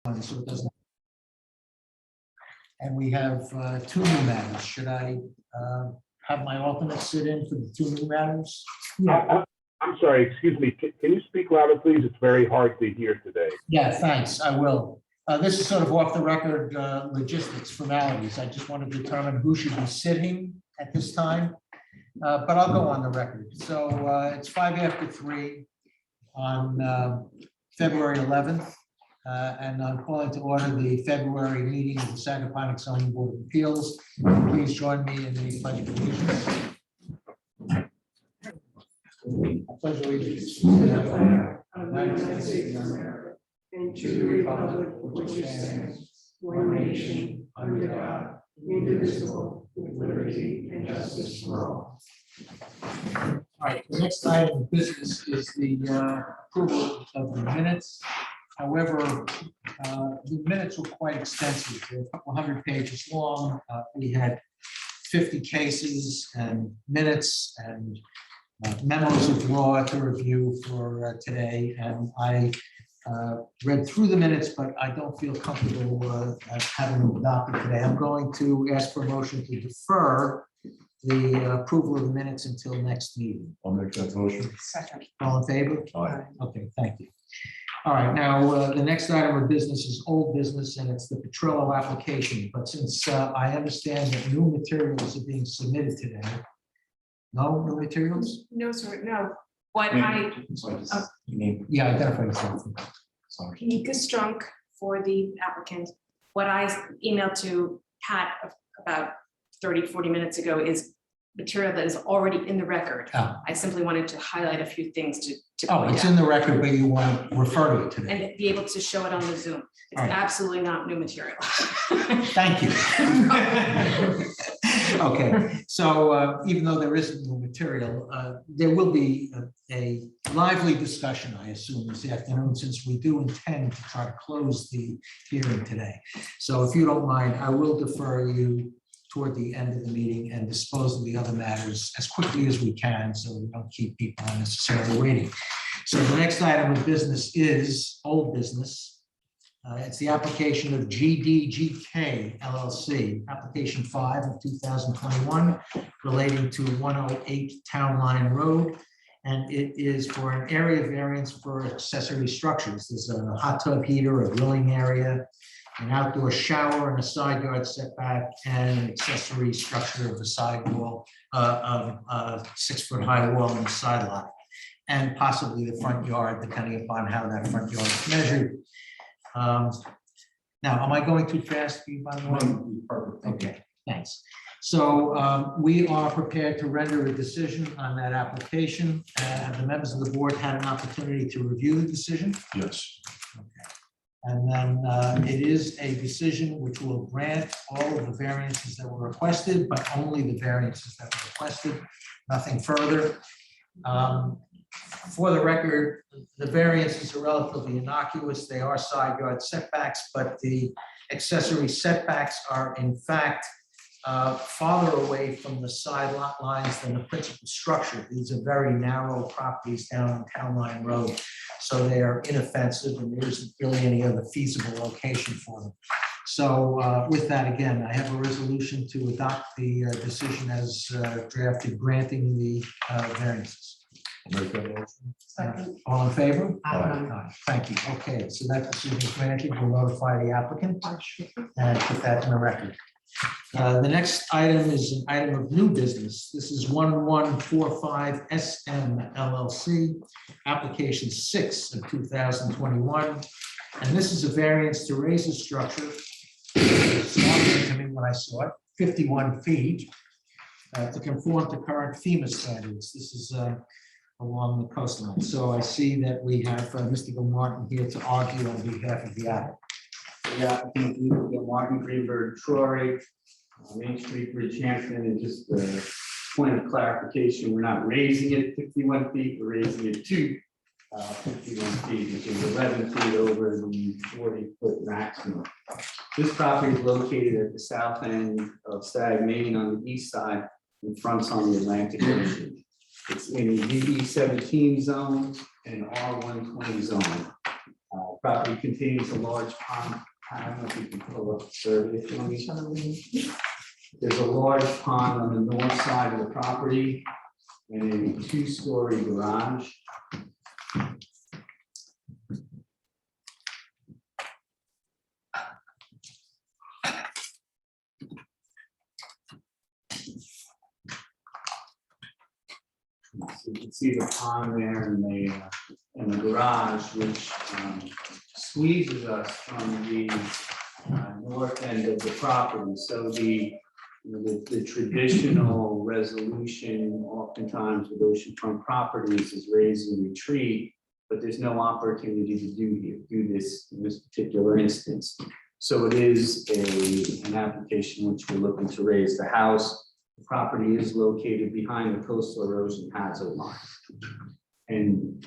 so it doesn't. And we have two new matters. Should I have my alternate sit in for the two new matters? Yeah. I'm sorry, excuse me. Can you speak louder, please? It's very hard to hear today. Yeah, thanks. I will. This is sort of off the record logistics formalities. I just want to determine who should be sitting at this time, but I'll go on the record. So it's 5 after 3 on February 11th, and I'm calling to order the February meeting of the Sagaponic Zoning Board of Appeals. Please join me in the pledge of allegiance. I pledge allegiance to the flag of the United States of America and to the republic which stands one nation under God, indivisible, with liberty and justice for all. All right, the next item of business is the approval of the minutes. However, the minutes were quite extensive. They're a couple hundred pages long. We had 50 cases and minutes and memos of law to review for today, and I read through the minutes, but I don't feel comfortable having them adopted today. I'm going to ask for a motion to defer the approval of the minutes until next meeting. I'll make that motion. Second. All in favor? Aye. Okay, thank you. All right, now the next item of business is old business, and it's the Petrillo application. But since I understand that new materials are being submitted today, no new materials? No, sir, no. What Yeah, identify yourself. Sorry. Nika Strunk for the applicant. What I emailed to Pat about 30, 40 minutes ago is material that is already in the record. Oh. I simply wanted to highlight a few things to Oh, point it's out in the record, but you want to refer to it today. and be able to show it on the Zoom. It's All right. absolutely not new material. Thank you. Okay, so even though there isn't new material, there will be a lively discussion, I assume, this afternoon, since we do intend to try to close the hearing today. So if you don't mind, I will defer you toward the end of the meeting and dispose of the other matters as quickly as we can, so we don't keep people unnecessarily waiting. So the next item of business is old business. It's the application of GDGK LLC, application 5 of 2021, relating to 108 Town Line Road. And it is for an area variance for accessory structures. There's a hot tub heater, a grilling area, an outdoor shower, and a side yard setback, and an accessory structure of the side wall, of a 6-foot high wall in the side lot, and possibly the front yard, depending upon how that front yard is measured. Now, am I going too fast for you, by the way? Okay, thanks. So we are prepared to render a decision on that application. Have the members of the board had an opportunity to review the decision? Yes. Okay. And then it is a decision which will grant all of the variances that were requested, but only the variances that were requested, nothing further. For the record, the variances are relatively innocuous. They are side yard setbacks, but the accessory setbacks are in fact farther away from the side lot lines than the principal structure. These are very narrow properties down on Town Line Road, so they are inoffensive, and there isn't really any other feasible location for them. So with that, again, I have a resolution to adopt the decision as drafted, granting the variances. I'll make that motion. All in favor? Aye. Aye. Thank you. Okay, so that decision is granted. We'll notify the applicant and put that in the record. The next item is an item of new business. This is 1145 SM LLC, application 6 of 2021. And this is a variance to raise a structure, to me when I saw it, 51 feet, to conform to current FEMA standards. This is along the coastline. So I see that we have Mr. Gilmartin here to argue on behalf of the applicant. The applicant, Martin Greenberg, Troy, Main Street, Bridgehampton, and just a point of clarification, we're not raising it 51 feet, we're raising it to 51 feet, which is 11 feet over the 40-foot maximum. This property is located at the south end of Stag, Maine on the east side and fronts on the Atlantic Ocean. It's in the DE 17 zone and R120 zone. Property contains a large pond. I don't know if you can pull up the survey for me. There's a large pond on the north side of the property and a two-story garage. So you can see the pond there and the garage, which squeezes us from the north end of the property. So the traditional resolution oftentimes with oceanfront properties is raise and retreat, but there's no opportunity to do this in this particular instance. So it is an application which we're looking to raise the house. The property is located behind the coastal erosion hazard line. And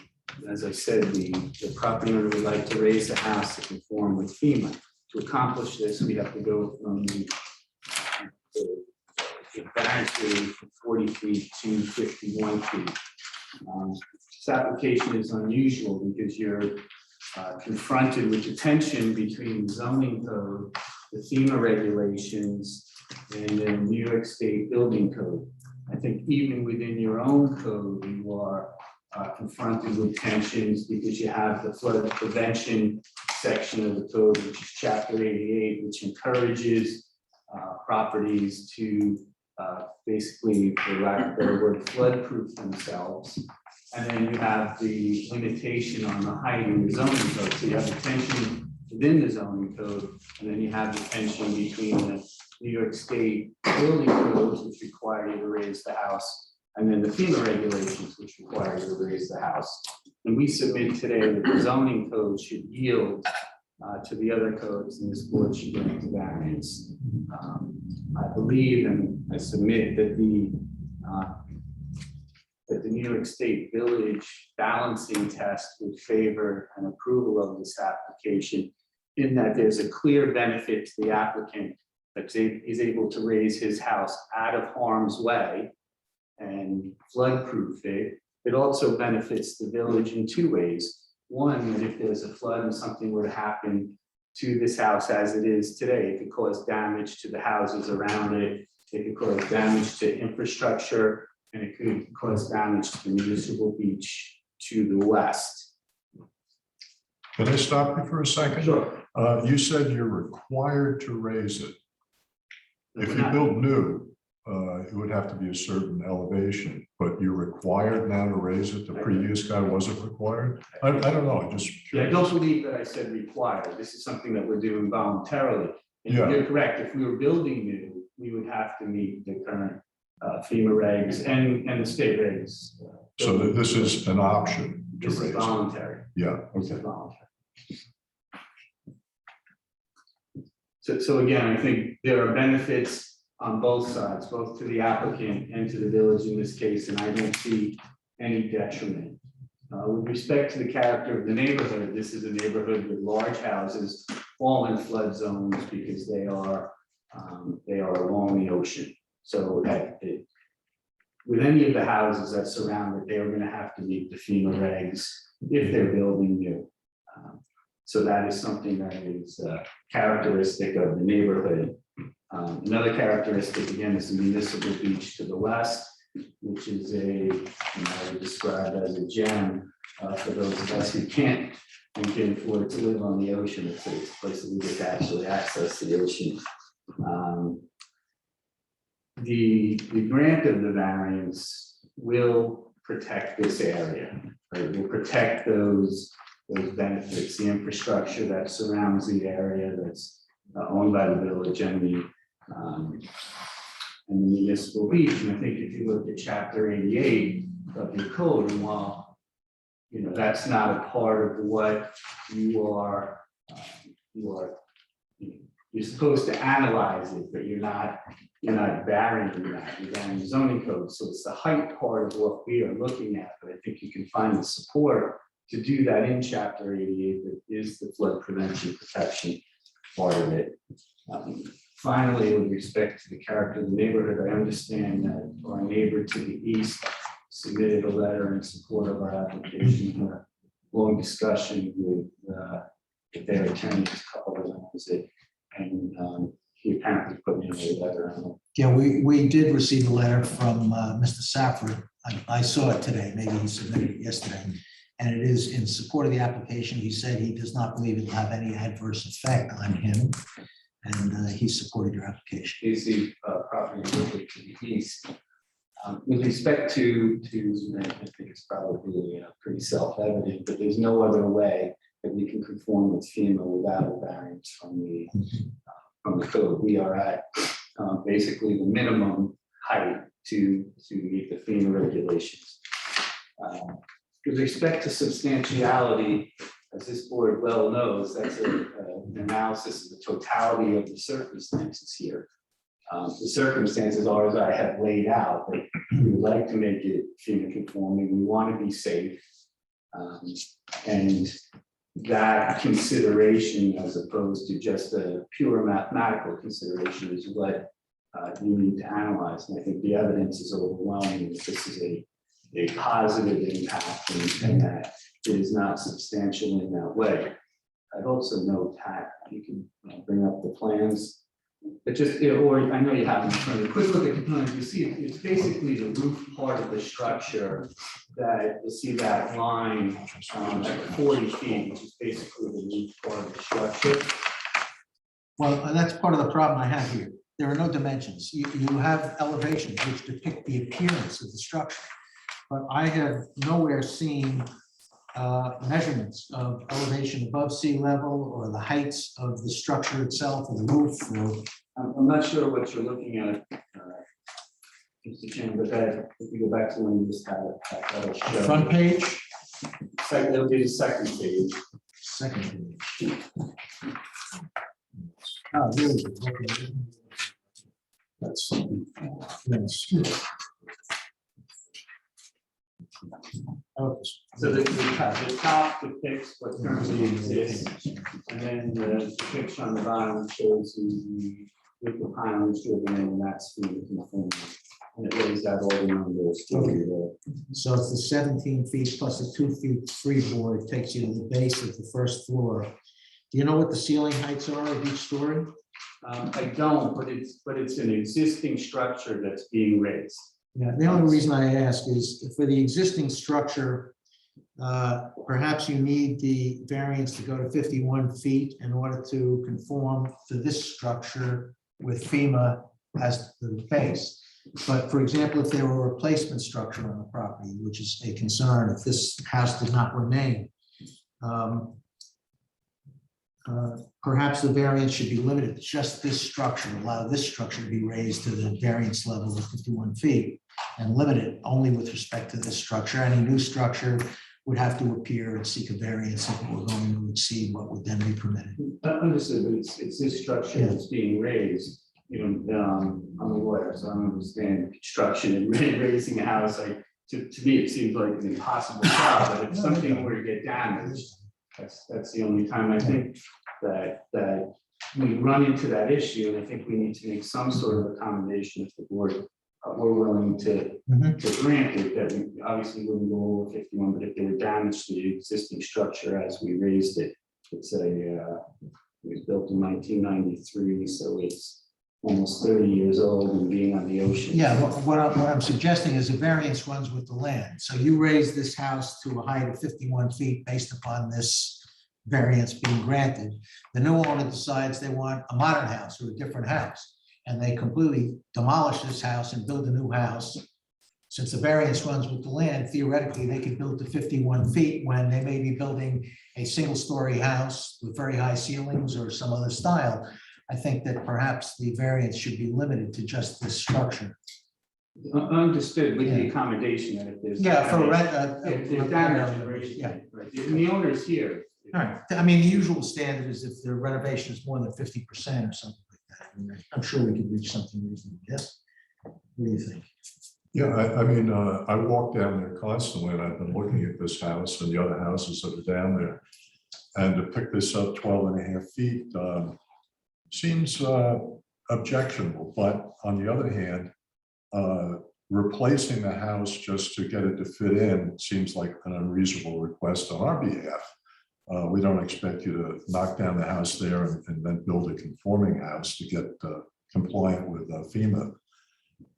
as I said, the property owner would like to raise the house to conform with FEMA. To accomplish this, we have to go from the variance relief from 40 feet to 51 feet. This application is unusual because you're confronted with the tension between zoning code, the FEMA regulations, and the New York State building code. I think even within your own code, you are confronted with tensions because you have the flood prevention section of the code, which is chapter 88, which encourages properties to basically, for lack of a better word, flood proof themselves. And then you have the limitation on the height in the zoning code. So you have the tension within the zoning code, and then you have the tension between the New York State building codes, which require you to raise the house, and then the FEMA regulations, which require you to raise the house. And we submit today that the zoning code should yield to the other codes, and this board should grant the variance. I believe and I submit that the New York State Village balancing test would favor an approval of this application, in that there's a clear benefit to the applicant that he's able to raise his house out of harm's way and flood proof it. It also benefits the village in two ways. One, that if there's a flood and something were to happen to this house as it is today, it could cause damage to the houses around it. It could cause damage to infrastructure, and it could cause damage to the municipal beach to the west. Can I stop you for a second? Sure. You said you're required to raise it. If you build new, it would have to be a certain elevation, but you're required now to raise it. The previous guy wasn't required. I don't know. I just. Yeah, I don't believe that I said required. This is something that we're doing voluntarily. And Yeah. you're correct. If we were building new, we would have to meet the current FEMA regs and the state regs. So that this is an option to This is raise it. voluntary. Yeah. This is Okay. voluntary. So again, I think there are benefits on both sides, both to the applicant and to the village in this case, and I don't see any detriment. With respect to the character of the neighborhood, this is a neighborhood with large houses, all in flood zones because they are along the ocean. So with any of the houses that surround it, they are going to have to meet the FEMA regs if they're building new. So that is something that is characteristic of the neighborhood. Another characteristic, again, is the municipal beach to the west, which is I would describe as a gem for those of us who can't and can afford to live on the ocean. It's a place that we get to actually access the ocean. The grant of the variance will protect this area, right? It will protect those benefits, the infrastructure that surrounds the area that's owned by the village and the municipal beach. And I think if you look at chapter 88 of your code, and while that's not a part of what you're supposed to analyze it, but you're not varying that, you're varying the zoning code. So it's the height part of what we are looking at, but I think you can find the support to do that in chapter 88, that is the flood prevention protection part of it. Finally, with respect to the character of the neighborhood, I understand that our neighbor to the east submitted a letter in support of our application, a long discussion with that their attorney just called and opposite. And he apparently put me in a letter. Yeah, we did receive a letter from Mr. Safford. I saw it today, maybe he submitted it yesterday. And it is in support of the application. He said he does not believe it will have any adverse effect on him. And he supported your application. Is the property located to the east. With respect to, I think it's probably pretty self-evident, but there's no other way that we can conform with FEMA without a variance from the code. We are at basically the minimum height to meet the FEMA regulations. With respect to substantiality, as this board well knows, that's an analysis of the totality of the circumstances here. The circumstances are as I have laid out, that we would like to make it FEMA conforming. We want to be safe. And that consideration, as opposed to just a pure mathematical consideration, is what you need to analyze. And I think the evidence is overwhelming that this is a positive impact and that it is not substantial in that way. I'd also note that you can bring up the plans. But just, or I know you have in front of you, quick look at the plans, you see it's basically the roof part of the structure that you see that line at 40 feet, which is basically the roof part of the structure. Well, that's part of the problem I have here. There are no dimensions. You have elevations which depict the appearance of the structure. But I have nowhere seen measurements of elevation above sea level or the heights of the structure itself or the roof. I'm not sure what you're looking at, Mr. Chairman, but that, if we go back to when you just had it. Front page? It'll be the second page. Second page. Oh, really? Okay. That's something. Oh, So the top depicts what currently exists, and then the picture on the bottom shows the pilings driven in, and that's the conforming. And it lays out all the numbers. so it's the 17 feet plus the 2 feet freeboard takes you to the base of the first floor. Do you know what the ceiling heights are of each story? I don't, but it's an existing structure that's being raised. Yeah, the only reason I ask is for the existing structure, perhaps you need the variance to go to 51 feet in order to conform to this structure with FEMA as the base. But for example, if there were a replacement structure on the property, which is a concern, if this house did not remain, perhaps the variance should be limited to just this structure, allow this structure to be raised to the variance level of 51 feet and limit it only with respect to this structure. Any new structure would have to appear and seek a variance if it were going to exceed what would then be permitted. Understood, but it's this structure that's being raised. You know, I'm a lawyer, so I don't understand construction and raising a house. Like to me, it seems like an impossible job, but if something were to get damaged, that's the only time I think that we run into that issue, and I think we need to make some sort of accommodation if the board we're willing to grant it, that we obviously wouldn't go over 51, but if they were damaged to the existing structure as we raised it, it's it was built in 1993, so it's almost 30 years old and being on the ocean. Yeah, what I'm suggesting is a variance runs with the land. So you raise this house to a height of 51 feet based upon this variance being granted. The new owner decides they want a modern house or a different house, and they completely demolish this house and build a new house. Since the variance runs with the land, theoretically, they could build to 51 feet when they may be building a single-story house with very high ceilings or some other style. I think that perhaps the variance should be limited to just this structure. Understood with the accommodation that if there's For rent. if there's damage, Yeah. right, and the owner's here. All right. I mean, the usual standard is if the renovation is more than 50% or something like that. I mean, I'm sure we could reach something reasonable. Yes. What do you think? Yeah, I mean, I walk down there constantly, and I've been looking at this house and the other houses that are down there. And to pick this up 12.5 feet seems objectionable, but on the other hand, replacing the house just to get it to fit in seems like an unreasonable request on our behalf. We don't expect you to knock down the house there and then build a conforming house to get compliant with FEMA.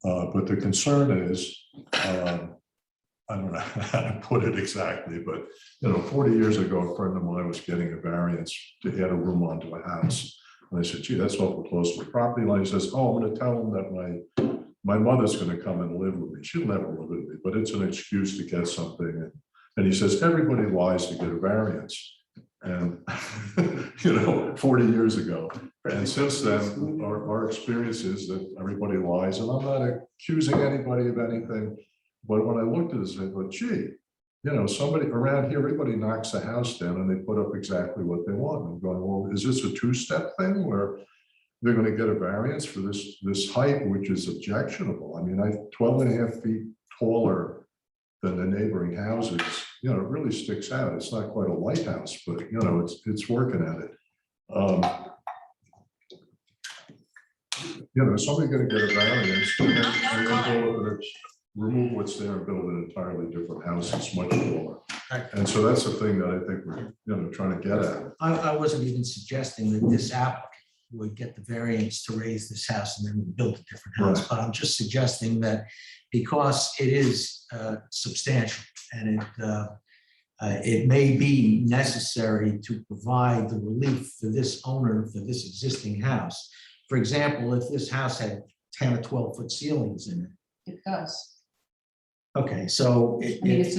But the concern is, I don't know how to put it exactly, but 40 years ago, a friend of mine was getting a variance to add a room onto a house. And I said, gee, that's awful close to the property line. He says, oh, I'm going to tell him that my mother's going to come and live with me. She'll never live with me, but it's an excuse to get something. And he says, everybody lies to get a variance. And, 40 years ago. And since then, our experience is that everybody lies, and I'm not accusing anybody of anything. But when I looked at this, I thought, gee, somebody around here, everybody knocks a house down and they put up exactly what they want. I'm going, well, is this a two-step thing where they're going to get a variance for this height, which is objectionable? I mean, 12 and a half feet taller than the neighboring houses, it really sticks out. It's not quite a lighthouse, but it's working at it. Somebody going to get a variance, and then go remove what's there and build an entirely different house that's much taller. And so that's the thing that I think we're trying to get at. I wasn't even suggesting that this applicant would get the variance to raise this house and then build a different house, Right. but I'm just suggesting that because it is substantial and it may be necessary to provide the relief for this owner for this existing house. For example, if this house had 10 or 12-foot ceilings in it. It does. Okay, so I mean, it's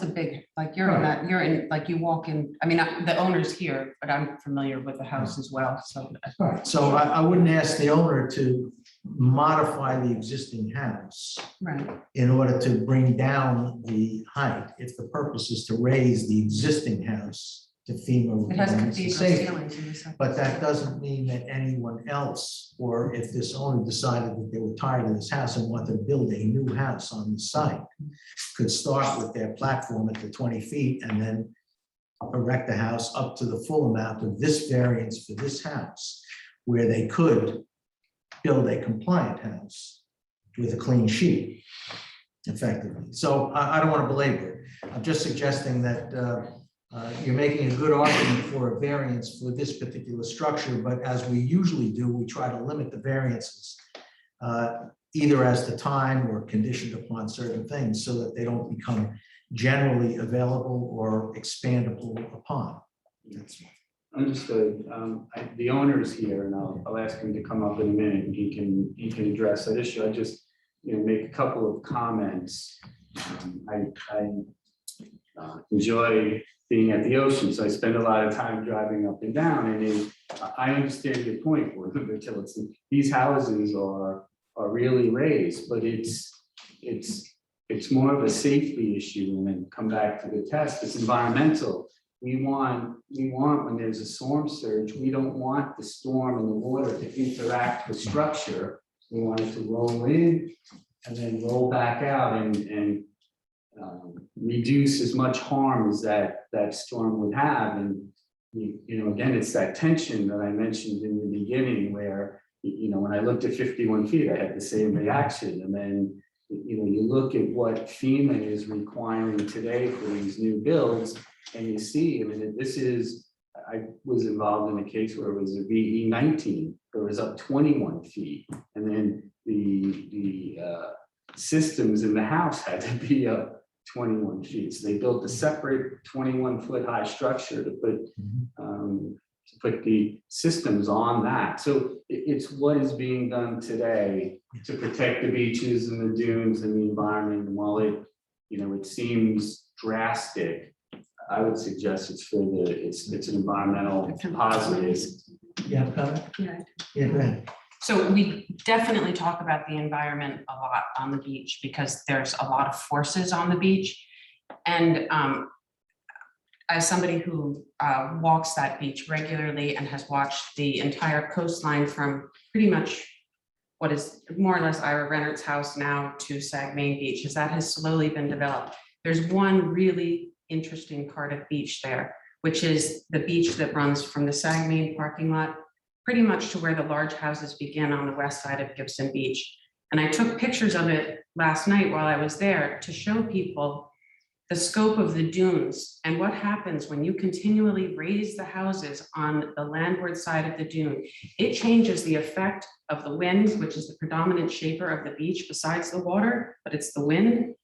a big, like you're in that, like you walk in, I mean, the owner's here, but I'm familiar with the house as well, so. Right, so I wouldn't ask the owner to modify the existing house Right. in order to bring down the height, if the purpose is to raise the existing house to FEMA It has requirements and cathedral safety. ceilings in this. But that doesn't mean that anyone else, or if this owner decided that they were tired of this house and wanted to build a new house on the site, could start with their platform at the 20 feet and then erect the house up to the full amount of this variance for this house, where they could build a compliant house with a clean sheet effectively. So I don't want to belabor it. I'm just suggesting that you're making a good argument for a variance for this particular structure, but as we usually do, we try to limit the variances either as to time or conditioned upon certain things so that they don't become generally available or expandable upon. Understood. The owner is here, and I'll ask him to come up in a minute, and he can address that issue. I just make a couple of comments. I enjoy being at the ocean, so I spend a lot of time driving up and down. And I understand your point, these houses are really raised, but it's more of a safety issue. And then come back to the test. It's environmental. We want when there's a storm surge, we don't want the storm and the water to interact with structure. We want it to roll in and then roll back out and reduce as much harm as that storm would have. And again, it's that tension that I mentioned in the beginning, where when I looked at 51 feet, I had the same reaction. And then you look at what FEMA is requiring today for these new builds, and you see, I was involved in a case where it was a VE 19, it was up 21 feet, and then the systems in the house had to be up 21 feet. So they built a separate 21-foot high structure to put the systems on that. So it's what is being done today to protect the beaches and the dunes and the environment. And while it seems drastic, I would suggest it's an environmental positive. Yeah, go ahead. So we definitely talk about the environment a lot on the beach because there's a lot of forces on the beach. And as somebody who walks that beach regularly and has watched the entire coastline from pretty much what is more or less Ira Rennert's house now to Sag Main Beach, as that has slowly been developed, there's one really interesting part of beach there, which is the beach that runs from the Sag Main parking lot pretty much to where the large houses begin on the west side of Gibson Beach. And I took pictures of it last night while I was there to show people the scope of the dunes and what happens when you continually raise the houses on the landward side of the dune. It changes the effect of the wind, which is the predominant shaper of the beach besides the water, but it's the wind.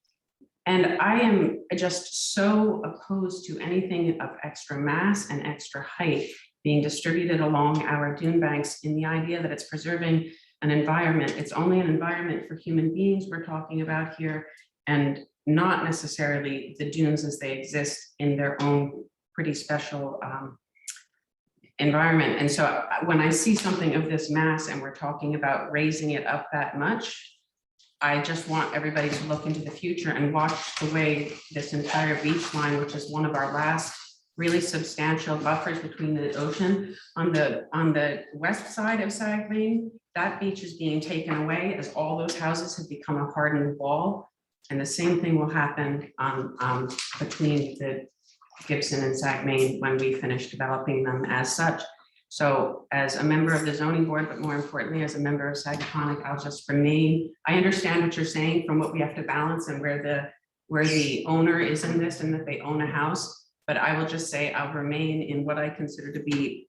And I am just so opposed to anything of extra mass and extra height being distributed along our dune banks in the idea that it's preserving an environment. It's only an environment for human beings we're talking about here, and not necessarily the dunes as they exist in their own pretty special environment. And so when I see something of this mass and we're talking about raising it up that much, I just want everybody to look into the future and watch the way this entire beach line, which is one of our last really substantial buffers between the ocean, on the west side of Sag Lane, that beach is being taken away as all those houses have become a hardened wall. And the same thing will happen between the Gibson and Sag Main when we finish developing them as such. So as a member of the zoning board, but more importantly, as a member of Sagaponic, I'll just remain, I understand what you're saying from what we have to balance and where the owner is in this and that they own a house. But I will just say I'll remain in what I consider to be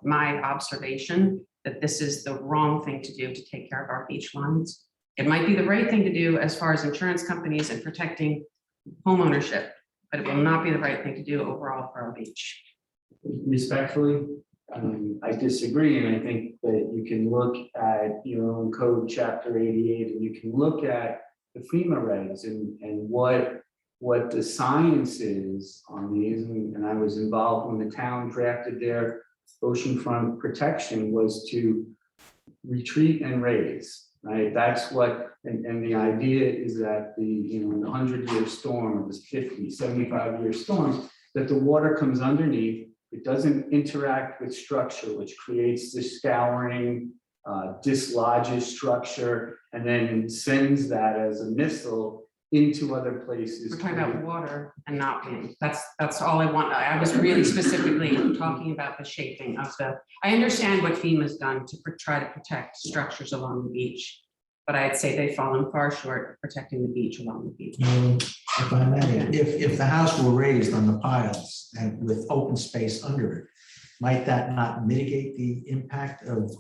my observation, that this is the wrong thing to do to take care of our beach lines. It might be the right thing to do as far as insurance companies and protecting home ownership, but it will not be the right thing to do overall for our beach. Respectfully, I disagree, and I think that you can look at your own code, chapter 88, and you can look at the FEMA regs and what the science is on these. And I was involved when the town drafted their oceanfront protection was to retreat and raise, right? That's what, and the idea is that the 100-year storm, or this 50, 75-year storm, that the water comes underneath. It doesn't interact with structure, which creates this scouring, dislodges structure, and then sends that as a missile into other places. We're talking about water and not wind. That's all I want. I was really specifically talking about the shaping of I understand what FEMA's done to try to protect structures along the beach, but I'd say they've fallen far short of protecting the beach along the beach. If I may, if the house were raised on the piles and with open space under it, might that not mitigate the impact of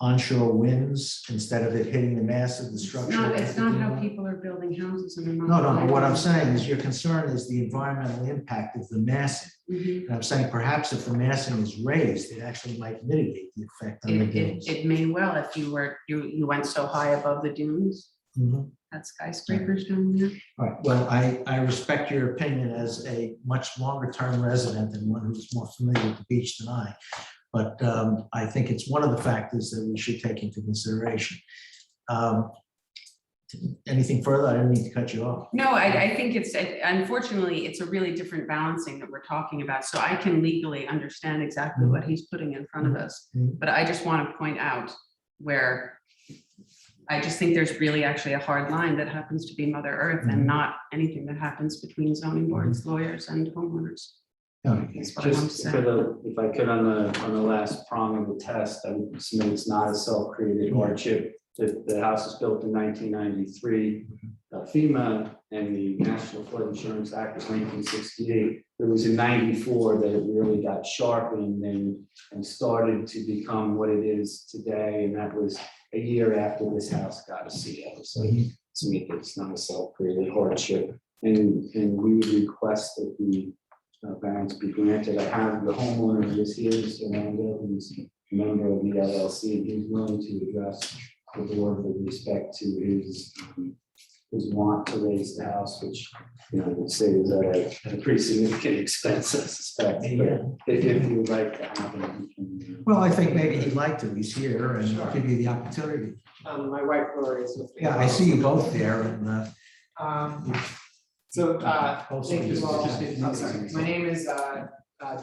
onshore winds instead of it hitting the mass of the structure? It's not how people are building houses and they're No, not. but what I'm saying is your concern is the environmental impact of the massing. Mhm. And I'm saying perhaps if the massing is raised, it actually might mitigate the effect on the dunes. It may well if you went so high above the dunes. Mhm. That skyscrapers down there. All right, well, I respect your opinion as a much longer term resident and one who's more familiar with the beach than I. But I think it's one of the factors that we should take into consideration. Anything further? I didn't mean to cut you off. No, I think unfortunately, it's a really different balancing that we're talking about. So I can legally understand exactly what he's putting in front of us. But I just want to point out where I just think there's really actually a hard line that happens to be Mother Earth and not anything that happens between zoning boards, lawyers, and homeowners. That's what I want to Just say. if I could, on the last prong of the test, I would submit it's not a self-created hardship. The house was built in 1993. FEMA and the National Flood Insurance Act was 1968. It was in 94 that it really got sharpened and started to become what it is today. And that was a year after this house got a CO. So to me, it's not a self-created hardship. And we would request that the variance be granted. I have the homeowner who is here, Mr. Orlando, who's a member of the LLC, and he's willing to address the board with respect to his want to raise the house, which I would say is at a pretty significant expense, I suspect. Yeah. But if you would like to have him, you can, Well, I think maybe he'd like to. He's here and I'll give you the opportunity. My wife Lori is with me. Yeah, I see you both there and Thank you all. I'm sorry. My name is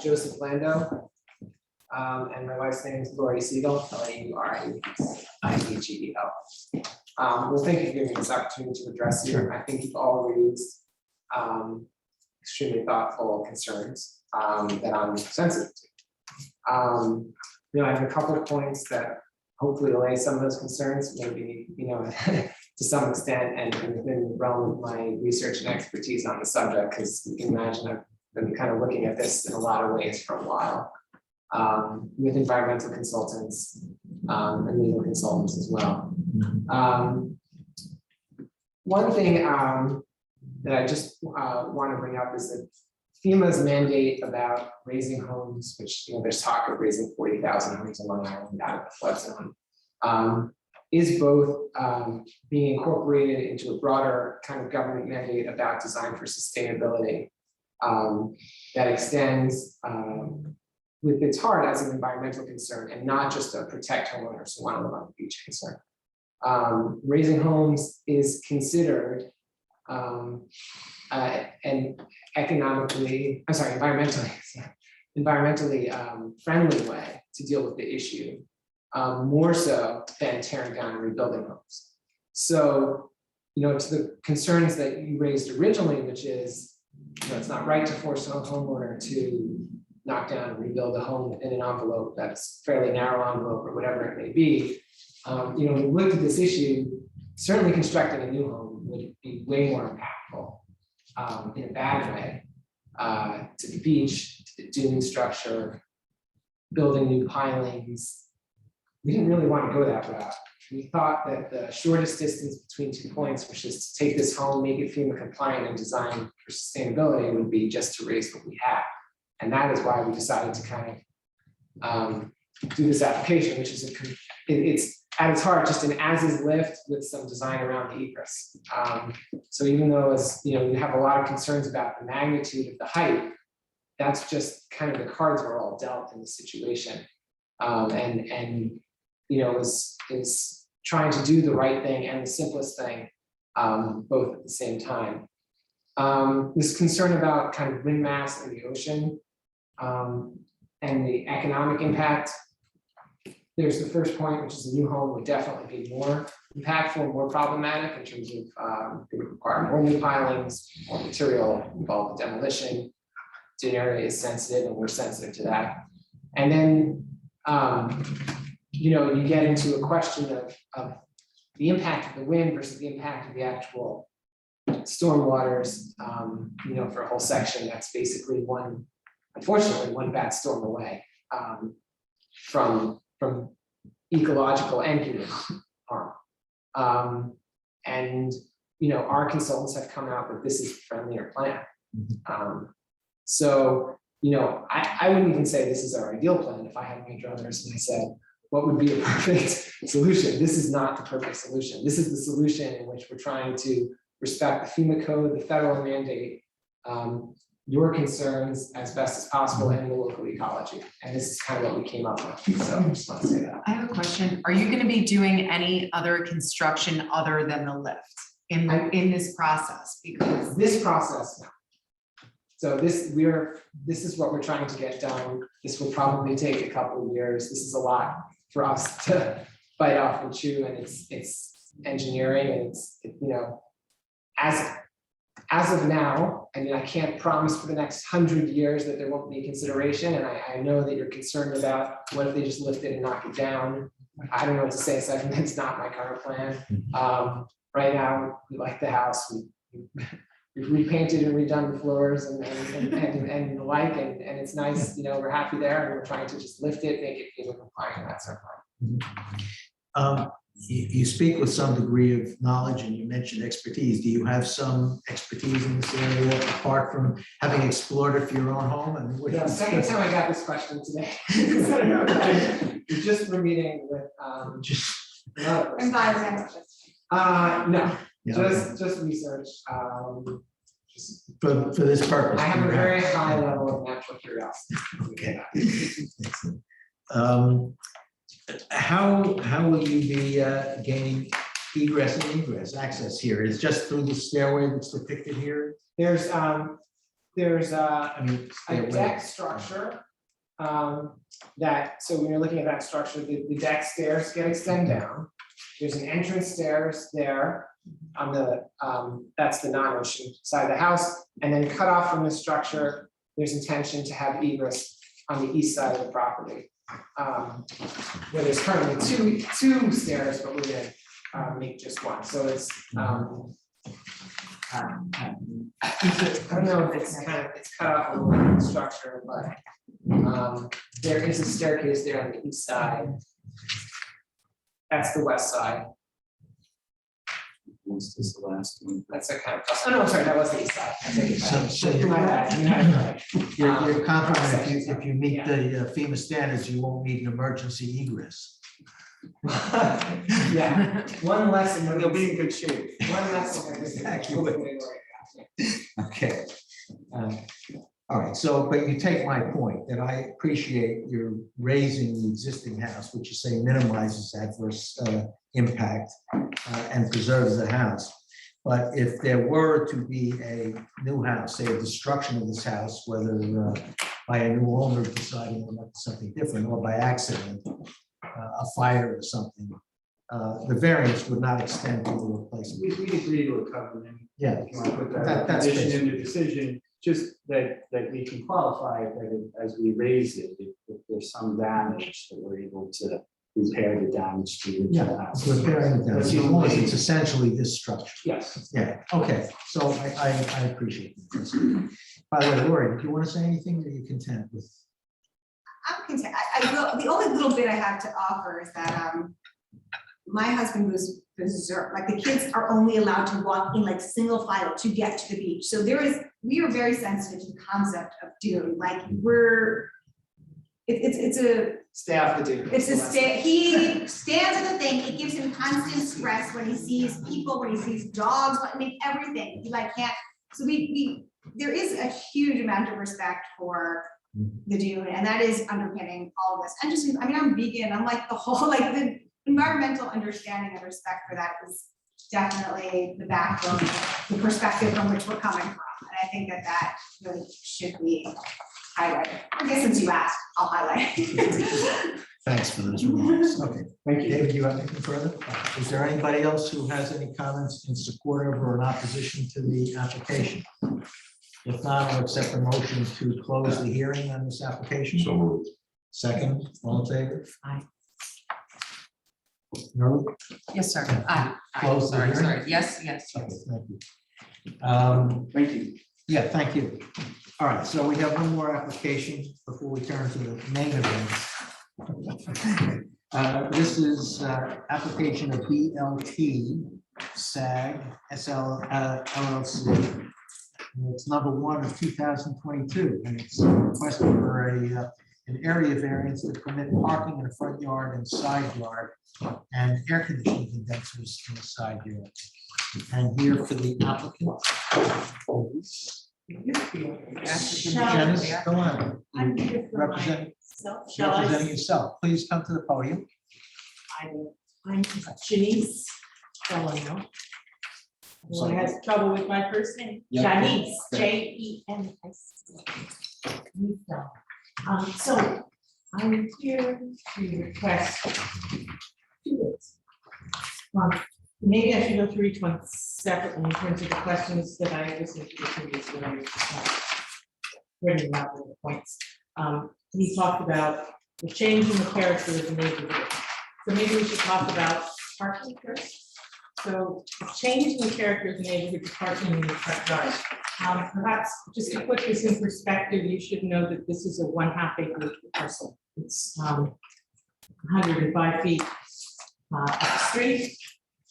Joseph Lando. And my wife's name is Lori Siegel, L-A-U-R-I-E-G-E-L. Well, thank you for giving me this opportunity to address you. I think you've all raised extremely thoughtful concerns that I'm sensitive to. I have a couple of points that hopefully allay some of those concerns, maybe, to some extent, and within the realm of my research and expertise on the subject, because you can imagine I've been kind of looking at this in a lot of ways for a while, with environmental consultants and legal consultants as well. One thing that I just want to bring up is that FEMA's mandate about raising homes, which there's talk of raising 40,000 homes in Long Island out of the flood zone, is both being incorporated into a broader kind of government mandate about design for sustainability that extends with its heart as an environmental concern and not just a protect homeowners who want to live on the beach concern. Raising homes is considered an environmentally friendly way to deal with the issue, more so than tearing down and rebuilding homes. So, to the concerns that you raised originally, which is, it's not right to force a homeowner to knock down and rebuild a home in an envelope that's fairly narrow envelope or whatever it may be. When we looked at this issue, certainly constructing a new home would be way more impactful in a bad way to the beach, to the dune structure, building new pilings. We didn't really want to go that route. We thought that the shortest distance between 2 points, which is to take this home, make it FEMA compliant and design for sustainability, would be just to raise what we have. And that is why we decided to kind of do this application, which is it's at its heart just an as-is lift with some design around the egress. So even though you have a lot of concerns about the magnitude of the height, that's just kind of the cards were all dealt in the situation. Is trying to do the right thing and the simplest thing, both at the same time. This concern about kind of wind mass in the ocean and the economic impact. There's the first point, which is a new home would definitely be more impactful, more problematic in terms of it would require more new pilings, more material involved in demolition. Dune area is sensitive, and we're sensitive to that. And then you get into a question of the impact of the wind versus the impact of the actual storm waters. For a whole section, that's basically unfortunately one bad storm away from ecological and human harm. Our consultants have come out that this is a friendlier plan. I wouldn't even say this is our ideal plan if I had my druthers and I said, what would be a perfect solution? This is not the perfect solution. This is the solution in which we're trying to respect the FEMA code, the federal mandate, your concerns as best as possible, and the local ecology. And this is kind of what we came up with. So I just want to say that. I have a question. Are you going to be doing any other construction other than the lift in this process? Because this process, no. So this is what we're trying to get done. This will probably take a couple of years. This is a lot for us to bite off and chew, and it's engineering, and it's as of now, I can't promise for the next 100 years that there won't be consideration, and I know that you're concerned about what if they just lift it and knock it down. I don't know what to say aside from that's not my current plan. Right now, we like the house. We've repainted and redone the floors and the like, and it's nice. We're happy there, and we're trying to just lift it, make it FEMA compliant. That's our plan. You speak with some degree of knowledge, and you mentioned expertise. Do you have some expertise in this area apart from having explored it for your own home? Yeah, second time I got this question today. We just were meeting with another person. No, just research. For this purpose. I have a very high level of natural curiosity. Okay. How will you be gaining egress and egress access here? Is just through the stairway that's depicted here? There's a Stairway. deck structure so when you're looking at that structure, the deck stairs get extended down. There's an entrance stairs there on that's the non-ocean side of the house, and then cut off from this structure, there's intention to have egress on the east side of the property. where there's currently two stairs, but we're gonna make just one, so it's, I don't know if it's it's cut off a little bit in the structure, but there is a staircase there on the east side. That's the west side. This is the last one. That's a kind of, oh no, sorry, that was the east side. I take it back. So you're- My bad, you had it right. You're confident if you meet Yeah. the FEMA standards, you won't need an emergency egress. Yeah, one lesson. You'll be in good shape. One lesson. Exactly. Okay. All right, so, but you take my point, that I appreciate your raising the existing house, which you say minimizes adverse impact and preserves the house. But if there were to be a new house, say a destruction of this house, whether by a new owner deciding on something different or by accident, a fire or something, the variance would not extend to the replacement. We'd agree to a covenant. Yeah, If you want to put That- that that's condition in the decision, just that we can qualify it, that as we raise it, if there's some damage, that we're able to repair the damage to the yeah, house. repairing it down, as long as it's essentially this structure. Yes. Yeah, okay, so I appreciate this. By the way, Lori, do you want to say anything, or are you content with? I'm content. I will, the only little bit I have to offer is that, my husband was berserk, like the kids are only allowed to walk in like single file to get to the beach. So we are very sensitive to the concept of dune, like it's a, Stay off the dune. it's a he stands at the thing, it gives him constant stress when he sees people, when he sees dogs, I mean, everything, he like can't, so there is a huge amount of respect for the dune, and that is underpinning all of this. And just, I mean, I'm vegan, I'm like the whole, like the environmental understanding and respect for that is definitely the backbone, the perspective from which we're coming from. And I think that really should be highlighted. I guess since you asked, I'll highlight it. Thanks for those remarks. Okay, Thank you. David, do you have anything further? Is there anybody else who has any comments in support of or in opposition to the application? If not, I'll accept the motion to close the hearing on this application. So moved. Second, all in favor? Aye. No? Yes, sir. Close the Sorry, hearing? sorry. Yes, yes. Okay, thank you. Thank you. Yeah, thank you. All right, so we have one more application before we turn to the main event. This is application of BLT SAG SL LLC. And it's number 1 of 2022, and it's a request for an area variance to permit parking in the front yard and side yard and air conditioning condensers in the side yard. And here for the applicant. Janice, go on. I'm here for Represent- myself. Shall I? Representing yourself, please come to the podium. I'm Janice Delano. Everyone has trouble with my first name. Janice, Jenice. So I'm here to request two bits. Maybe I should go through each one separately in terms of the questions that I listened to the previous when I was writing out the points. He talked about the change in the character of the neighborhood. So maybe we should talk about parking first. So the change in the character of the neighborhood to parking in the front yard. Perhaps just to put this in perspective, you should know that this is a 1/2 acre parcel. It's 105 feet up the street,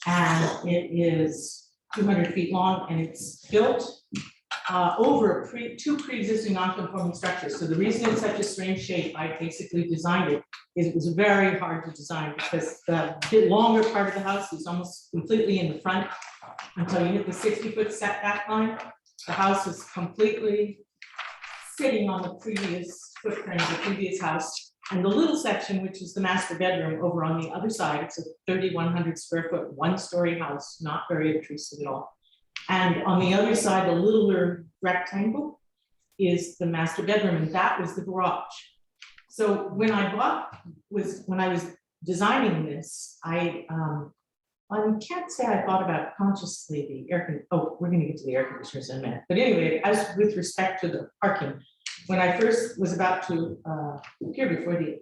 and it is 200 feet long, and it's built over two pre-existing non-conforming structures. So the reason it's such a strange shape, I basically designed it, is it was very hard to design because the longer part of the house is almost completely in the front until you hit the 60-foot setback line. The house is completely sitting on the previous footprint of the previous house. And the little section, which is the master bedroom over on the other side, it's a 3,100 square foot, 1-story house, not very obtrusive at all. And on the other side, the littler rectangle is the master bedroom, and that was the garage. So when I was designing this, I can't say I thought about consciously the we're gonna get to the air conditioners in a minute. But anyway, as with respect to the parking, when I first was about to appear before the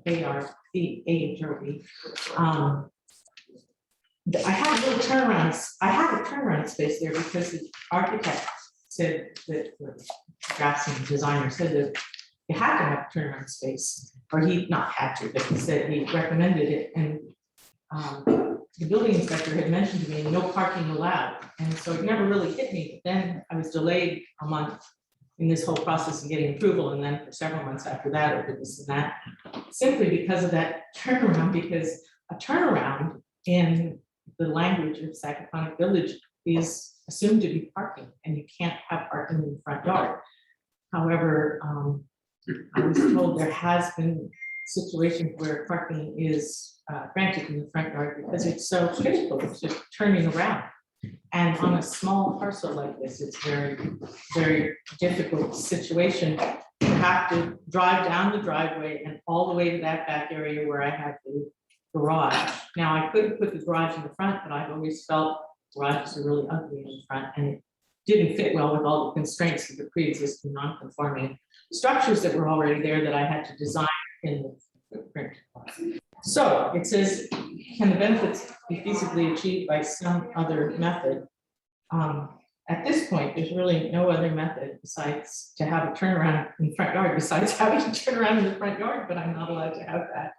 AHRB, I had little turnarounds. I had a turnaround space there because the architect said that the draftsman designer said that you had to have a turnaround space, or he not had to, but he said he recommended it. And the building inspector had mentioned to me, no parking allowed. And so it never really hit me. But then I was delayed a month in this whole process of getting approval. And then for several months after that, it was this and that, simply because of that turnaround, because a turnaround in the language of Sagaponic Village is assumed to be parking, and you can't have parking in the front yard. However, I was told there has been situations where parking is granted in the front yard because it's so critical to turning around. And on a small parcel like this, it's very difficult situation to have to drive down the driveway and all the way to that back area where I have the garage. Now, I could have put the garage in the front, but I've always felt garages are really ugly in the front, and it didn't fit well with all the constraints of the pre-existing non-conforming structures that were already there that I had to design in the footprint. So it says, can the benefits be feasibly achieved by some other method? At this point, there's really no other method besides to have a turnaround in the front yard, besides having a turnaround in the front yard, but I'm not allowed to have that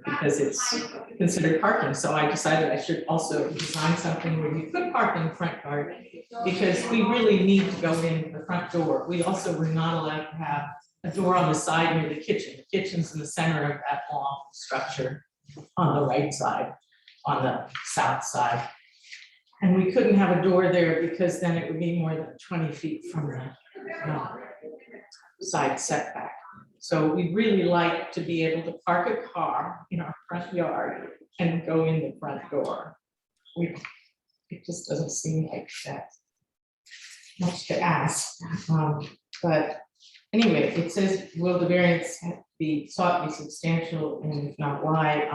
because it's considered parking. So I decided I should also design something where you could park in the front yard, because we really need to go in the front door. We also were not allowed to have a door on the side near the kitchen. The kitchen's in the center of that long structure on the right side, on the south side. And we couldn't have a door there because then it would be more than 20 feet from the side setback. So we'd really like to be able to park a car in our front yard and go in the front door. It just doesn't seem like that much to ask. But anyway, it says, will the variance be sought to be substantial, and if not, why?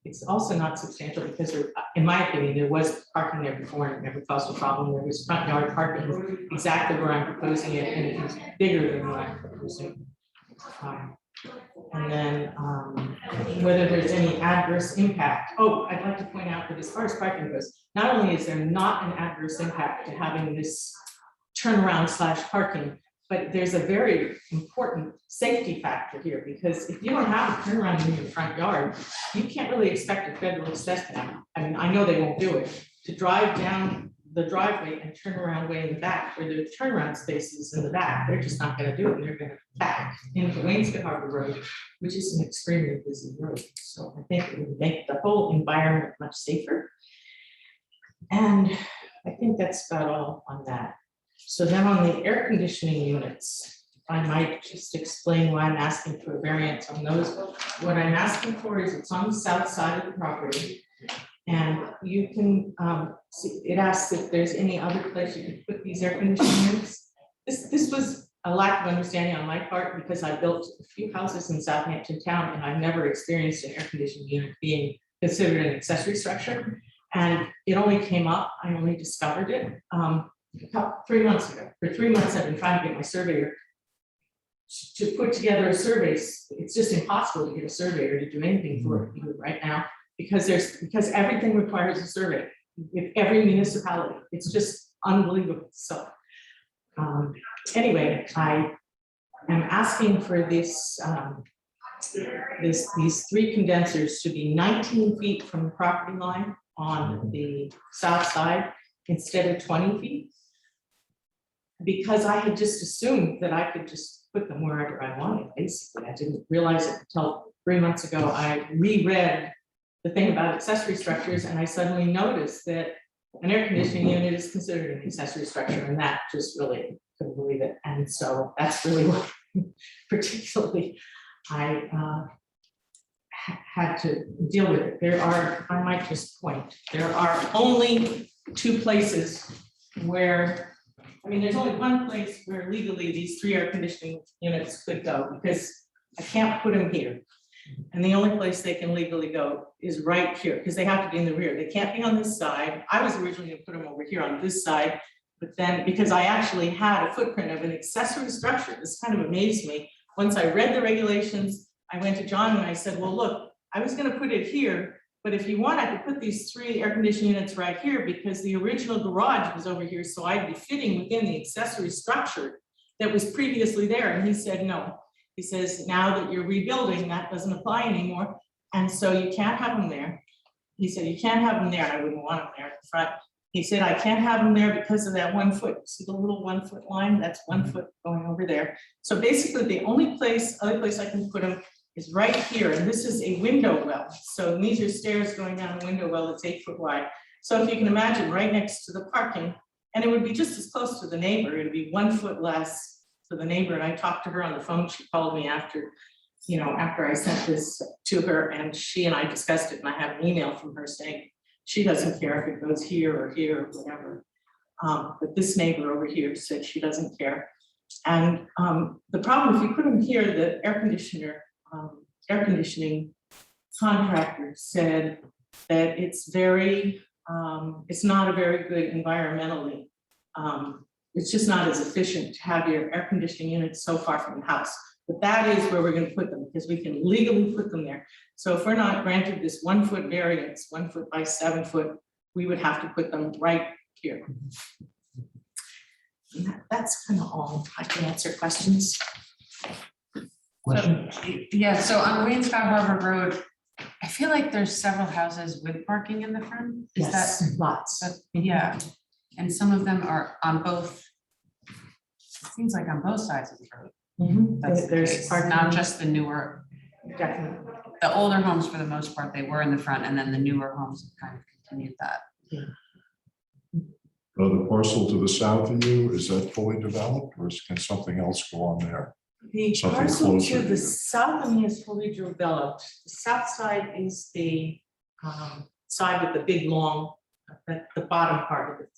It's also not substantial because there, in my opinion, there was parking there before and it never caused a problem. There was front yard parking exactly where I'm proposing it, and it was bigger than what I'm proposing. And then whether there's any adverse impact. Oh, I'd like to point out that as far as parking goes, not only is there not an adverse impact to having this turnaround / parking, but there's a very important safety factor here, because if you don't have a turnaround in your front yard, you can't really expect a federal assessment. I mean, I know they won't do it, to drive down the driveway and turn around way in the back where the turnaround spaces in the back. They're just not going to do it. And they're going to back into Wainscott Harbor Road, which is an extremely busy road. So I think it would make the whole environment much safer. And I think that's about all on that. So then on the air conditioning units, I might just explain why I'm asking for a variance on those. What I'm asking for is it's on the south side of the property. And you can, see, it asks if there's any other place you could put these air conditioning units. This was a lack of understanding on my part, because I built a few houses in Southampton town and I've never experienced an air conditioning unit being considered an accessory structure. And it only came up, I only discovered it about 3 months ago. For 3 months, I've been trying to get my surveyor to put together a survey. It's just impossible to get a surveyor to do anything for you right now, because everything requires a survey with every municipality. It's just unbelievable. So anyway, I am asking for this these 3 condensers to be 19 feet from the property line on the south side instead of 20 feet. Because I had just assumed that I could just put them wherever I wanted, basically. I didn't realize it until 3 months ago. I reread the thing about accessory structures, and I suddenly noticed that an air conditioning unit is considered an accessory structure, and that just really couldn't believe it. And so that's really what particularly I had to deal with it. There are, I might just point, there are only 2 places where, I mean, there's only one place where legally these 3 air conditioning units could go, because I can't put them here. And the only place they can legally go is right here, because they have to be in the rear. They can't be on this side. I was originally going to put them over here on this side, But then, because I actually had a footprint of an accessory structure, this kind of amazed me. Once I read the regulations, I went to John and I said, well, look, I was gonna put it here, but if you want, I could put these 3 air conditioning units right here because the original garage was over here, so I'd be fitting within the accessory structure that was previously there. And he said, no. He says, now that you're rebuilding, that doesn't apply anymore. And so you can't have them there. He said, you can't have them there. And I wouldn't want them there at the front. He said, I can't have them there because of that 1 foot. See the little 1 foot line? That's 1 foot going over there. So basically the only other place I can put them is right here. And this is a window well. So these are stairs going down a window well that's 8 foot wide. So if you can imagine, right next to the parking, and it would be just as close to the neighbor. It'd be 1 foot less to the neighbor. And I talked to her on the phone. She called me after I sent this to her, and she and I discussed it, and I have an email from her saying she doesn't care if it goes here or whatever. But this neighbor over here said she doesn't care. And the problem, if you put them here, the air conditioning contractor said that it's not a very good environmentally. It's just not as efficient to have your air conditioning units so far from the house. But that is where we're going to put them because we can legally put them there. So if we're not granted this 1 foot variance, 1 foot by 7 foot, we would have to put them right here. And that's kind of all. I can answer questions. Question? Yeah, so on Wayne Scott Harbor Road, I feel like there's several houses with parking in the front. Is that, Lots. yeah, and some of them are on both. It seems like on both sides of the road. That's the There's case, parking. not just the newer, Definitely. the older homes for the most part, they were in the front, and then the newer homes kind of continued that. The parcel to the south of you, is that fully developed or can something else go on there? The Something parcel closer to to the you. south of me is fully developed. The south side is the side with the big long, the bottom part of it.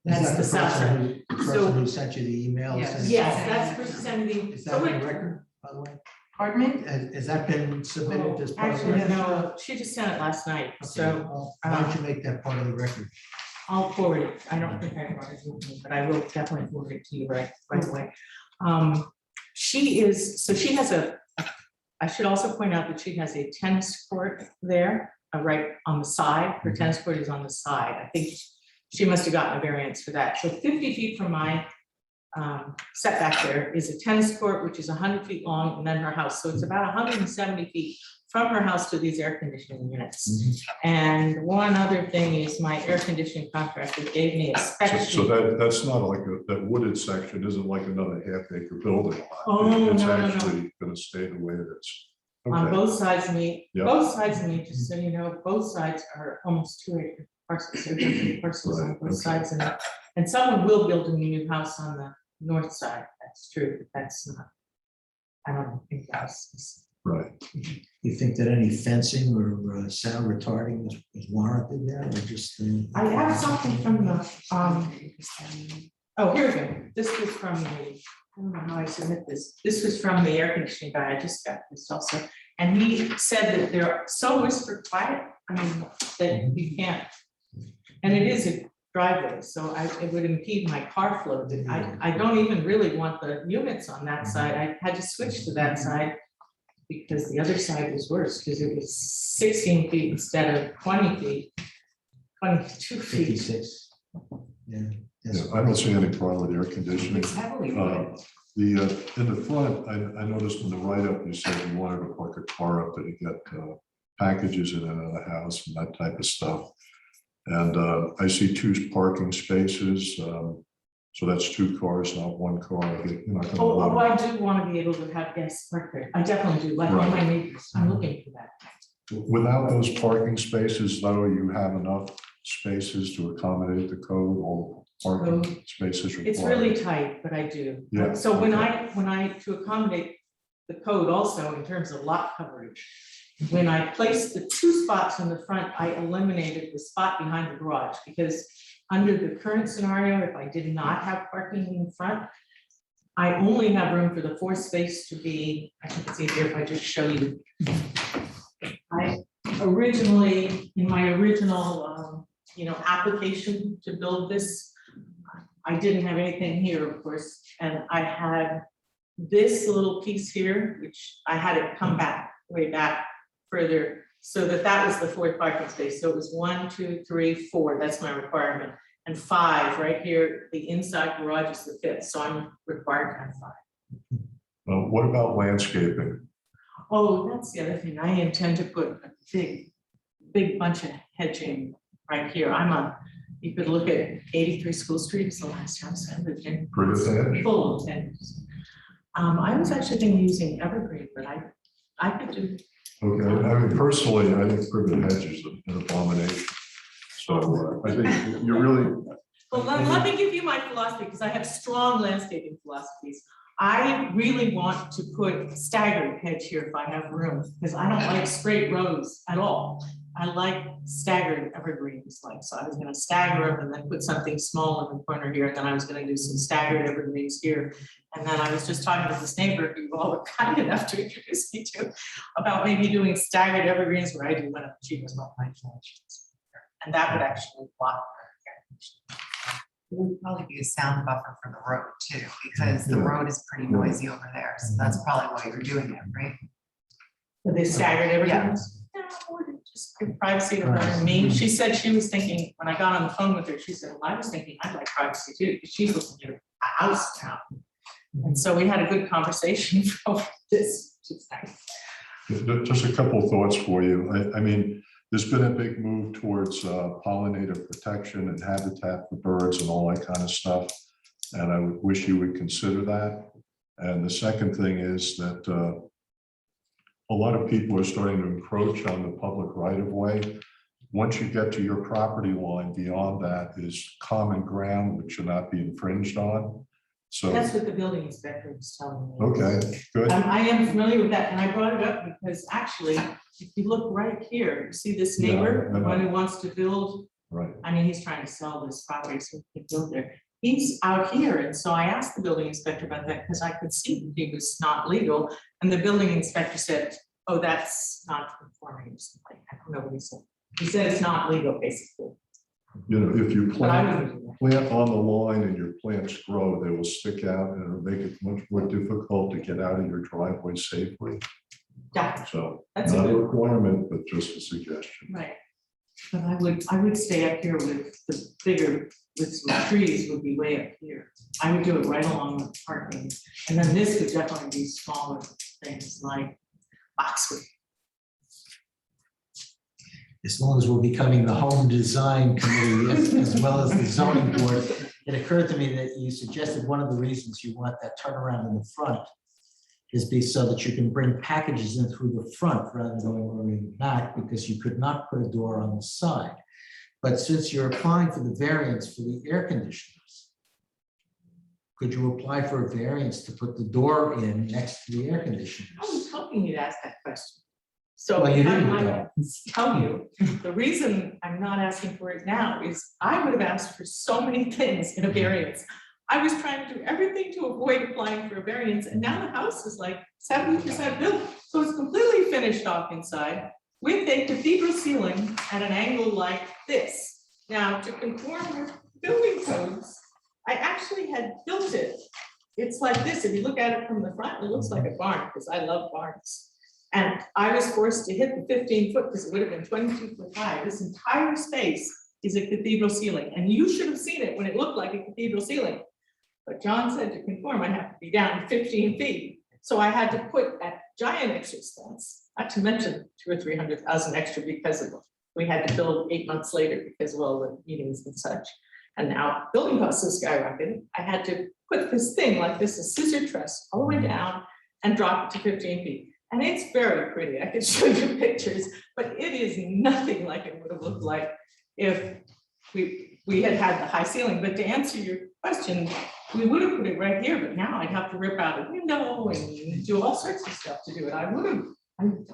That's the south side. The person who sent you the email? Yes. says- Yes, that's presenting. Is that in the record, by the way? Pardon me? Has that been submitted as part of the Actually, record? no, she just sent it last night, Okay, so well, why don't you make that part of the record? I'll forward it. I don't think I brought it with me, but I will definitely forward it to you right away. She has I should also point out that she has a tennis court there, right on the side. Her tennis court is on the side. I think she must have gotten a variance for that. So 50 feet from my setback there is a tennis court, which is 100 feet long, and then her house. So it's about 170 feet from her house to these air conditioning units. And one other thing is my air conditioning contractor gave me a spec So sheet. that's not like that wooded section isn't like another half-acre building lot. Oh, It's no, no, no. actually gonna stay the way it is. On Okay. both sides of me, Yeah. just so you know, both sides are almost 2 acre parcels, they're different parcels on Right, both okay. sides. And someone will build a new house on the north side, that's true, but that's not, I don't think that's. Right. You think that any fencing or sound retarding is warranted there or just? I have something from the, oh, here we go, this was from the, I don't know how I submit this, this was from the air conditioning guy, I just got this also. And he said that they're so whisper quiet, I mean, that you can't. And it is a driveway, so it would impede my car flow. I don't even really want the units on that side, I had to switch to that side. Because the other side was worse, because it was 16 feet instead of 20 feet, 22 feet. 56. Yeah. yes. Yeah, I don't see any problem with air conditioning. It's heavily Uh, wooded. In the front, I noticed in the write-up, you said you wanted to park a car up that you get packages in and out of the house and that type of stuff. And I see 2 parking spaces, so that's 2 cars, not 1 car. You're not gonna Oh, allow- I do want to be able to have guests park there, I definitely do, like all my neighbors, I'm looking for that. Without those parking spaces, though, you have enough spaces to accommodate the code, all parking spaces required. It's really tight, but I do. Yeah, So when okay. to accommodate the code also in terms of lot coverage, when I placed the 2 spots in the front, I eliminated the spot behind the garage, because under the current scenario, if I did not have parking in the front, I only have room for the 4th space to be, I think it's easier if I just show you. I originally, in my original, application to build this, I didn't have anything here, of course, and I had this little piece here, which I had it come back, way back further, so that was the 4th parking space. So it was 1, 2, 3, 4, that's my requirement. And 5 right here, the inside garage is the 5th, so I'm required to have 5. What about landscaping? Oh, that's the other thing, I intend to put a big bunch of hedging right here. You could look at 83 School Street, it's the last house I lived in. Critters hedge? Full of hedges. I was actually thinking using evergreen, but I could do. Okay, I mean, personally, I think privet hedge is an abomination. So I think you're really, Well, let me give you my philosophy, because I have strong landscaping philosophies. I really want to put staggered hedge here if I have room, because I don't like straight rows at all. I like staggered evergreens, so I was gonna stagger them and then put something small in the corner here, and then I was gonna do some staggered evergreens here. And then I was just talking to this neighbor who you all were kind enough to introduce me to about maybe doing staggered evergreens where I do one of the cheapest one my connections. And that would actually block. It would probably be a sound buffer for the road too, because the road is pretty noisy over there, so that's probably why you're doing it, right? They staggered evergreens. No, just give privacy to her and me. She said she was thinking, when I got on the phone with her, she said, well, I was thinking I'd like privacy too, because she's looking at a house now. And so we had a good conversation over this. Just just a couple of thoughts for you. I mean, there's been a big move towards pollinator protection and habitat for birds and all that kind of stuff. And I would wish you would consider that. And the second thing is that a lot of people are starting to encroach on the public right of way. Once you get to your property line, beyond that is common ground, which should not be infringed on. So, that's what the building inspector was telling me. okay, good. I am familiar with that, and I brought it up because actually, if you look right here, you see this neighbor, Yeah, the one who wants to build, Right. I mean, he's trying to sell this property so he can build there. He's out here, and so I asked the building inspector about that because I could see that he was not legal, and the building inspector said, oh, that's not conforming, or something. I don't know what he said. He said it's not legal, basically. You know, if you But I plant wouldn't do that. on the line and your plants grow, they will stick out and it'll make it much more difficult to get out of your driveway safely. Yeah, So That's a not a good- requirement, but just a suggestion. right. But I would stay up here with the bigger, with some trees would be way up here. I would do it right along the parking. And then this would definitely be smaller things like boxwood. As long as we're becoming the home design committee as well as the zoning board, it occurred to me that you suggested one of the reasons you want that turnaround in the front is so that you can bring packages in through the front rather than going all the way in the back, because you could not put a door on the side. But since you're applying for the variance for the air conditioners, could you apply for a variance to put the door in next to the air conditioners? I was hoping you'd ask that question. So Well, you didn't, I though. tell you, the reason I'm not asking for it now is I would have asked for so many things in a variance. I was trying to do everything to avoid applying for a variance, and now the house is like 70% built. So it's completely finished off inside with a cathedral ceiling at an angle like this. Now, to conform with building codes, I actually had built it. It's like this. If you look at it from the front, it looks like a barn, because I love barns. And I was forced to hit the 15-foot because it would have been 22 foot high. This entire space is a cathedral ceiling, and you should have seen it when it looked like a cathedral ceiling. But John said to conform, I have to be down 15 feet. So I had to put that giant extra expense, not to mention 200,000 or 300,000 extra because of we had to build 8 months later because of all the meetings and such. And now building costs have skyrocketed. I had to put this thing like this, a scissor truss all the way down and drop it to 15 feet. And it's very pretty. I could show you pictures, but it is nothing like it would have looked like if we had had the high ceiling. But to answer your question, we would have put it right here, but now I'd have to rip out a window and do all sorts of stuff to do it. I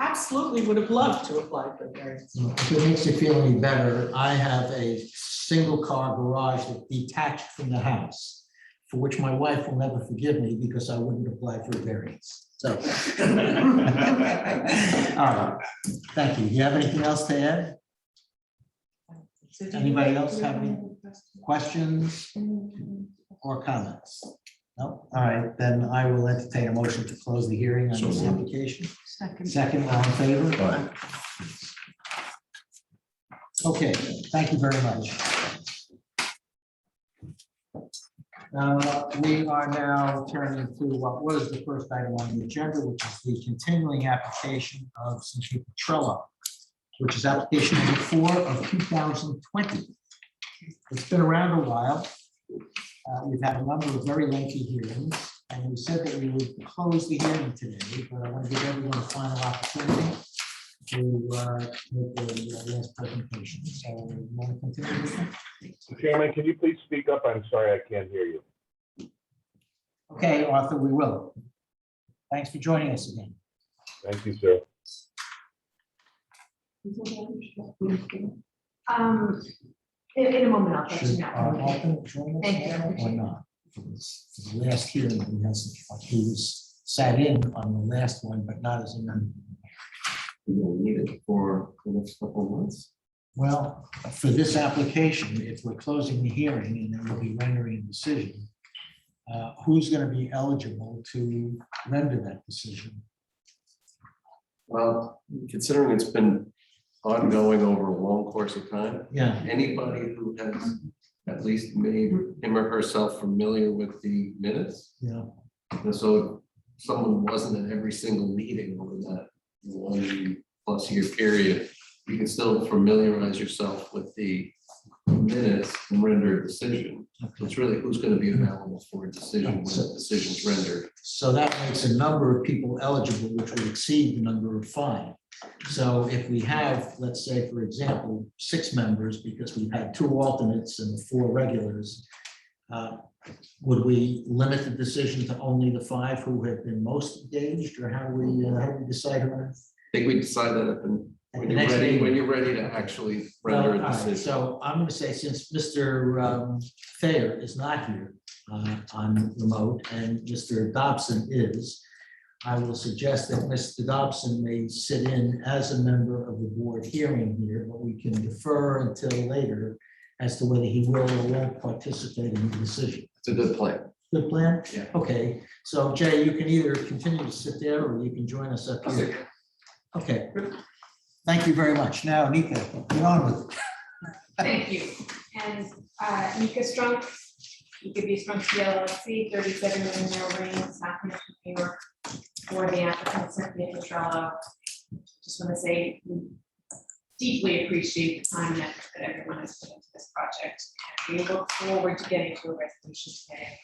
absolutely would have loved to apply for variance. If it makes you feel any better, I have a single car garage that's detached from the house, for which my wife will never forgive me because I wouldn't apply for a variance. So. All right, thank you. Do you have anything else to add? So do you- Anybody else have any questions? or comments? No, all right, then I will entertain a motion to close the hearing on So this moved. application. Second. Second, all in favor? Aye. Okay, thank you very much. We are now turning to what was the first item on the agenda, which is the continuing application of some Trello, which is application number 4 of 2020. It's been around a while. We've had a number of very lengthy hearings, and we said that we would close the hearing today, but I want to give everyone a final opportunity to make the last presentation. So you want to continue with that? Chairman, can you please speak up? I'm sorry, I can't hear you. Okay, Arthur, we will. Thanks for joining us again. Thank you, sir. In a moment, I'll let you Should know. Arthur join us Thank you. now or not? For the last hearing, he was sat in on the last one, but not as a member. We will need it for the next couple of months. Well, for this application, if we're closing the hearing and then we'll be rendering a decision, who's going to be eligible to render that decision? Well, considering it's been ongoing over a long course of time, Yeah, anybody who has at least made him or herself familiar with the minutes. yeah. And so if someone wasn't at every single meeting over that 1+ year period, you can still familiarize yourself with the minutes and render a decision. So it's really who's going to be available for a decision when the decision's rendered. So that makes a number of people eligible, which would exceed the number of 5. So if we have, let's say, for example, 6 members, because we've had 2 alternates and 4 regulars, would we limit the decision to only the 5 who have been most engaged, or how do we decide on it? I think we decide that At when the you're next ready, meeting? when you're ready to actually Well, render all a right, decision. so I'm going to say, since Mr. Thayer is not here on remote and Mr. Dobson is, I will suggest that Mr. Dobson may sit in as a member of the board hearing here, but we can defer until later as to whether he will or won't participate in the decision. It's a good plan. Good plan? Yeah. Okay, so Jay, you can either continue to sit there or you can join us up here. Okay, thank you very much. Now, Nika, get on with it. Thank you. And Nika Strunk, EKB Strunk LLC, 37 Windmill Lane, Southampton, New York, for the applicant Cynthia Petrello. Just want to say we deeply appreciate the time that everyone has put into this project. We look forward to getting to a resolution today.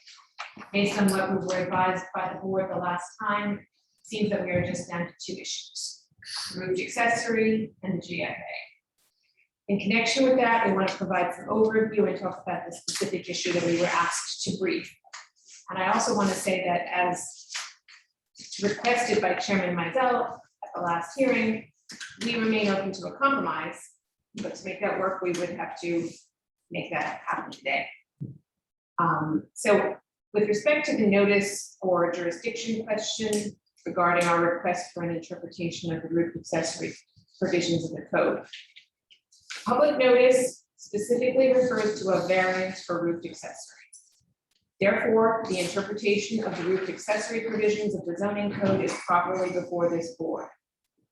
Based on what we were advised by the board the last time, it seems that we are just down to 2 issues: the roofed accessory and the GFA. In connection with that, we want to provide some overview and talk about the specific issue that we were asked to brief. And I also want to say that, as requested by Chairman Mizell at the last hearing, we remain open to a compromise, but to make that work, we would have to make that happen today. So with respect to the notice or jurisdiction question regarding our request for an interpretation of the roof accessory provisions of the code, public notice specifically refers to a variance for roofed accessories. Therefore, the interpretation of the roof accessory provisions of the zoning code is properly before this board.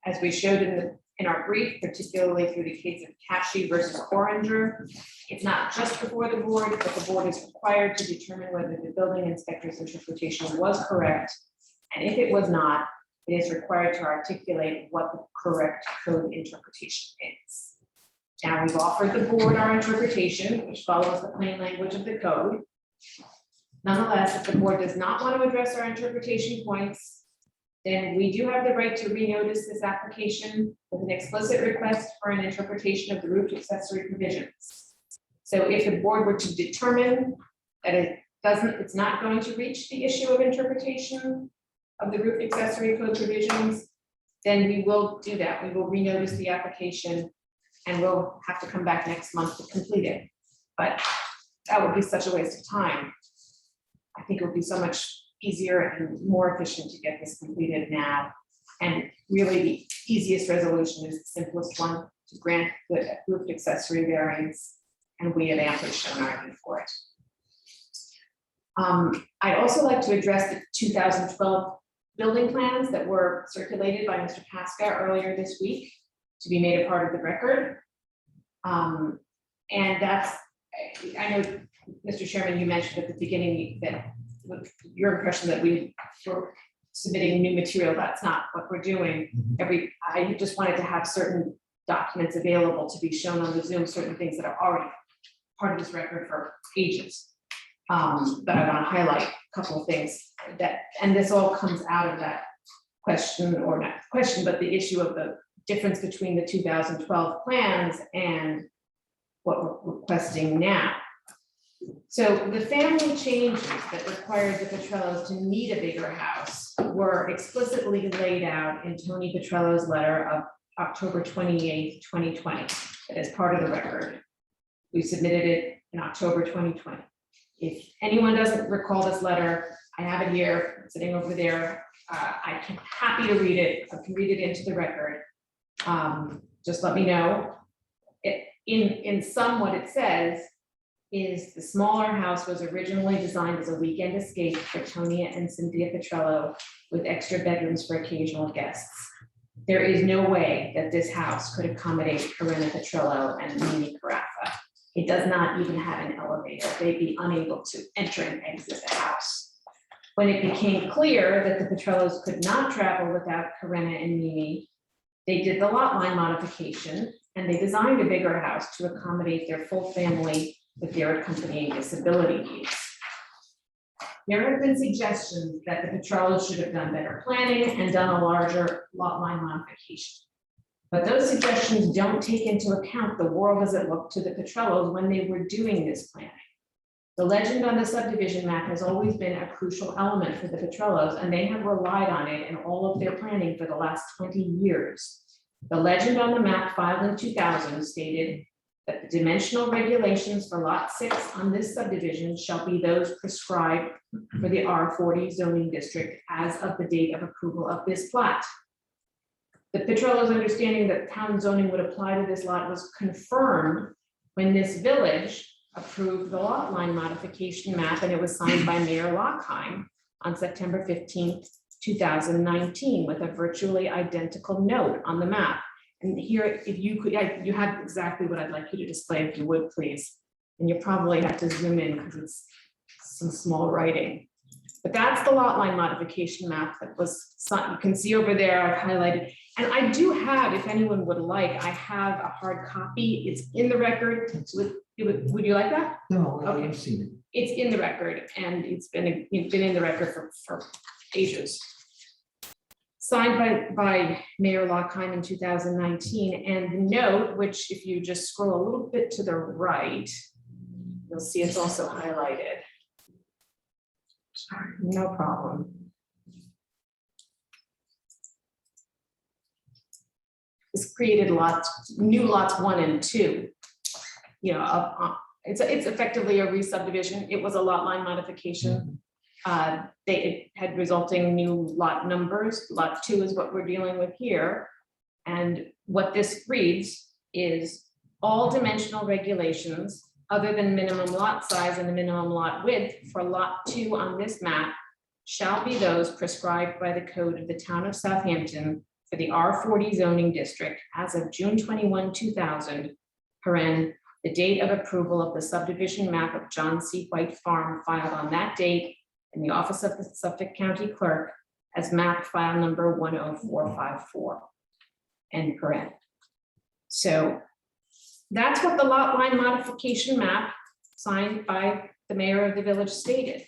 As we showed in our brief, particularly through the case of Cashy versus Oranger, it's not just before the board, but the board is required to determine whether the building inspector's interpretation was correct. And if it was not, it is required to articulate what the correct code interpretation is. Now, we've offered the board our interpretation, which follows the plain language of the code. Nonetheless, if the board does not want to address our interpretation points, then we do have the right to renotice this application with an explicit request for an interpretation of the roof accessory provisions. So if the board were to determine that it's not going to reach the issue of interpretation of the roof accessory code provisions, then we will do that. We will renotice the application and we'll have to come back next month to complete it. But that would be such a waste of time. I think it would be so much easier and more efficient to get this completed now. And really the easiest resolution is the simplest one, to grant the roofed accessory variance, and we have amply shown our need for it. I'd also like to address the 2012 building plans that were circulated by Mr. Pasca earlier this week to be made a part of the record. And that's, I know, Mr. Chairman, you mentioned at the beginning that your impression that we were submitting new material. That's not what we're doing. I just wanted to have certain documents available to be shown on the Zoom, certain things that are already part of this record for ages. But I want to highlight a couple of things that, and this all comes out of that question, or not question, but the issue of the difference between the 2012 plans and what we're requesting now. So the family changes that required the Petrellos to need a bigger house were explicitly laid out in Tony Petrello's letter of October 28th, 2020. That is part of the record. We submitted it in October 2020. If anyone doesn't recall this letter, I have it here, sitting over there. I can happy to read it. I can read it into the record. Just let me know. In sum, what it says is the smaller house was originally designed as a weekend escape for Tony and Cynthia Petrello with extra bedrooms for occasional guests. There is no way that this house could accommodate Corinna Petrello and Mimi Carafa. It does not even have an elevator. They'd be unable to enter and exit the house. When it became clear that the Petrellos could not travel without Corinna and Mimi, they did the lot line modification and they designed a bigger house to accommodate their full family with their accompanying disability needs. There have been suggestions that the Petrellos should have done better planning and done a larger lot line modification. But those suggestions don't take into account the world as it looked to the Petrellos when they were doing this planning. The legend on the subdivision map has always been a crucial element for the Petrellos, and they have relied on it in all of their planning for the last 20 years. The legend on the map filed in 2000 stated that the dimensional regulations for lot 6 on this subdivision shall be those prescribed for the R40 zoning district as of the date of approval of this plat. The Petrellos' understanding that town zoning would apply to this lot was confirmed when this village approved the lot line modification map, and it was signed by Mayor Lockheim on September 15th, 2019, with a virtually identical note on the map. And here, if you could, you have exactly what I'd like you to display, if you would, please. And you probably have to zoom in because it's some small writing. But that's the lot line modification map that was, you can see over there, I've highlighted. And I do have, if anyone would like, I have a hard copy. It's in the record. Would you like that? No, Okay. I've seen it. It's in the record, and it's been in the record for ages. Signed by Mayor Lockheim in 2019, and the note, which if you just scroll a little bit to the right, you'll see it's also highlighted. Sorry, no problem. This created new lots 1 and 2. You know, it's effectively a re-subdivision. It was a lot line modification. It had resulting new lot numbers. Lot 2 is what we're dealing with here. And what this reads is all dimensional regulations other than minimum lot size and the minimum lot width for lot 2 on this map shall be those prescribed by the code of the town of Southampton for the R40 zoning district as of June 21, 2000, the date of approval of the subdivision map of John C. White Farm filed on that date in the office of the Suffolk County Clerk as map file number 10454, end paren. So that's what the lot line modification map signed by the mayor of the village stated.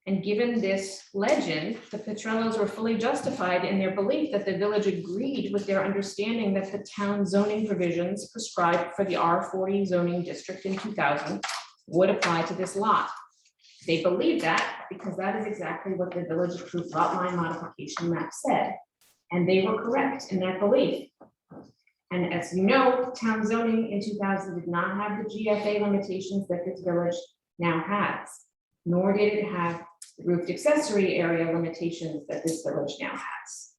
And given this legend, the Petrellos were fully justified in their belief that the village agreed with their understanding that the town zoning provisions prescribed for the R40 zoning district in 2000 would apply to this lot. They believed that because that is exactly what the village approved lot line modification map said. And they were correct in that belief. And as you know, town zoning in 2000 did not have the GFA limitations that this village now has, nor did it have the roofed accessory area limitations that this village now has.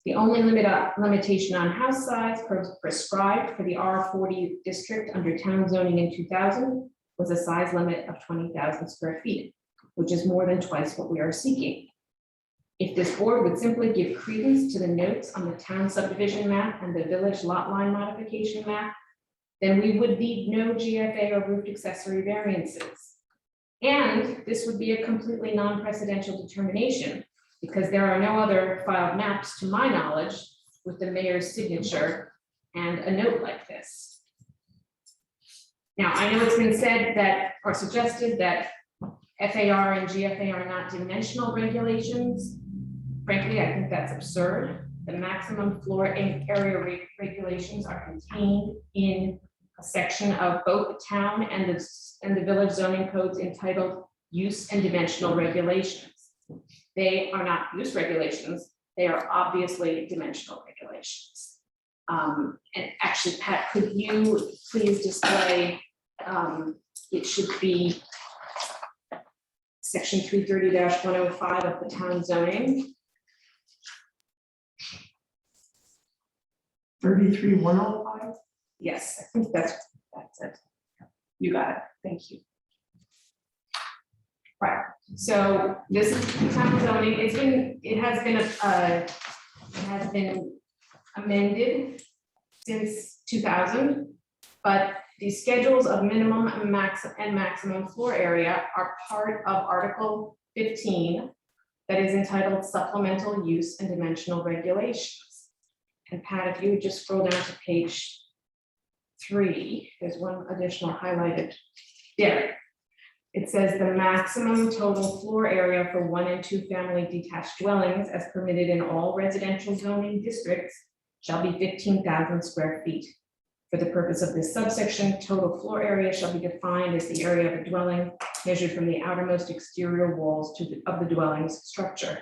The only limitation on house size prescribed for the R40 district under town zoning in 2000 was a size limit of 20,000 square feet. which is more than twice what we are seeking. If this board would simply give credence to the notes on the town subdivision map and the village lot line modification map, then we would need no GFA or roofed accessory variances. And this would be a completely non-precedential determination because there are no other filed maps, to my knowledge, with the mayor's signature and a note like this. Now, I know it's been said that, or suggested that FAR and GFA are not dimensional regulations. Frankly, I think that's absurd. The maximum floor area regulations are contained in a section of both the town and the village zoning codes entitled use and dimensional regulations. They are not use regulations, they are obviously dimensional regulations. And actually, Pat, could you please display, it should be section 330-105 of the town zoning. 33-105? Yes, I think that's it. You got it, thank you. Right, so this is the town zoning, it has been amended since 2000, but the schedules of minimum and maximum floor area are part of Article 15 that is entitled Supplemental Use and Dimensional Regulations. And Pat, if you would just scroll down to page 3, there's one additional highlighted there. It says the maximum total floor area for 1 and 2 family detached dwellings as permitted in all residential zoning districts shall be 15,000 square feet. For the purpose of this subsection, total floor area shall be defined as the area of a dwelling measured from the outermost exterior walls of the dwelling's structure.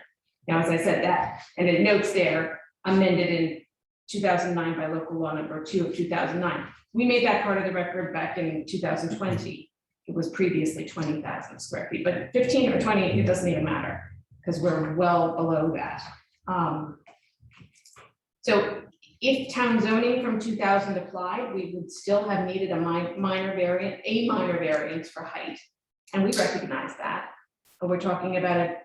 Now, as I said that, and it notes there, amended in 2009 by local law number 2 of 2009. We made that part of the record back in 2020. It was previously 20,000 square feet, but 15 or 20, it doesn't even matter because we're well below that. So if town zoning from 2000 applied, we would still have needed a minor variance for height. And we recognize that, but we're talking about a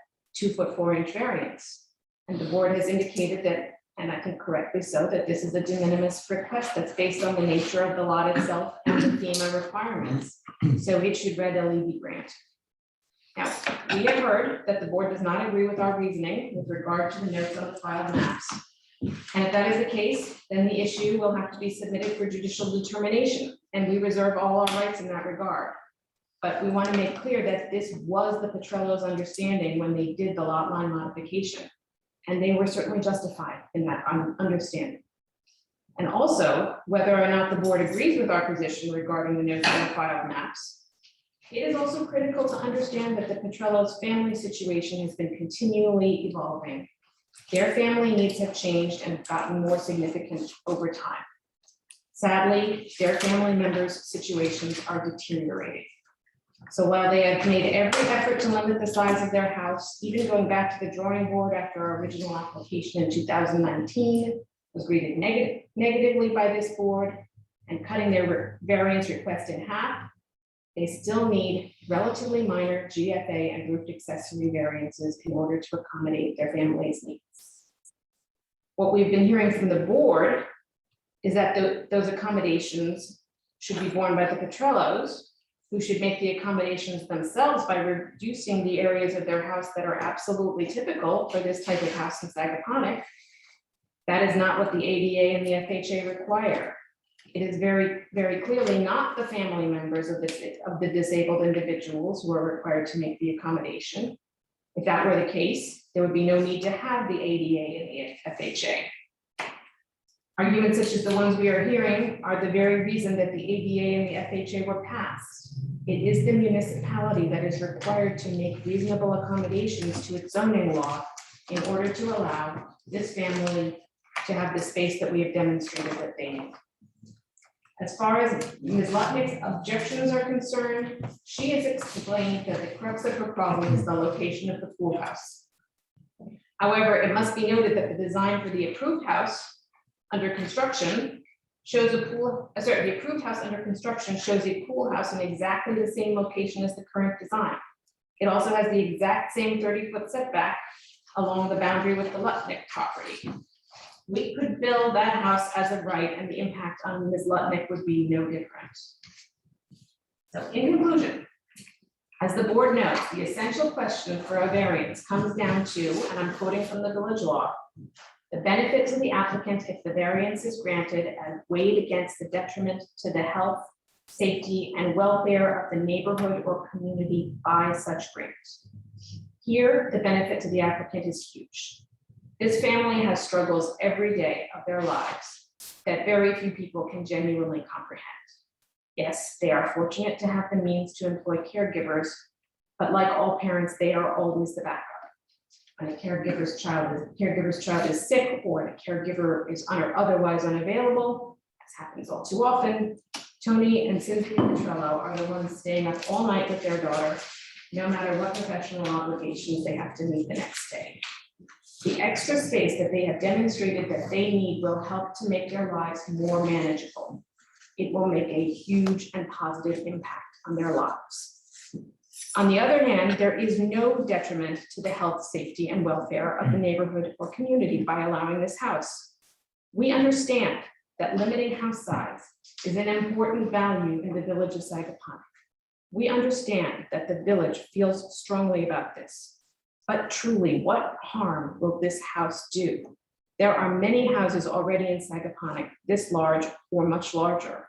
2-foot 4-inch variance. And the board has indicated that, and I think correctly so, that this is a de minimis request that's based on the nature of the lot itself and the FEMA requirements. So it should readily be granted. Now, we have heard that the board does not agree with our reasoning with regard to the notes on the filed maps. And if that is the case, then the issue will have to be submitted for judicial determination, and we reserve all our rights in that regard. But we want to make clear that this was the Petrello's understanding when they did the lot line modification. And they were certainly justified in that understanding. And also, whether or not the board agrees with our position regarding the notes on the filed maps, it is also critical to understand that the Petrello's family situation has been continually evolving. Their family needs have changed and gotten more significant over time. Sadly, their family members' situations are deteriorating. So while they have made every effort to limit the size of their house, even going back to the drawing board after our original application in 2019 was greeted negatively by this board and cutting their variance request in half, they still need relatively minor GFA and roofed accessory variances in order to accommodate their family's needs. What we've been hearing from the board is that those accommodations should be borne by the Petrellos, who should make the accommodations themselves by reducing the areas of their house that are absolutely typical for this type of house in Sagaponic. That is not what the ADA and the FHA require. It is very, very clearly not the family members of the disabled individuals who are required to make the accommodation. If that were the case, there would be no need to have the ADA and the FHA. Arguments such as the ones we are hearing are the very reason that the ADA and the FHA were passed. It is the municipality that is required to make reasonable accommodations to its zoning law in order to allow this family to have the space that we have demonstrated that they need. As far as Ms. Lutnick's objections are concerned, she has explained that the crux of her problem is the location of the pool house. However, it must be noted that the design for the approved house under construction shows a pool, the approved house under construction shows a pool house in exactly the same location as the current design. It also has the exact same 30-foot setback along the boundary with the Lutnick property. We could build that house as of right, and the impact on Ms. Lutnick would be no different. So in conclusion, as the board knows, the essential question for a variance comes down to, and I'm quoting from the village law, the benefit to the applicant if the variance is granted as weighed against the detriment to the health, safety, and welfare of the neighborhood or community by such grant. Here, the benefit to the applicant is huge. This family has struggles every day of their lives that very few people can genuinely comprehend. Yes, they are fortunate to have the means to employ caregivers, but like all parents, they are always the backup. When a caregiver's child is sick, or a caregiver is otherwise unavailable, as happens all too often, Tony and Cynthia Petrello are the ones staying up all night with their daughter, no matter what professional obligations they have to meet the next day. The extra space that they have demonstrated that they need will help to make their lives more manageable. It will make a huge and positive impact on their lives. On the other hand, there is no detriment to the health, safety, and welfare of the neighborhood or community by allowing this house. We understand that limiting house size is an important value in the village of Sagaponack. We understand that the village feels strongly about this. But truly, what harm will this house do? There are many houses already in Sagaponack this large or much larger.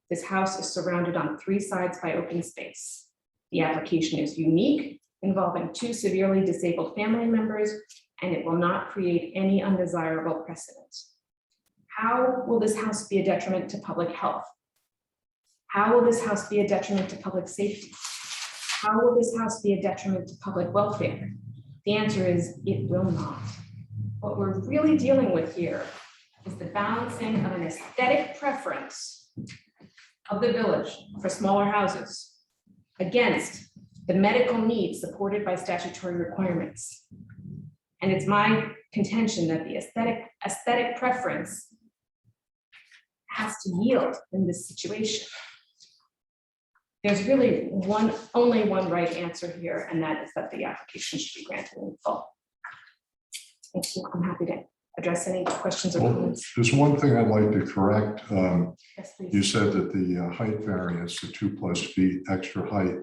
This house is surrounded on 3 sides by open space. The application is unique, involving 2 severely disabled family members, and it will not create any undesirable precedent. How will this house be a detriment to public health? How will this house be a detriment to public safety? How will this house be a detriment to public welfare? The answer is it will not. What we're really dealing with here is the balancing of an aesthetic preference of the village for smaller houses against the medical needs supported by statutory requirements. And it's my contention that the aesthetic preference has to yield in this situation. There's really only one right answer here, and that is that the application should be granted in full. Thank you. I'm happy to address any questions or Well, comments. there's one thing I'd like to correct. Yes, You please. said that the height variance, the 2+ feet extra height,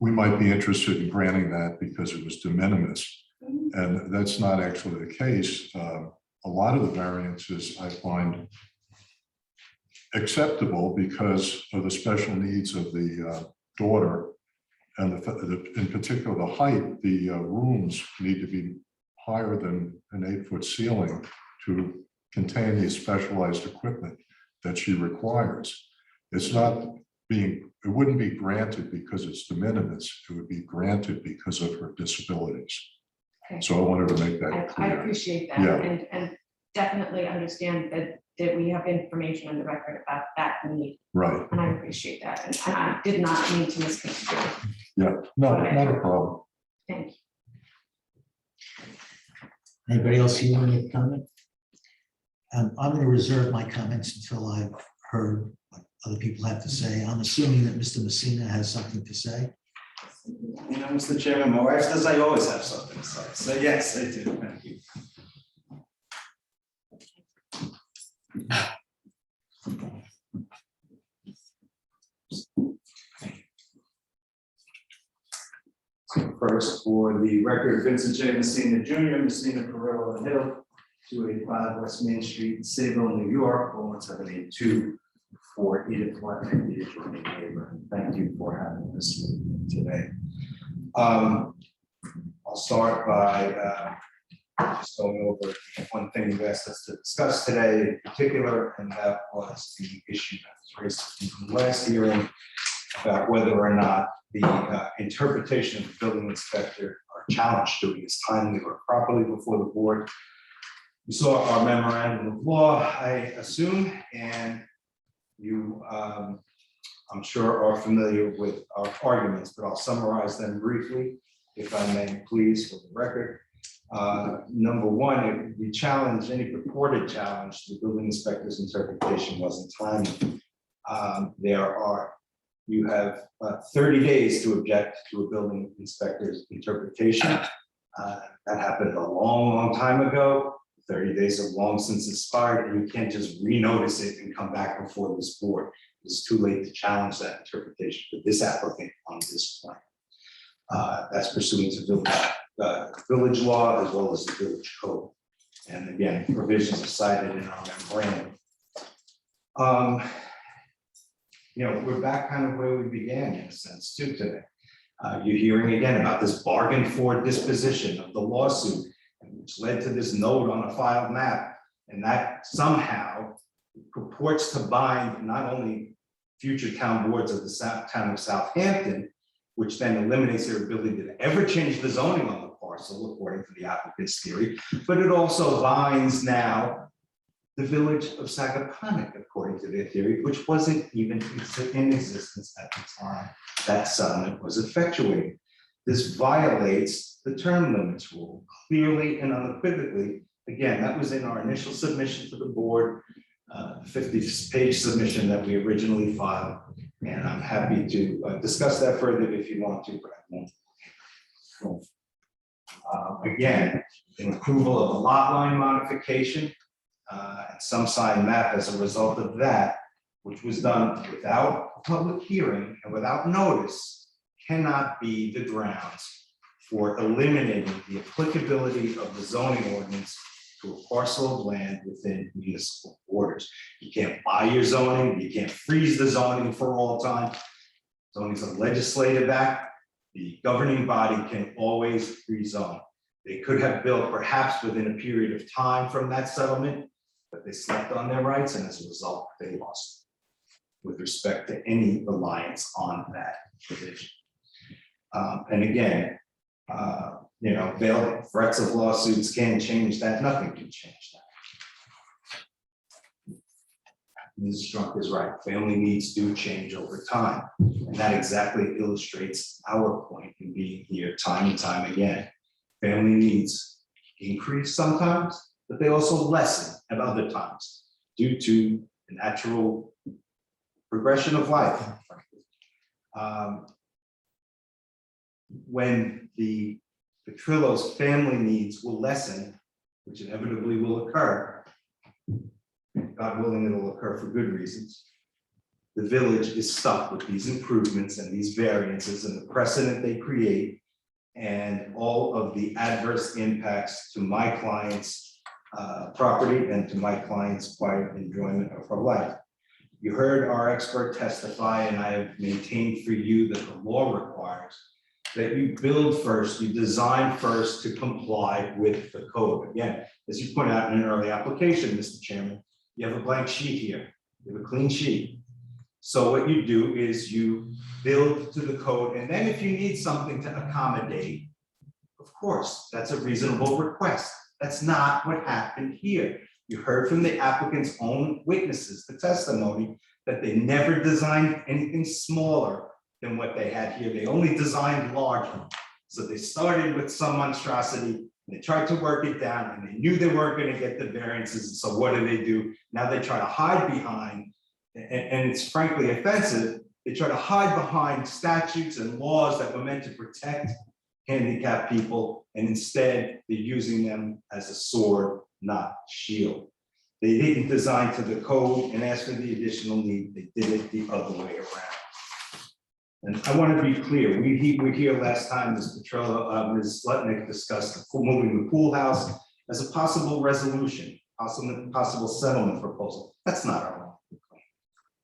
we might be interested in granting that because it was de minimis. And that's not actually the case. A lot of the variances I find acceptable because of the special needs of the daughter, and in particular the height. The rooms need to be higher than an 8-foot ceiling to contain the specialized equipment that she requires. It's not being, it wouldn't be granted because it's de minimis. It would be granted because of her disabilities. Okay. So I wanted to make that I clear. appreciate that, Yeah. and definitely understand that we have information on the record about that need, Right. and I appreciate that, and I did not mean to misconstrue. Yeah. No, not a problem. Thank you. Anybody else here want to comment? I'm going to reserve my comments until I've heard what other people have to say. I'm assuming that Mr. Messina has something to say. You know, Mr. Chairman, my wife says I always have something to say. So yes, I do. Thank you. So first, for the record, Vincent J. Messina Jr., Messina Perillo and Hill, 285 West Main Street in Sayville, New York, 01782, for Edith Lutnick, the adjoining neighbor. Thank you for having this meeting today. I'll start by just going over one thing you asked us to discuss today in particular, and that was the issue that was raised in the last hearing about whether or not the interpretation of the building inspector or challenge to it is timely or properly before the board. You saw our memorandum of law, I assume, and you, I'm sure, are familiar with our arguments, but I'll summarize them briefly, if I may, please, for the record. Number one, the challenge, any purported challenge to the building inspector's interpretation wasn't timely. There are you have 30 days to object to a building inspector's interpretation. That happened a long, long time ago. 30 days have long since expired, and you can't just renotice it and come back before this board. It's too late to challenge that interpretation for this applicant on this plan. That's pursuant to village law as well as the village code. And again, provisions are cited in our memorandum. We're back kind of where we began in a sense too today. You're hearing again about this bargain for disposition of the lawsuit, which led to this note on a filed map. And that somehow purports to bind not only future town boards of the town of Southampton, which then eliminates their ability to ever change the zoning on the parcel, according to the applicant's theory, but it also binds now the village of Sagaponack, according to their theory, which wasn't even in existence at the time that settlement was effectuated. This violates the term limits rule clearly and unequivocally. Again, that was in our initial submission to the board, 50-page submission that we originally filed. And I'm happy to discuss that further if you want to, but I won't. Again, an approval of a lot line modification and some sign map as a result of that, which was done without a public hearing and without notice, cannot be the grounds for eliminating the applicability of the zoning ordinance to a parcel of land within municipal borders. You can't buy your zoning, you can't freeze the zoning for all time. Zoning is a legislative act. The governing body can always rezone. They could have built perhaps within a period of time from that settlement, but they slept on their rights, and as a result, they lost with respect to any reliance on that provision. And again, veiled threats of lawsuits can change that. Nothing can change that. Ms. Strunk is right. Family needs do change over time. And that exactly illustrates our point in being here time and time again. Family needs increase sometimes, but they also lessen at other times due to the natural progression of life. When the Petrillo's family needs will lessen, which inevitably will occur, God willing, it'll occur for good reasons. The village is stuck with these improvements and these variances and the precedent they create and all of the adverse impacts to my client's property and to my client's quiet enjoyment of her life. You heard our expert testify, and I have maintained for you that the law requires that you build first, you design first to comply with the code. Again, as you pointed out in an early application, Mr. Chairman, you have a blank sheet here, you have a clean sheet. So what you do is you build to the code, and then if you need something to accommodate, of course, that's a reasonable request. That's not what happened here. You heard from the applicant's own witnesses, the testimony, that they never designed anything smaller than what they had here. They only designed larger. So they started with some monstrosity, and they tried to work it down, and they knew they weren't going to get the variances. So what do? Now they try to hide behind, and it's frankly offensive, they try to hide behind statutes and laws that were meant to protect handicapped people, and instead they're using them as a sword, not shield. They didn't design to the code and ask for the additional need, they did it the other way around. And I want to be clear, we were here last time, Ms. Petrella, Ms. Slutnik discussed moving the pool house as a possible resolution, possible settlement proposal. That's not our own complaint.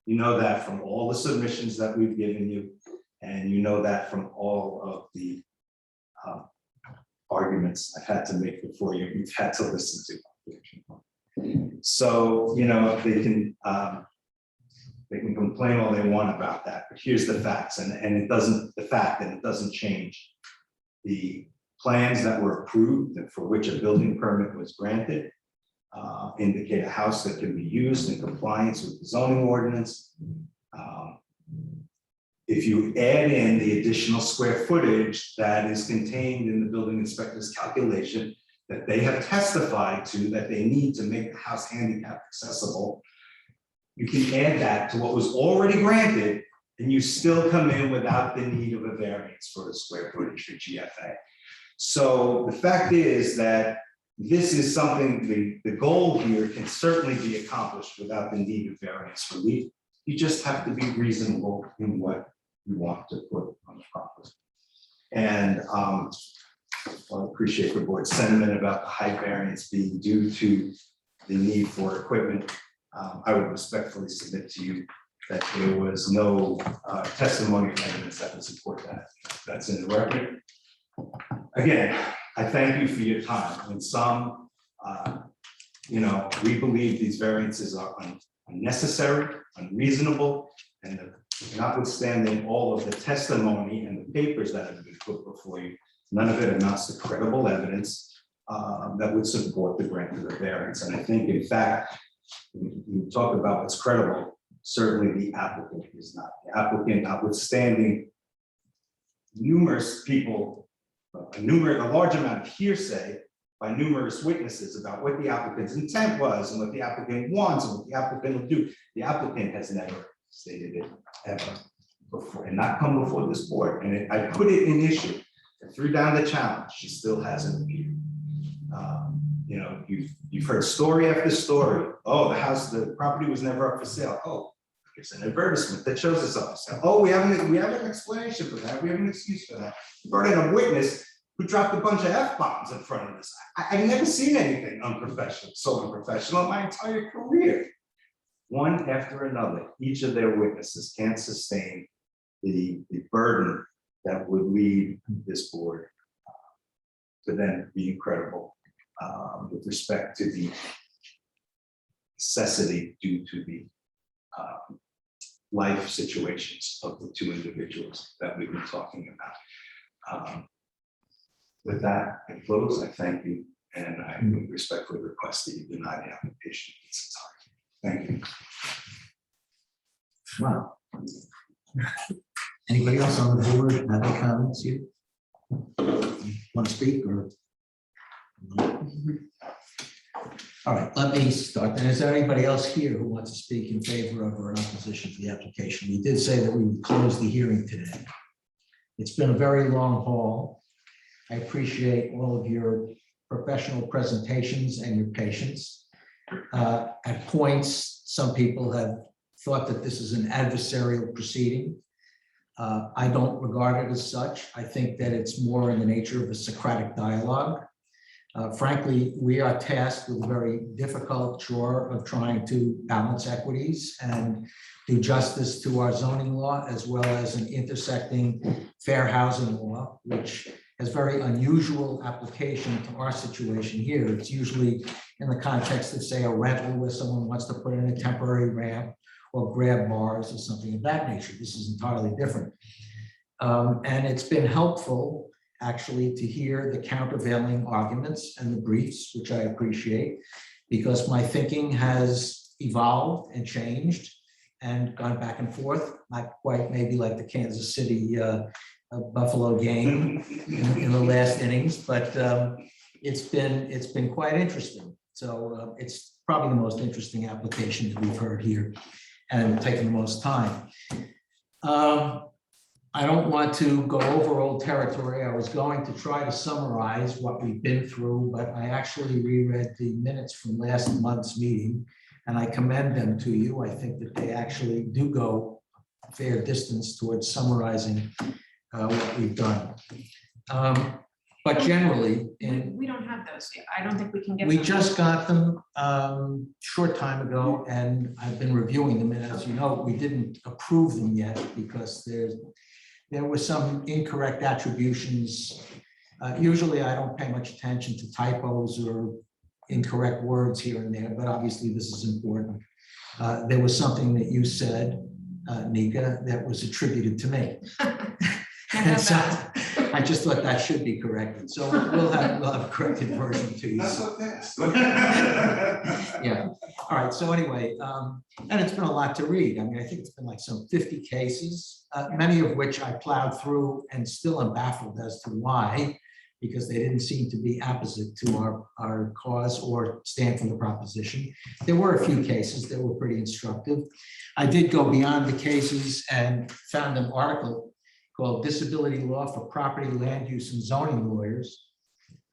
You know that from all the submissions that we've given you, and you know that from all of the arguments I've had to make before you, you've had to listen to. So, they can complain all they want about that, but here's the facts, and it doesn't change. The plans that were approved and for which a building permit was granted indicate a house that can be used in compliance with the zoning ordinance. If you add in the additional square footage that is contained in the building inspector's calculation that they have testified to that they need to make the house handicap accessible, you can add that to what was already granted and you still come in without the need of a variance for a square footage for GFA. So the fact is that this is something, the goal here can certainly be accomplished without the need of variance relief. You just have to be reasonable in what you want to put on the property. And I appreciate the board's sentiment about the height variance being due to the need for equipment. I would respectfully submit to you that there was no testimony or evidence that would support that. That's in the record. Again, I thank you for your time. In some, we believe these variances are unnecessary, unreasonable, and notwithstanding all of the testimony and the papers that have been put before you, none of it amounts to credible evidence that would support the grant of the variance. And I think, in fact, when you talk about what's credible, certainly the applicant is not. The applicant, notwithstanding numerous people, a large amount of hearsay by numerous witnesses about what the applicant's intent was and what the applicant wants and what the applicant will do. The applicant has never stated it ever before and not come before this board. And I put it in issue. I threw down the challenge. She still hasn't appeared. You've heard story after story. Oh, the property was never up for sale. Oh, there's an advertisement that shows it's up for sale. Oh, we have an explanation for that. We have an excuse for that. We brought in a witness who dropped a bunch of F-bombs in front of this. I've never seen anything so unprofessional in my entire career. One after another, each of their witnesses can't sustain the burden that would lead this board to then be credible with respect to the necessity due to the life situations of the two individuals that we've been talking about. With that, I close. I thank you, and I respectfully request that you deny the application at this time. Thank you. Wow. Anybody else on the board have any comments you want to speak or? All right, let me start. And is there anybody else here who wants to speak in favor of or in opposition to the application? We did say that we would close the hearing today. It's been a very long haul. I appreciate all of your professional presentations and your patience. At points, some people have thought that this is an adversarial proceeding. I don't regard it as such. I think that it's more in the nature of a Socratic dialogue. Frankly, we are tasked with a very difficult chore of trying to balance equities and do justice to our zoning law, as well as an intersecting fair housing law, which has very unusual application to our situation here. It's usually in the context of, say, a rental where someone wants to put in a temporary ramp or grab bars or something of that nature. This is entirely different. And it's been helpful, actually, to hear the countervailing arguments and the briefs, which I appreciate, because my thinking has evolved and changed and gone back and forth, not quite maybe like the Kansas City Buffalo game in the last innings, but it's been quite interesting. So it's probably the most interesting application that we've heard here and taken the most time. I don't want to go over old territory. I was going to try to summarize what we've been through, but I actually reread the minutes from last month's meeting, and I commend them to you. I think that they actually do go a fair distance towards summarizing what we've done. But generally, We don't have those yet. I don't think we can get. we them. just got them short time ago, and I've been reviewing them. And as you know, we didn't approve them yet because there were some incorrect attributions. Usually I don't pay much attention to typos or incorrect words here and there, but obviously this is important. There was something that you said, Nika, that was attributed to me. And so I just thought that should be corrected. So we'll have a corrected version to you. Not so fast. Yeah. All right. So anyway, and it's been a lot to read. I mean, I think it's been like some 50 cases, many of which I plowed through and still am baffled as to why, because they didn't seem to be opposite to our cause or stand for the proposition. There were a few cases that were pretty instructive. I did go beyond the cases and found an article called Disability Law for Property, Land Use, and Zoning Lawyers.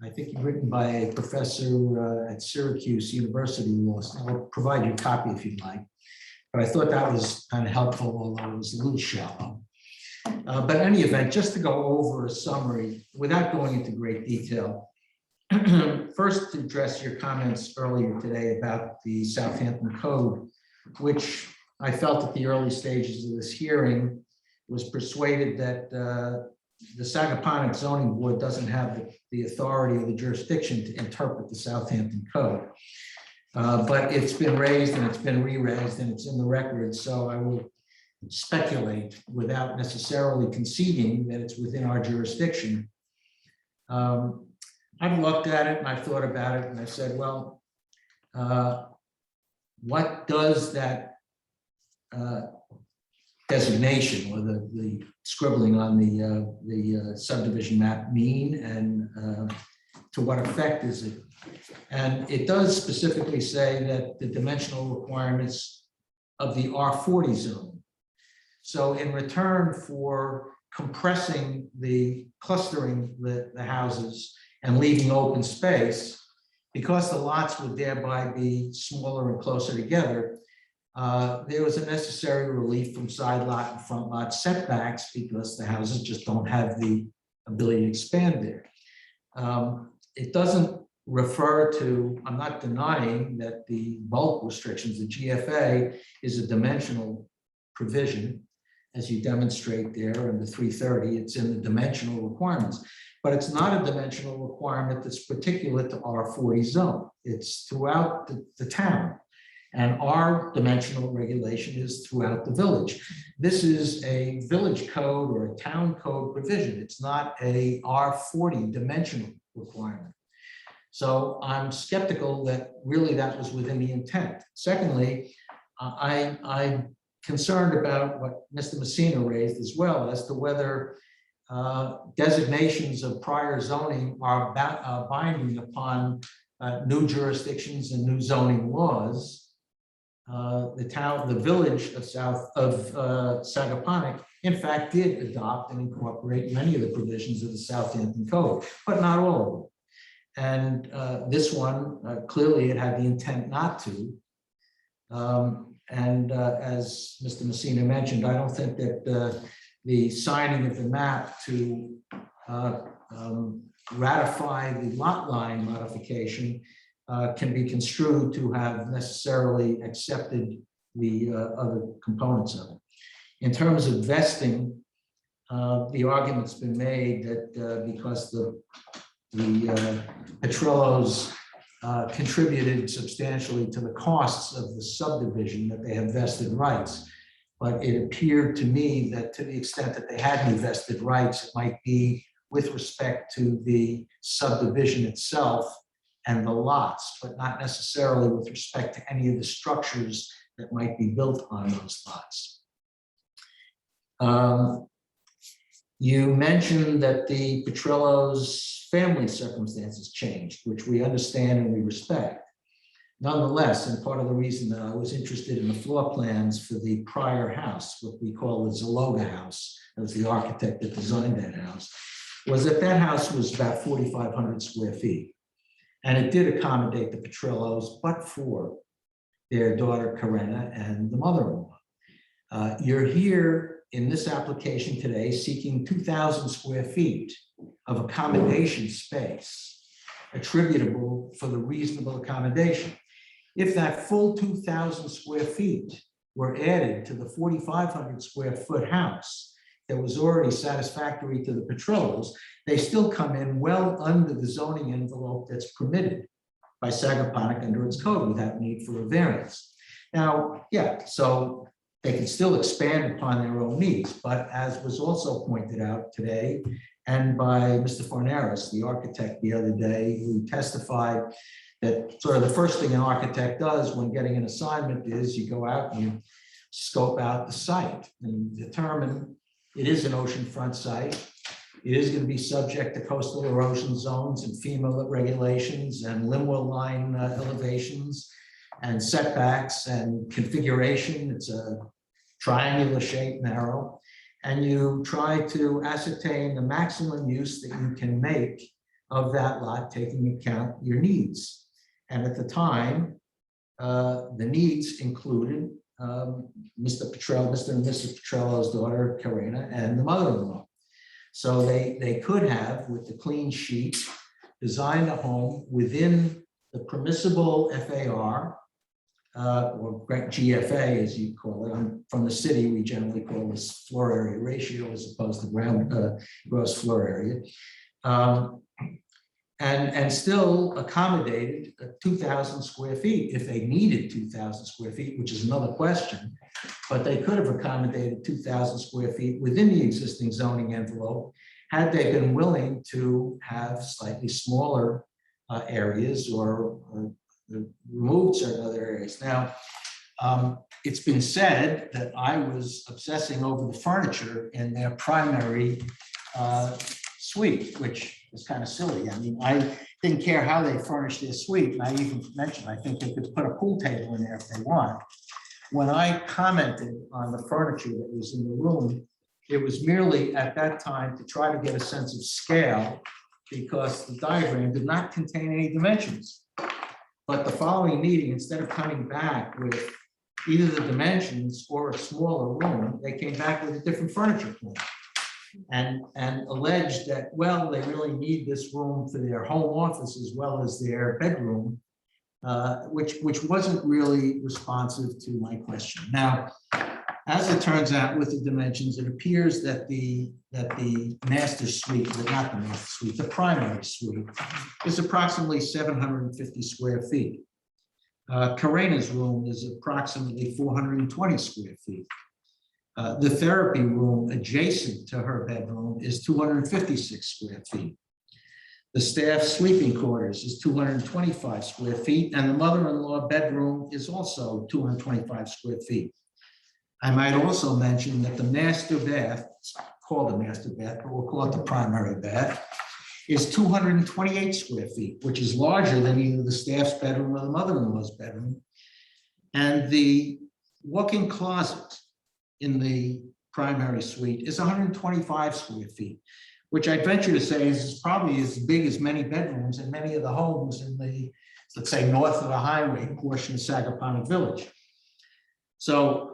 I think written by a professor at Syracuse University Law. I'll provide you a copy if you'd like. But I thought that was kind of helpful, although it was a little shallow. But in any event, just to go over a summary without going into great detail. First, to address your comments earlier today about the Southampton Code, which I felt at the early stages of this hearing was persuaded that the Sagaponic Zoning Board doesn't have the authority or the jurisdiction to interpret the Southampton Code. But it's been raised and it's been re-raised and it's in the record, so I will speculate without necessarily conceding that it's within our jurisdiction. I've looked at it and I've thought about it and I said, well, what does that designation or the scribbling on the subdivision map mean, and to what effect is it? And it does specifically say that the dimensional requirements of the R40 zone. So in return for compressing clustering the houses and leaving open space, because the lots would thereby be smaller and closer together, there was a necessary relief from side lot and front lot setbacks because the houses just don't have the ability to expand there. It doesn't refer to, I'm not denying that the bulk restrictions, the GFA, is a dimensional provision, as you demonstrate there in the 330, it's in the dimensional requirements, but it's not a dimensional requirement that's particular to R40 zone. It's throughout the town. And our dimensional regulation is throughout the village. This is a village code or a town code provision. It's not a R40 dimensional requirement. So I'm skeptical that really that was within the intent. Secondly, I'm concerned about what Mr. Messina raised as well as to whether designations of prior zoning are binding upon new jurisdictions and new zoning laws. The village of Sagaponic, in fact, did adopt and incorporate many of the provisions of the Southampton Code, but not all of them. And this one, clearly it had the intent not to. As Mr. Messina mentioned, I don't think that the signing of the map to ratify the lot line modification can be construed to have necessarily accepted the other components of it. In terms of vesting, the argument's been made that because the Petrillos contributed substantially to the costs of the subdivision that they have vested rights. But it appeared to me that to the extent that they had any vested rights, it might be with respect to the subdivision itself and the lots, but not necessarily with respect to any of the structures that might be built on those lots. You mentioned that the Petrillos' family circumstances changed, which we understand and we respect. Nonetheless, and part of the reason that I was interested in the floor plans for the prior house, what we call the Zaloga house, that was the architect that designed that house, was that that house was about 4,500 square feet. And it did accommodate the Petrillos, but for their daughter, Karenna, and the mother-in-law. You're here in this application today seeking 2,000 square feet of accommodation space attributable for the reasonable accommodation. If that full 2,000 square feet were added to the 4,500 square foot house that was already satisfactory to the Petrillos, they still come in well under the zoning envelope that's permitted by Sagaponic under its code without need for a variance. Now, yeah, so they can still expand upon their own needs, but as was also pointed out today and by Mr. Forneris, the architect the other day, who testified that sort of the first thing an architect does when getting an assignment is you go out and you scope out the site and determine it is an oceanfront site. It is going to be subject to coastal erosion zones and FEMA regulations and limb line elevations and setbacks and configuration. It's a triangular shaped narrow. And you try to ascertain the maximum use that you can make of that lot, taking into account your needs. And at the time, the needs included Mr. and Mrs. Petrello's daughter, Karina, and the mother-in-law. So they could have, with the clean sheet, designed a home within the permissible FAR, or GFA, as you call it. From the city, we generally call this floor area ratio as opposed to gross floor area. And still accommodated 2,000 square feet if they needed 2,000 square feet, which is another question. But they could have accommodated 2,000 square feet within the existing zoning envelope had they been willing to have slightly smaller areas or removed certain other areas. Now, it's been said that I was obsessing over the furniture in their primary suite, which is kind of silly. I mean, I didn't care how they furnished their suite. And I even mentioned, I think they could put a pool table in there if they want. When I commented on the furniture that was in the room, it was merely at that time to try to get a sense of scale because the diagram did not contain any dimensions. But the following meeting, instead of coming back with either the dimensions or a smaller room, they came back with a different furniture plan. And alleged that, well, they really need this room for their home office as well as their bedroom, which wasn't really responsive to my question. Now, as it turns out with the dimensions, it appears that the master suite, but not the master suite, the primary suite, is approximately 750 square feet. Karina's room is approximately 420 square feet. The therapy room adjacent to her bedroom is 256 square feet. The staff sleeping quarters is 225 square feet, and the mother-in-law bedroom is also 225 square feet. I might also mention that the master bath, it's called a master bath, but we'll call it the primary bath, is 228 square feet, which is larger than either the staff's bedroom or the mother-in-law's bedroom. And the walk-in closet in the primary suite is 125 square feet, which I'd venture to say is probably as big as many bedrooms in many of the homes in the, let's say, north of the highway portion of Sagaponic Village. So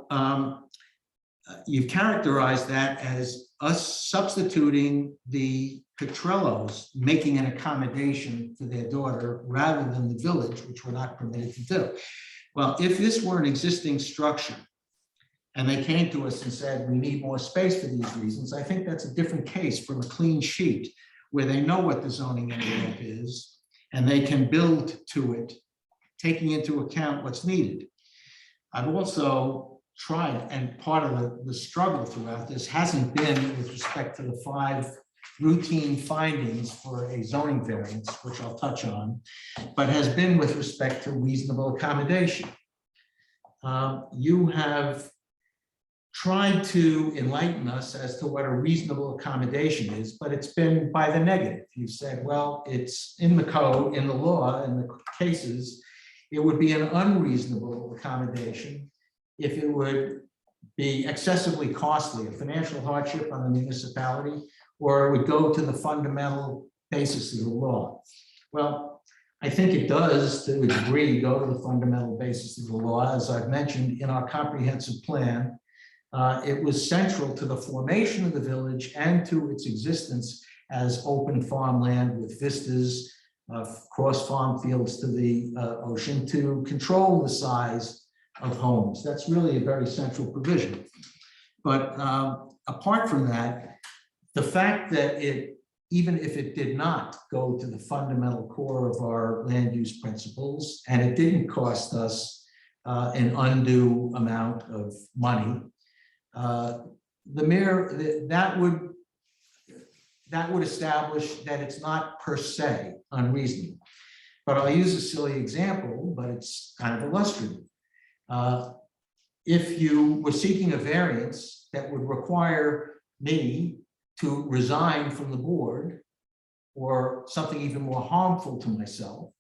you've characterized that as us substituting the Petrellos, making an accommodation for their daughter rather than the village, which we're not permitted to do. Well, if this were an existing structure, and they came to us and said, we need more space for these reasons, I think that's a different case from a clean sheet where they know what the zoning envelope is and they can build to it, taking into account what's needed. I've also tried, and part of the struggle throughout this hasn't been with respect to the 5 routine findings for a zoning variance, which I'll touch on, but has been with respect to reasonable accommodation. You have tried to enlighten us as to what a reasonable accommodation is, but it's been by the negative. You said, well, it's in the code, in the law, in the cases, it would be an unreasonable accommodation if it would be excessively costly, a financial hardship on the municipality, or it would go to the fundamental basis of the law. Well, I think it does, to a degree, go to the fundamental basis of the law. As I've mentioned in our comprehensive plan, it was central to the formation of the village and to its existence as open farmland with vistas, cross farm fields to the ocean to control the size of homes. That's really a very central provision. But apart from that, the fact that it, even if it did not go to the fundamental core of our land use principles, and it didn't cost us an undue amount of money, that would establish that it's not per se unreasonable. But I'll use a silly example, but it's kind of illustrative. If you were seeking a variance that would require me to resign from the board or something even more harmful to myself,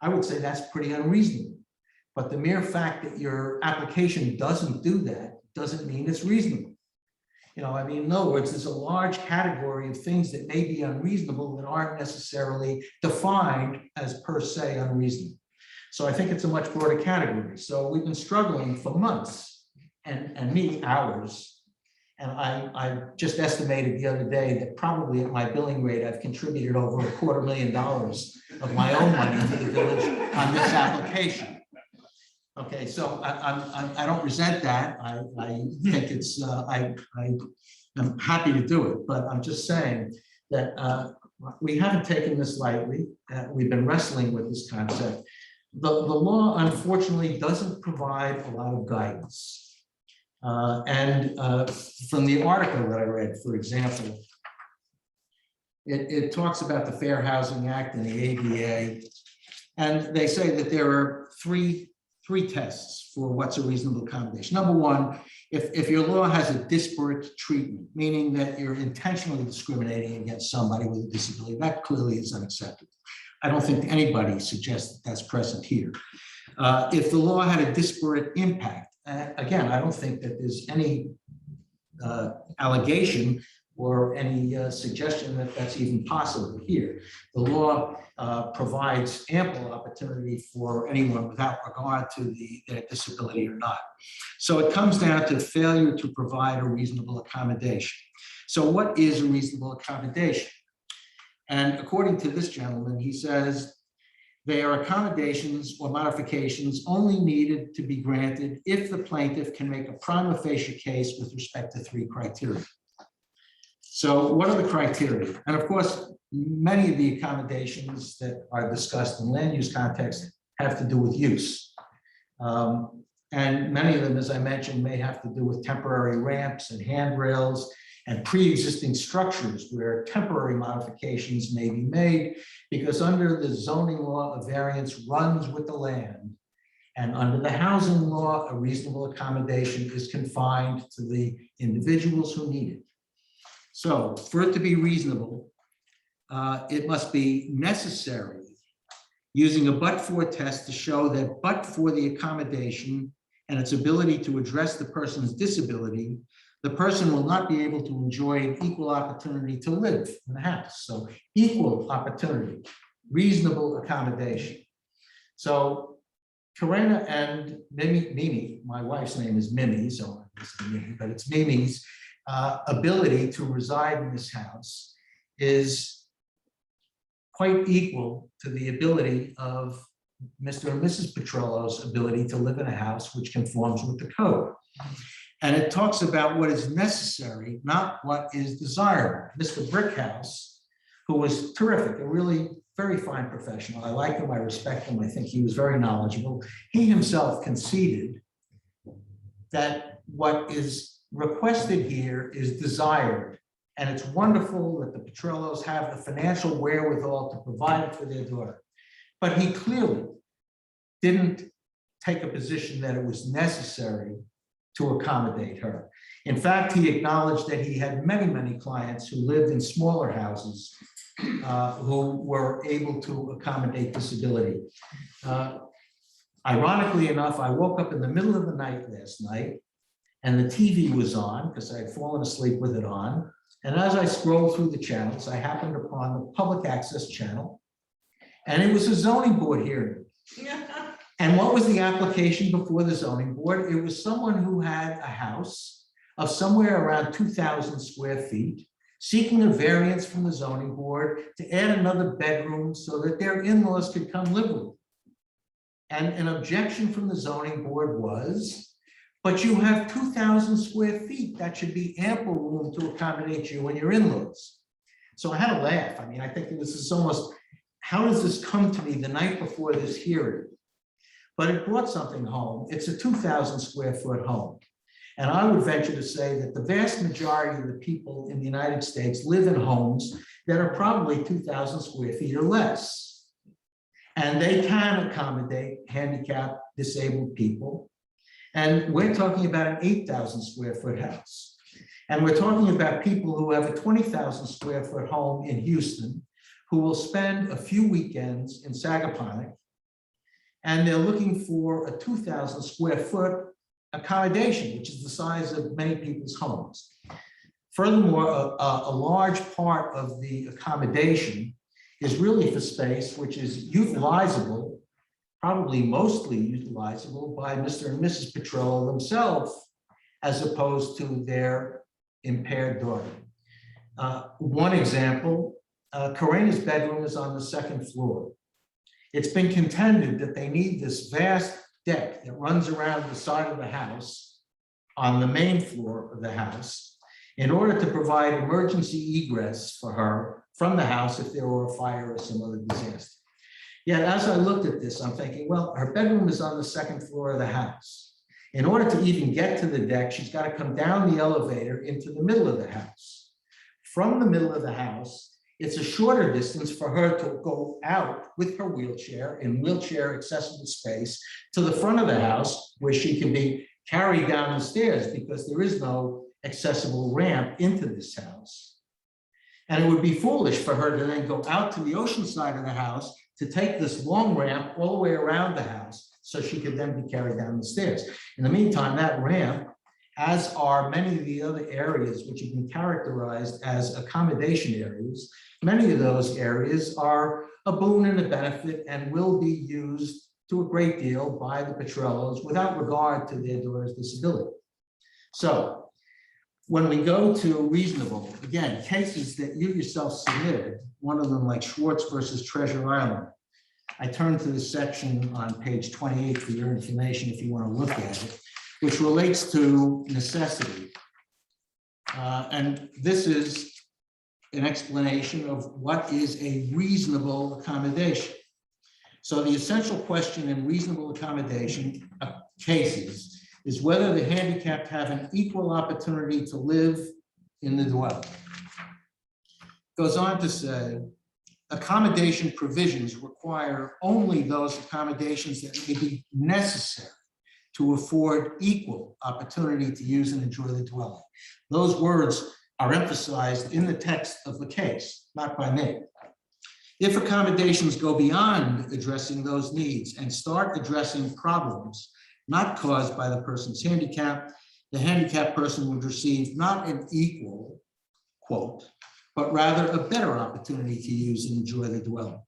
I would say that's pretty unreasonable. But the mere fact that your application doesn't do that doesn't mean it's reasonable. You know, I mean, in other words, there's a large category of things that may be unreasonable that aren't necessarily defined as per se unreasonable. So I think it's a much broader category. So we've been struggling for months and me hours. And I just estimated the other day that probably at my billing rate, I've contributed over $250,000 of my own money to the village on this application. Okay, so I don't resent that. I think it's, I'm happy to do it, but I'm just saying that we haven't taken this lightly. We've been wrestling with this concept. The law unfortunately doesn't provide a lot of guidance. From the article that I read, for example, it talks about the Fair Housing Act and the ADA, and they say that there are three tests for what's a reasonable accommodation. Number one, if your law has a disparate treatment, meaning that you're intentionally discriminating against somebody with a disability, that clearly is unacceptable. I don't think anybody suggests that that's present here. If the law had a disparate impact, again, I don't think that there's any allegation or any suggestion that that's even possible here. The law provides ample opportunity for anyone without regard to their disability or not. So it comes down to failure to provide a reasonable accommodation. So what is a reasonable accommodation? And according to this gentleman, he says, they are accommodations or modifications only needed to be granted if the plaintiff can make a prima facie case with respect to 3 criteria. So what are the criteria? And of course, many of the accommodations that are discussed in land use context have to do with use. And many of them, as I mentioned, may have to do with temporary ramps and handrails and pre-existing structures where temporary modifications may be made, because under the zoning law, a variance runs with the land. And under the housing law, a reasonable accommodation is confined to the individuals who need it. So for it to be reasonable, it must be necessary, using a but-for test to show that but for the accommodation and its ability to address the person's disability, the person will not be able to enjoy an equal opportunity to live in the house. So equal opportunity, reasonable accommodation. So Karina and Mimi, my wife's name is Mimi, so it's Mimi, but it's Mimi's ability to reside in this house is quite equal to the ability of Mr. and Mrs. Petrollo's ability to live in a house which conforms with the code. And it talks about what is necessary, not what is desirable. Mr. Brickhouse, who was terrific, a really very fine professional. I like him, I respect him. I think he was very knowledgeable. He himself conceded that what is requested here is desired. And it's wonderful that the Petrollos have the financial wherewithal to provide it for their daughter. But he clearly didn't take a position that it was necessary to accommodate her. In fact, he acknowledged that he had many, many clients who lived in smaller houses who were able to accommodate disability. Ironically enough, I woke up in the middle of the night last night and the TV was on because I had fallen asleep with it on. And as I scrolled through the channels, I happened upon the public access channel, and it was a zoning board hearing. And what was the application before the zoning board? It was someone who had a house of somewhere around 2,000 square feet, seeking a variance from the zoning board to add another bedroom so that their in-laws could come live with them. And an objection from the zoning board was, but you have 2,000 square feet. That should be ample room to accommodate you and your in-laws. So I had a laugh. I mean, I think this is almost, how does this come to me the night before this hearing? But it brought something home. It's a 2,000 square foot home. And I would venture to say that the vast majority of the people in the United States live in homes that are probably 2,000 square feet or less. And they can accommodate handicapped, disabled people. And we're talking about an 8,000 square foot house. And we're talking about people who have a 20,000 square foot home in Houston, who will spend a few weekends in Sagaponack, and they're looking for a 2,000 square foot accommodation, which is the size of many people's homes. Furthermore, a large part of the accommodation is really for space which is utilizable, probably mostly utilizable by Mr. and Mrs. Petrillo themselves, as opposed to their impaired daughter. One example, Karena's bedroom is on the second floor. It's been contended that they need this vast deck that runs around the side of the house on the main floor of the house in order to provide emergency egress for her from the house if there were a fire or some other disaster. Yet as I looked at this, I'm thinking, well, her bedroom is on the second floor of the house. In order to even get to the deck, she's got to come down the elevator into the middle of the house. From the middle of the house, it's a shorter distance for her to go out with her wheelchair in wheelchair accessible space to the front of the house where she can be carried down the stairs because there is no accessible ramp into this house. And it would be foolish for her to then go out to the ocean side of the house to take this long ramp all the way around the house so she could then be carried down the stairs. In the meantime, that ramp, as are many of the other areas which have been characterized as accommodation areas, many of those areas are a boon and a benefit and will be used to a great deal by the Petrillos without regard to their daughter's disability. So when we go to reasonable, again, cases that you yourself submitted, one of them like Schwartz versus Treasure Island, I turn to the section on page 28 for your information if you want to look at it, which relates to necessity. And this is an explanation of what is a reasonable accommodation. So the essential question in reasonable accommodation cases is whether the handicapped have an equal opportunity to live in the dwelling. Goes on to say, accommodation provisions require only those accommodations that may be necessary to afford equal opportunity to use and enjoy the dwelling. Those words are emphasized in the text of the case, not by me. If accommodations go beyond addressing those needs and start addressing problems not caused by the person's handicap, the handicapped person would receive not an equal, quote, but rather a better opportunity to use and enjoy the dwelling.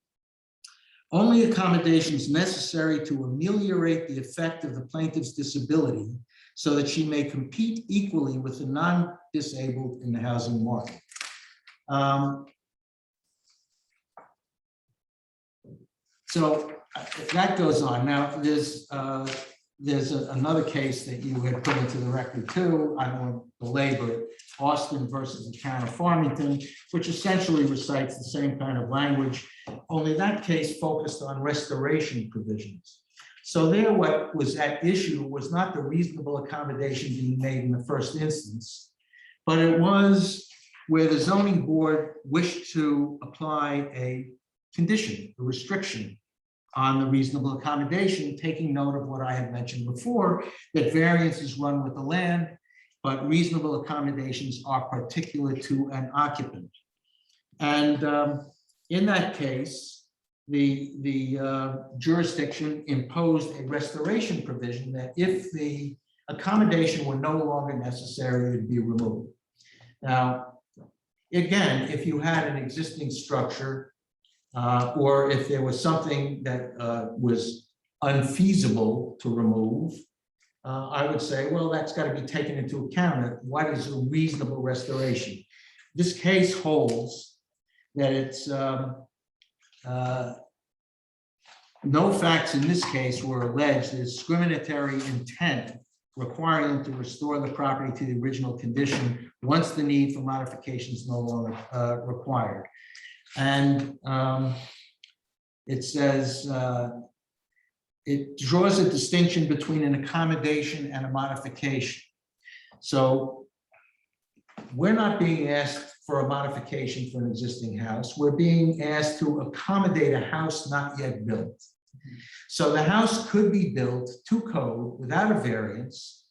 Only accommodations necessary to ameliorate the effect of the plaintiff's disability so that she may compete equally with the non-disabled in the housing market. So that goes on. Now, there's another case that you had put into the record too. I won't belabor it. Austin versus the town of Farmington, which essentially recites the same kind of language, only that case focused on restoration provisions. So there, what was at issue was not the reasonable accommodation being made in the first instance, but it was where the zoning board wished to apply a condition, a restriction on the reasonable accommodation, taking note of what I had mentioned before, that variances run with the land, but reasonable accommodations are particular to an occupant. And in that case, the jurisdiction imposed a restoration provision that if the accommodation were no longer necessary, it would be removed. Now, again, if you had an existing structure or if there was something that was unfeasible to remove, I would say, well, that's got to be taken into account. What is a reasonable restoration? This case holds that it's no facts in this case were alleged that discriminatory intent requiring them to restore the property to the original condition once the need for modification is no longer required. And it says, it draws a distinction between an accommodation and a modification. So we're not being asked for a modification for an existing house. We're being asked to accommodate a house not yet built. So the house could be built to code without a variance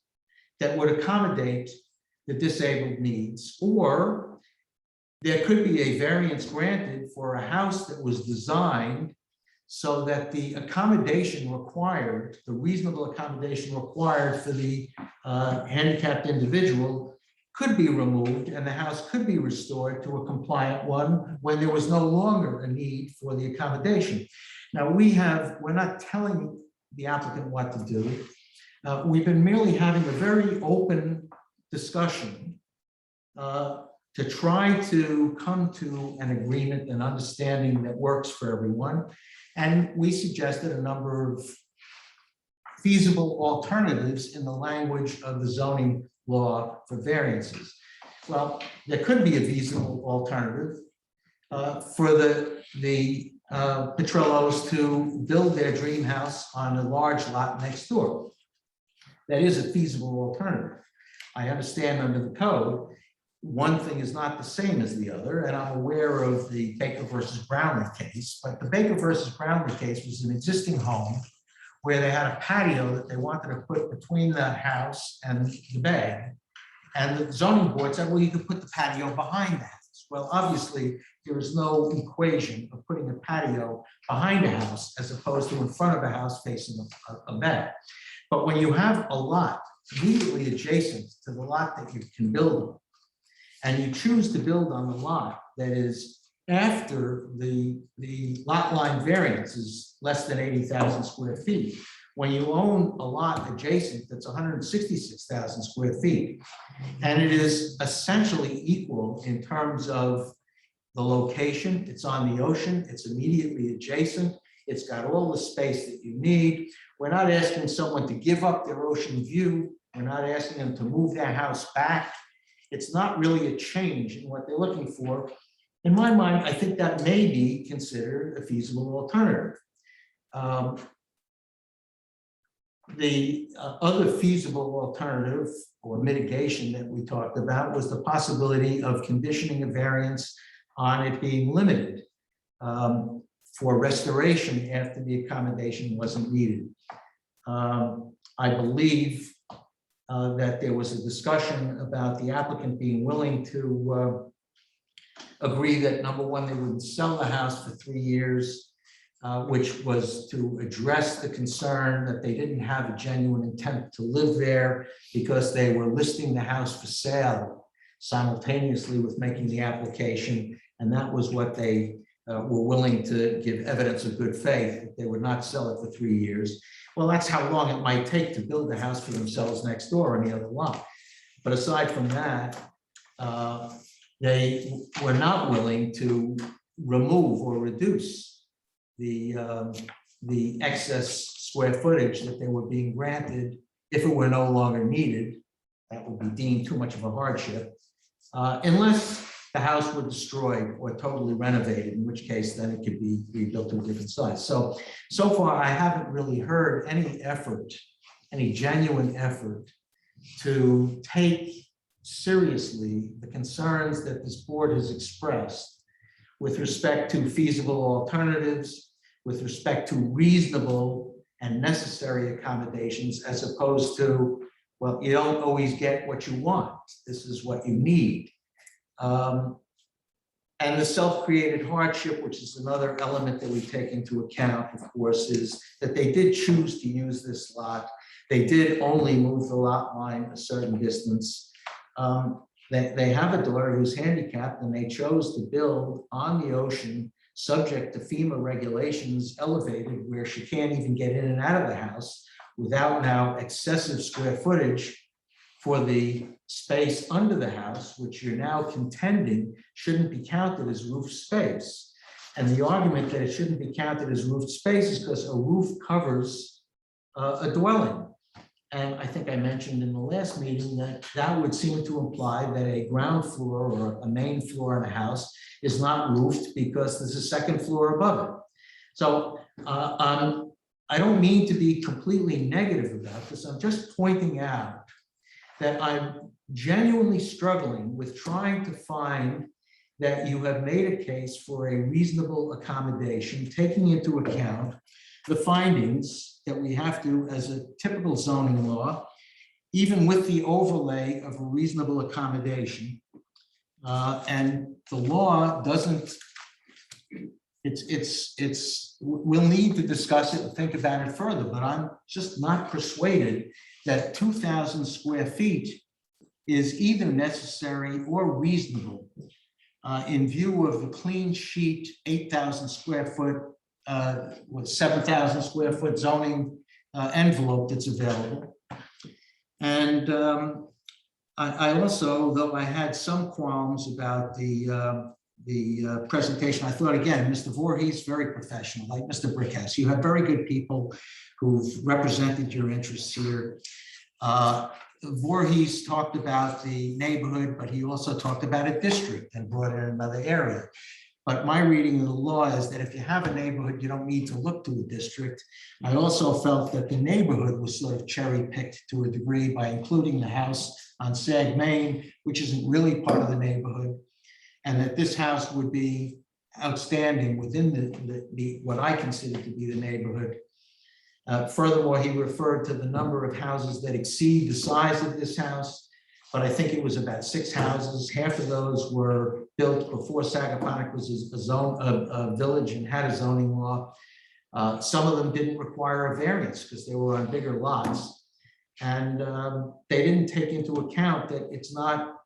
that would accommodate the disabled needs, or there could be a variance granted for a house that was designed so that the accommodation required, the reasonable accommodation required for the handicapped individual could be removed and the house could be restored to a compliant one when there was no longer a need for the accommodation. Now, we're not telling the applicant what to do. We've been merely having a very open discussion to try to come to an agreement and understanding that works for everyone. And we suggested a number of feasible alternatives in the language of the zoning law for variances. Well, there could be a feasible alternative for the Petrillos to build their dream house on a large lot next door. That is a feasible alternative. I understand under the code, one thing is not the same as the other, and I'm aware of the Baker versus Brownlee case, but the Baker versus Brownlee case was an existing home where they had a patio that they wanted to put between the house and the bay. And the zoning board said, well, you could put the patio behind the house. Well, obviously, there is no equation of putting a patio behind a house as opposed to in front of a house facing a bay. But when you have a lot immediately adjacent to the lot that you can build on, and you choose to build on the lot that is after the lot line variance is less than 80,000 square feet, when you own a lot adjacent that's 166,000 square feet, and it is essentially equal in terms of the location, it's on the ocean, it's immediately adjacent, it's got all the space that you need. We're not asking someone to give up their ocean view. We're not asking them to move their house back. It's not really a change in what they're looking for. In my mind, I think that may be considered a feasible alternative. The other feasible alternative or mitigation that we talked about was the possibility of conditioning a variance on it being limited for restoration after the accommodation wasn't needed. I believe that there was a discussion about the applicant being willing to agree that, number one, they wouldn't sell the house for 3 years, which was to address the concern that they didn't have a genuine intent to live there because they were listing the house for sale simultaneously with making the application. And that was what they were willing to give evidence of good faith, that they would not sell it for 3 years. Well, that's how long it might take to build a house for themselves next door on the other lot. But aside from that, they were not willing to remove or reduce the excess square footage that they were being granted if it were no longer needed. That would be deemed too much of a hardship, unless the house were destroyed or totally renovated, in which case then it could be rebuilt to a different size. So far, I haven't really heard any effort, any genuine effort to take seriously the concerns that this board has expressed with respect to feasible alternatives, with respect to reasonable and necessary accommodations, as opposed to, well, you don't always get what you want. This is what you need. And the self-created hardship, which is another element that we take into account, of course, is that they did choose to use this lot. They did only move the lot line a certain distance. They have a daughter who's handicapped, and they chose to build on the ocean, subject to FEMA regulations, elevated, where she can't even get in and out of the house without now excessive square footage for the space under the house, which you're now contending shouldn't be counted as roof space. And the argument that it shouldn't be counted as roof space is because a roof covers a dwelling. And I think I mentioned in the last meeting that that would seem to imply that a ground floor or a main floor in a house is not roofed because there's a second floor above it. So I don't mean to be completely negative about this. I'm just pointing out that I'm genuinely struggling with trying to find that you have made a case for a reasonable accommodation, taking into account the findings that we have to, as a typical zoning law, even with the overlay of a reasonable accommodation. And the law doesn't, we'll need to discuss it and think about it further, but I'm just not persuaded that 2,000 square feet is either necessary or reasonable in view of the clean sheet, 8,000 square foot, with 7,000 square foot zoning envelope that's available. And I also, though I had some qualms about the presentation, I thought, again, Mr. Voorhees, very professional, like Mr. Brickhouse. You have very good people who've represented your interests here. Voorhees talked about the neighborhood, but he also talked about a district and brought in another area. But my reading of the law is that if you have a neighborhood, you don't need to look to a district. I also felt that the neighborhood was sort of cherry picked to a degree by including the house on Sag Main, which isn't really part of the neighborhood. And that this house would be outstanding within the what I consider to be the neighborhood. Furthermore, he referred to the number of houses that exceed the size of this house, but I think it was about 6 houses. Half of those were built before Sagaponack was a village and had a zoning law. Some of them didn't require a variance because they were on bigger lots. And they didn't take into account that it's not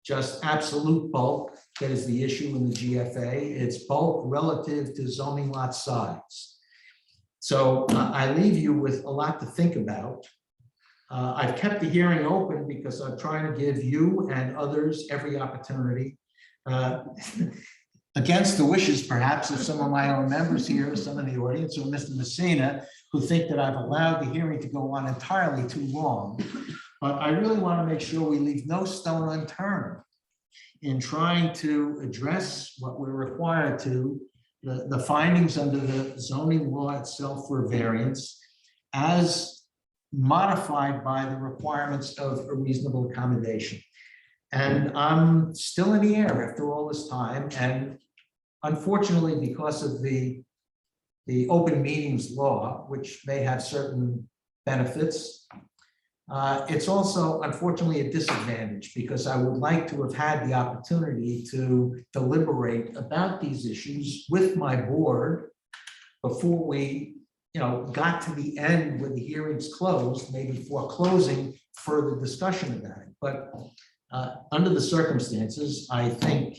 just absolute bulk that is the issue in the GFA. It's bulk relative to zoning lot size. So I leave you with a lot to think about. I've kept the hearing open because I'm trying to give you and others every opportunity, against the wishes perhaps of some of my own members here, some of the audience, or Mr. Messina, who think that I've allowed the hearing to go on entirely too long. But I really want to make sure we leave no stone unturned in trying to address what we're required to, the findings under the zoning law itself for variance as modified by the requirements of a reasonable accommodation. And I'm still in the air after all this time. And unfortunately, because of the open meetings law, which may have certain benefits, it's also unfortunately a disadvantage because I would like to have had the opportunity to deliberate about these issues with my board before we, got to the end when the hearing's closed, maybe foreclosing further discussion about it. But under the circumstances, I think,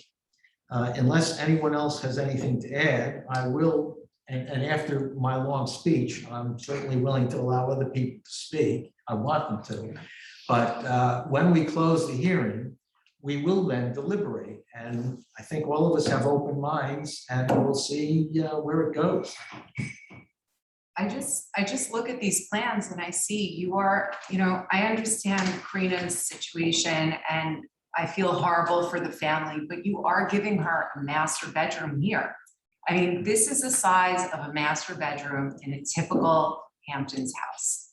unless anyone else has anything to add, I will, and after my long speech, I'm certainly willing to allow other people to speak. I want them to. But when we close the hearing, we will then deliberate. And I think all of us have open minds and we'll see where it goes. I just look at these plans and I see you are, I understand Karina's situation and I feel horrible for the family, but you are giving her a master bedroom here. I mean, this is the size of a master bedroom in a typical Hamptons house.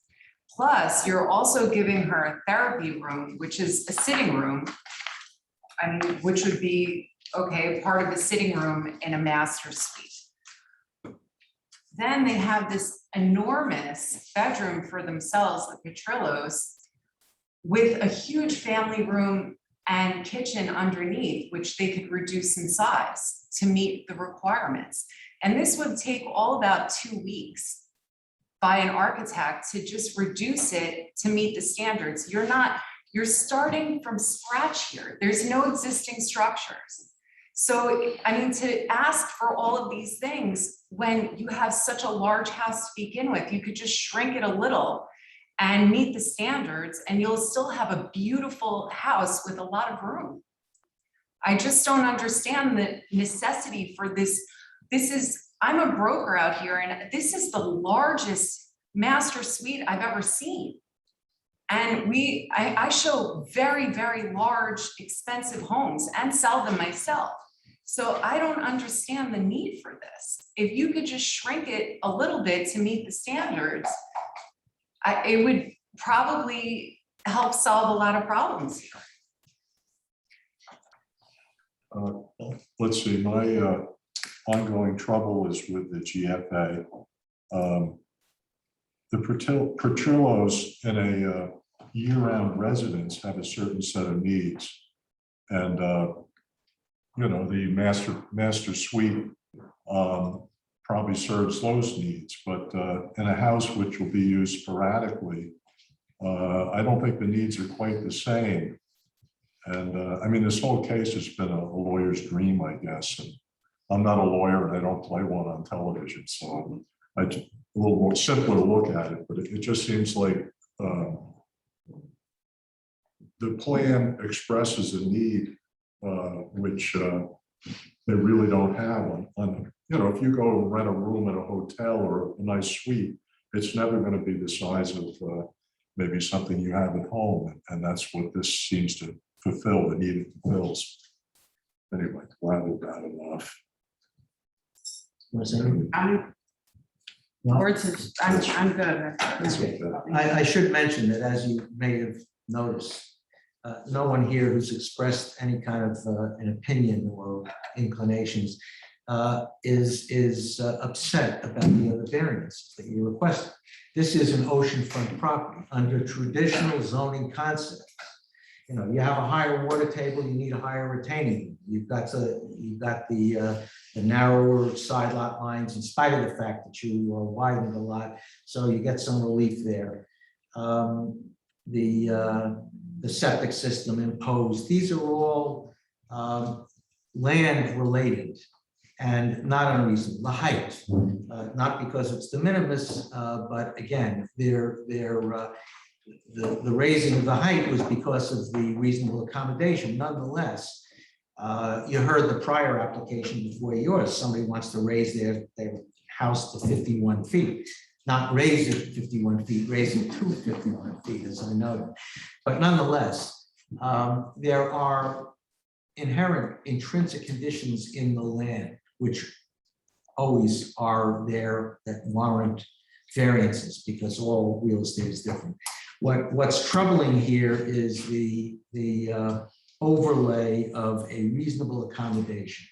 Plus, you're also giving her a therapy room, which is a sitting room. I mean, which would be, okay, part of a sitting room in a master suite. Then they have this enormous bedroom for themselves, the Petrillos, with a huge family room and kitchen underneath, which they could reduce in size to meet the requirements. And this would take all about 2 weeks by an architect to just reduce it to meet the standards. You're starting from scratch here. There's no existing structures. So, I mean, to ask for all of these things when you have such a large house to begin with, you could just shrink it a little and meet the standards and you'll still have a beautiful house with a lot of room. I just don't understand the necessity for this. I'm a broker out here and this is the largest master suite I've ever seen. And I show very, very large, expensive homes and sell them myself. So I don't understand the need for this. If you could just shrink it a little bit to meet the standards, it would probably help solve a lot of problems here. Let's see, my ongoing trouble is with the GFA. The Petrillos in a year-round residents have a certain set of needs. And, the master suite probably serves those needs, but in a house which will be used sporadically, I don't think the needs are quite the same. And I mean, this whole case has been a lawyer's dream, I guess. And I'm not a lawyer and I don't play one on television, so I just a little more simpler look at it, but it just seems like the plan expresses a need which they really don't have on, if you go rent a room in a hotel or a nice suite, it's never going to be the size of maybe something you have at home. And that's what this seems to fulfill, the need it fulfills. Anyway, glad we've got enough. I'm good. I should mention that, as you may have noticed, no one here who's expressed any kind of an opinion or inclinations is upset about the other variances that you requested. This is an oceanfront property under traditional zoning concepts. You have a higher water table, you need a higher retaining wall. You've got the narrower side lot lines, in spite of the fact that you widened a lot, so you get some relief there. The septic system imposed. These are all land related and not unreasonable. The height, not because it's de minimis, but again, the raising of the height was because of the reasonable accommodation. Nonetheless, you heard the prior application before yours. Somebody wants to raise their house to 51 feet. Not raise it 51 feet, raise it to 51 feet, as I noted. But nonetheless, there are inherent intrinsic conditions in the land which always are there that warrant variances, because all real estate is different. What's troubling here is the overlay of a reasonable accommodation.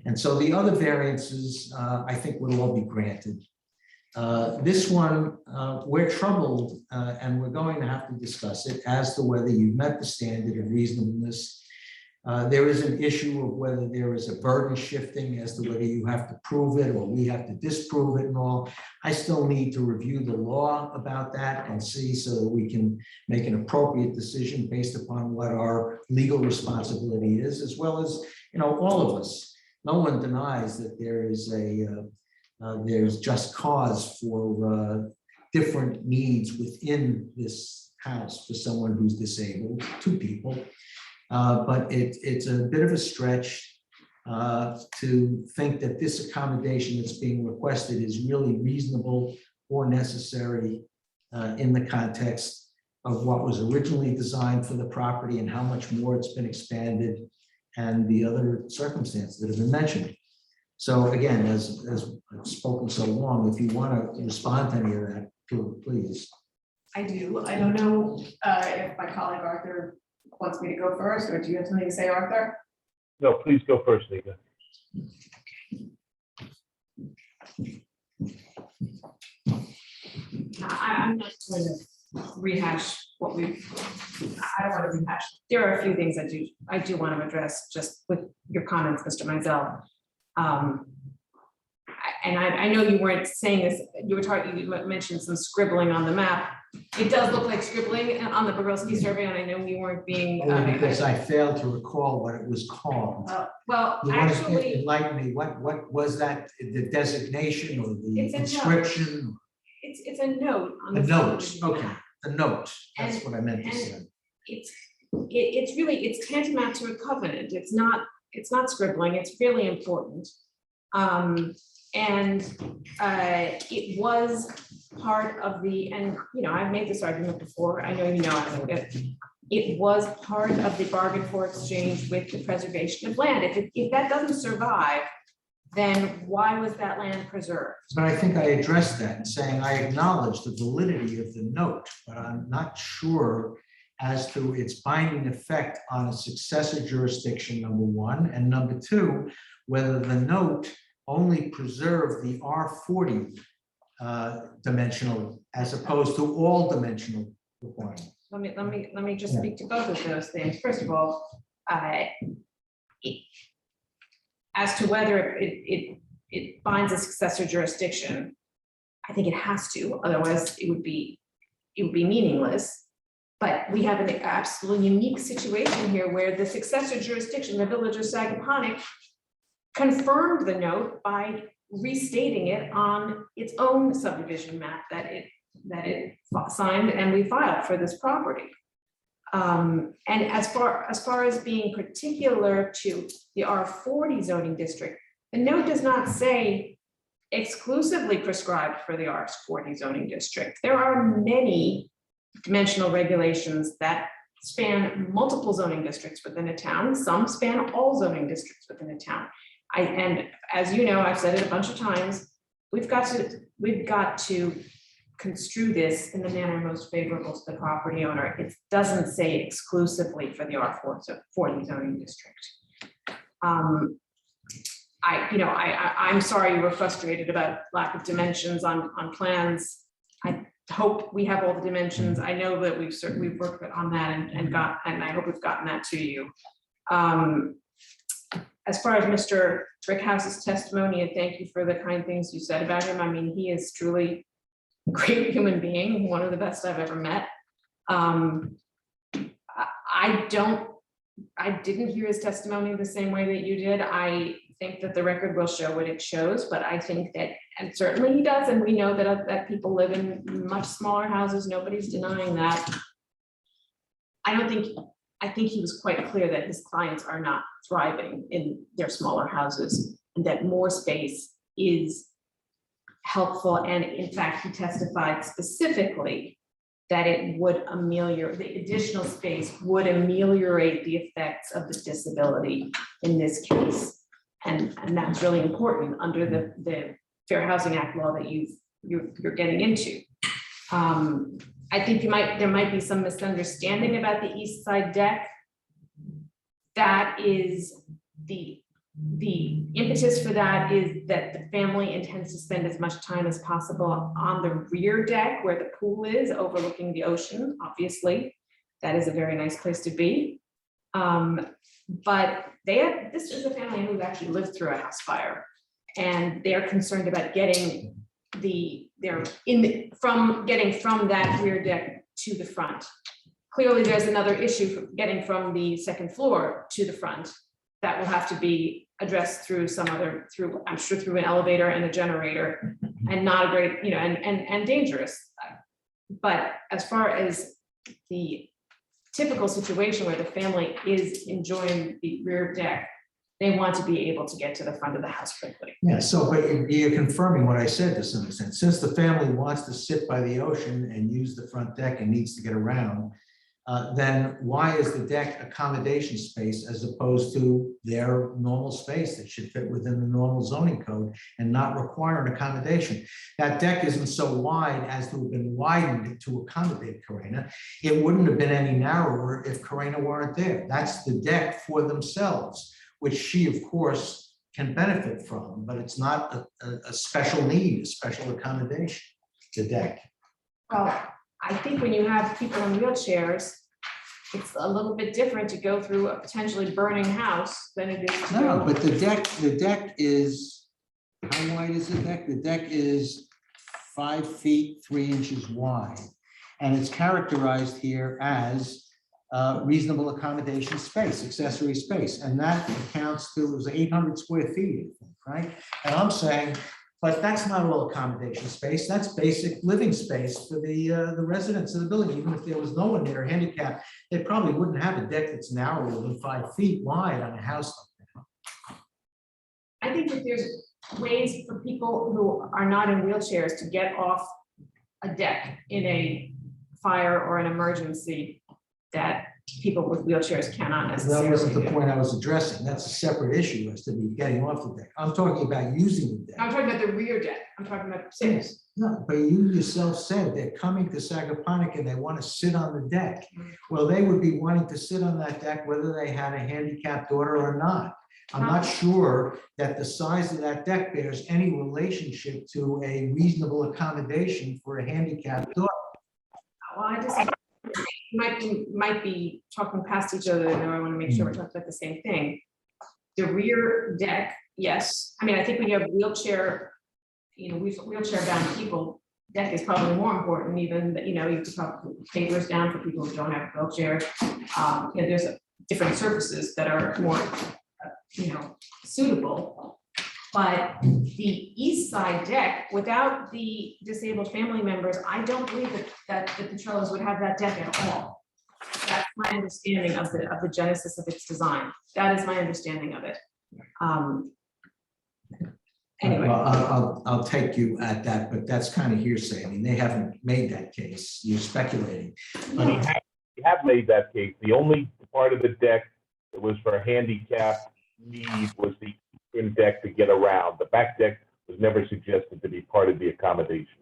And so the other variances, I think, would all be granted. This one, we're troubled, and we're going to have to discuss it as to whether you've met the standard of reasonableness. There is an issue of whether there is a burden shifting as to whether you have to prove it or we have to disprove it and all. I still need to review the law about that and see, so that we can make an appropriate decision based upon what our legal responsibility is, as well as, all of us. No one denies that there is there's just cause for different needs within this house for someone who's disabled, two people. But it's a bit of a stretch to think that this accommodation that's being requested is really reasonable or necessary in the context of what was originally designed for the property and how much more it's been expanded and the other circumstances that have been mentioned. So again, as I've spoken so long, if you want to respond to any of that, please. I do. I don't know if my colleague Arthur wants me to go first, or do you have something to say, Arthur? No, please go first, Nika. I'm not going to rehash what I don't want to rehash. There are a few things I do want to address just with your comments, Mr. Mizell. And I know you weren't saying this, you mentioned some scribbling on the map. It does look like scribbling on the Bobrowski survey, and I know we weren't being. Only because I failed to recall what it was called. Well, You want to actually, enlighten me, what was that, the designation or the It's a note. inscription? it's a note on The the. notes, okay, the note, that's And- what I meant to and- say. It's really, it's tantamount to a covenant. It's not scribbling. It's really important. And it was part of the, and I've made this argument before. I know it was part of the bargain for exchange with the preservation of land. If that doesn't survive, then why was that land preserved? But I think I addressed that in saying I acknowledge the validity of the note, but I'm not sure as to its binding effect on a successor jurisdiction, number one, and number two, whether the note only preserved the R40 dimensional as opposed to all dimensional requirements. let me just speak to both of those things. First of all, as to whether it binds a successor jurisdiction, I think it has to, otherwise it would be meaningless. But we have an absolutely unique situation here where the successor jurisdiction, the village of Sagaponic, confirmed the note by restating it on its own subdivision map that it signed and we filed for this property. And as far as being particular to the R40 zoning district, the note does not say exclusively prescribed for the R40 zoning district. There are many dimensional regulations that span multiple zoning districts within a town. Some span all zoning districts within a town. And as you know, I've said it a bunch of times, we've got to construe this in the manner most favorable to the property owner. It doesn't say exclusively for the R40 zoning district. I'm sorry you were frustrated about lack of dimensions on plans. I hope we have all the dimensions. I know that we've worked on that and I hope we've gotten that to you. As far as Mr. Trickhouse's testimony, and thank you for the kind things you said about him. I mean, he is truly a great human being, one of the best I've ever met. I didn't hear his testimony the same way that you did. I think that the record will show what it shows, but I think that, and certainly he does, and we know that people live in much smaller houses. Nobody's denying that. I think he was quite clear that his clients are not thriving in their smaller houses and that more space is helpful. And in fact, he testified specifically that it would ameliorate, the additional space would ameliorate the effects of the disability in this case. And that's really important under the Fair Housing Act law that you're getting into. I think there might be some misunderstanding about the east side deck. That is the impetus for that is that the family intends to spend as much time as possible on the rear deck where the pool is overlooking the ocean. Obviously, that is a very nice place to be. But this is a family who actually lived through a house fire, and they're concerned about getting from that rear deck to the front. Clearly, there's another issue for getting from the second floor to the front that will have to be addressed through I'm sure through an elevator and a generator, and not a great, and dangerous. But as far as the typical situation where the family is enjoying the rear deck, they want to be able to get to the front of the house quickly. Yeah, so, but you're confirming what I said to some extent. Since the family wants to sit by the ocean and use the front deck and needs to get around, then why is the deck accommodation space as opposed to their normal space that should fit within the normal zoning code and not require an accommodation? That deck isn't so wide as to have been widened to accommodate Karina. It wouldn't have been any narrower if Karina weren't there. That's the deck for themselves, which she, of course, can benefit from, but it's not a special need, a special accommodation, the deck. Well, I think when you have people in wheelchairs, it's a little bit different to go through a potentially burning house than it is to No, go. but the deck is, how wide is the deck? The deck is 5 feet 3 inches wide. And it's characterized here as reasonable accommodation space, accessory space. And that accounts to, it was 800 square feet, I think, right? And I'm saying, but that's not all accommodation space. That's basic living space for the residents of the building. Even if there was no one there handicapped, they probably wouldn't have a deck that's narrower than 5 feet wide on a house like that. I think that there's ways for people who are not in wheelchairs to get off a deck in a fire or an emergency that people with wheelchairs cannot necessarily That wasn't the do. point I was addressing. That's a separate issue as to be getting off the deck. I'm talking about using the deck. I'm talking about the rear deck. I'm talking about six. No, but you yourself said they're coming to Sagaponic and they want to sit on the deck. Well, they would be wanting to sit on that deck whether they had a handicapped daughter or not. I'm not sure that the size of that deck bears any relationship to a reasonable accommodation for a handicapped daughter. Well, I just, might be talking past each other, and I want to make sure we're talking about the same thing. The rear deck, yes, I mean, I think when you have wheelchair, wheelchair bound people, deck is probably more important even, you could probably put pavers down for people who don't have wheelchairs. There's different surfaces that are more, suitable. But the east side deck, without the disabled family members, I don't believe that the Petrillos would have that deck at all. That's my understanding of the genesis of its design. That is my understanding of it. Anyway. Well, I'll take you at that, but that's kind of hearsay. I mean, they haven't made that case. You're speculating. We have made that case. The only part of the deck that was for handicap need was the eastern deck to get around. The back deck was never suggested to be part of the accommodation.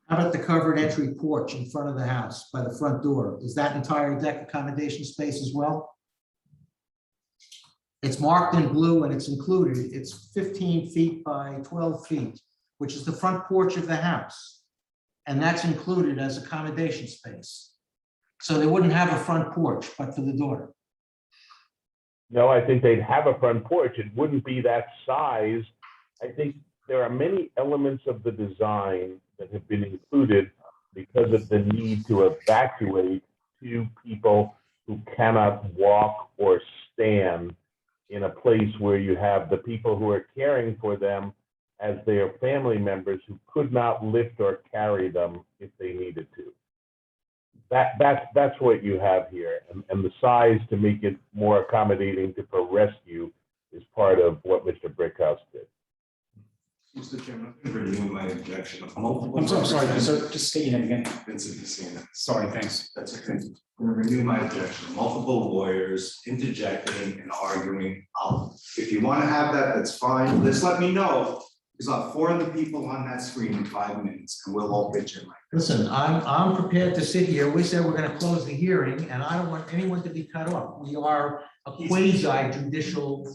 How about the covered entry porch in front of the house by the front door? Is that entire deck accommodation space as well? It's marked in blue and it's included. It's 15 feet by 12 feet, which is the front porch of the house. And that's included as accommodation space. So they wouldn't have a front porch, but for the door. No, I think they'd have a front porch. It wouldn't be that size. I think there are many elements of the design that have been included because of the need to evacuate two people who cannot walk or stand in a place where you have the people who are caring for them as their family members who could not lift or carry them if they needed to. That's what you have here, and the size to make it more accommodating for rescue is part of what Mr. Brickhouse did. Mr. Chairman, I'm renewing my objection. I'm sorry, just state your name again. Vincent Messina. Sorry, thanks. That's okay. I'm gonna renew my objection. Multiple lawyers interjecting and arguing. If you want to have that, that's fine. Just let me know. Because I'll have 4 other people on that screen in 5 minutes and we'll all pitch in. Listen, I'm prepared to sit here. We said we're going to close the hearing and I don't want anyone to be cut off. We are a quasi judicial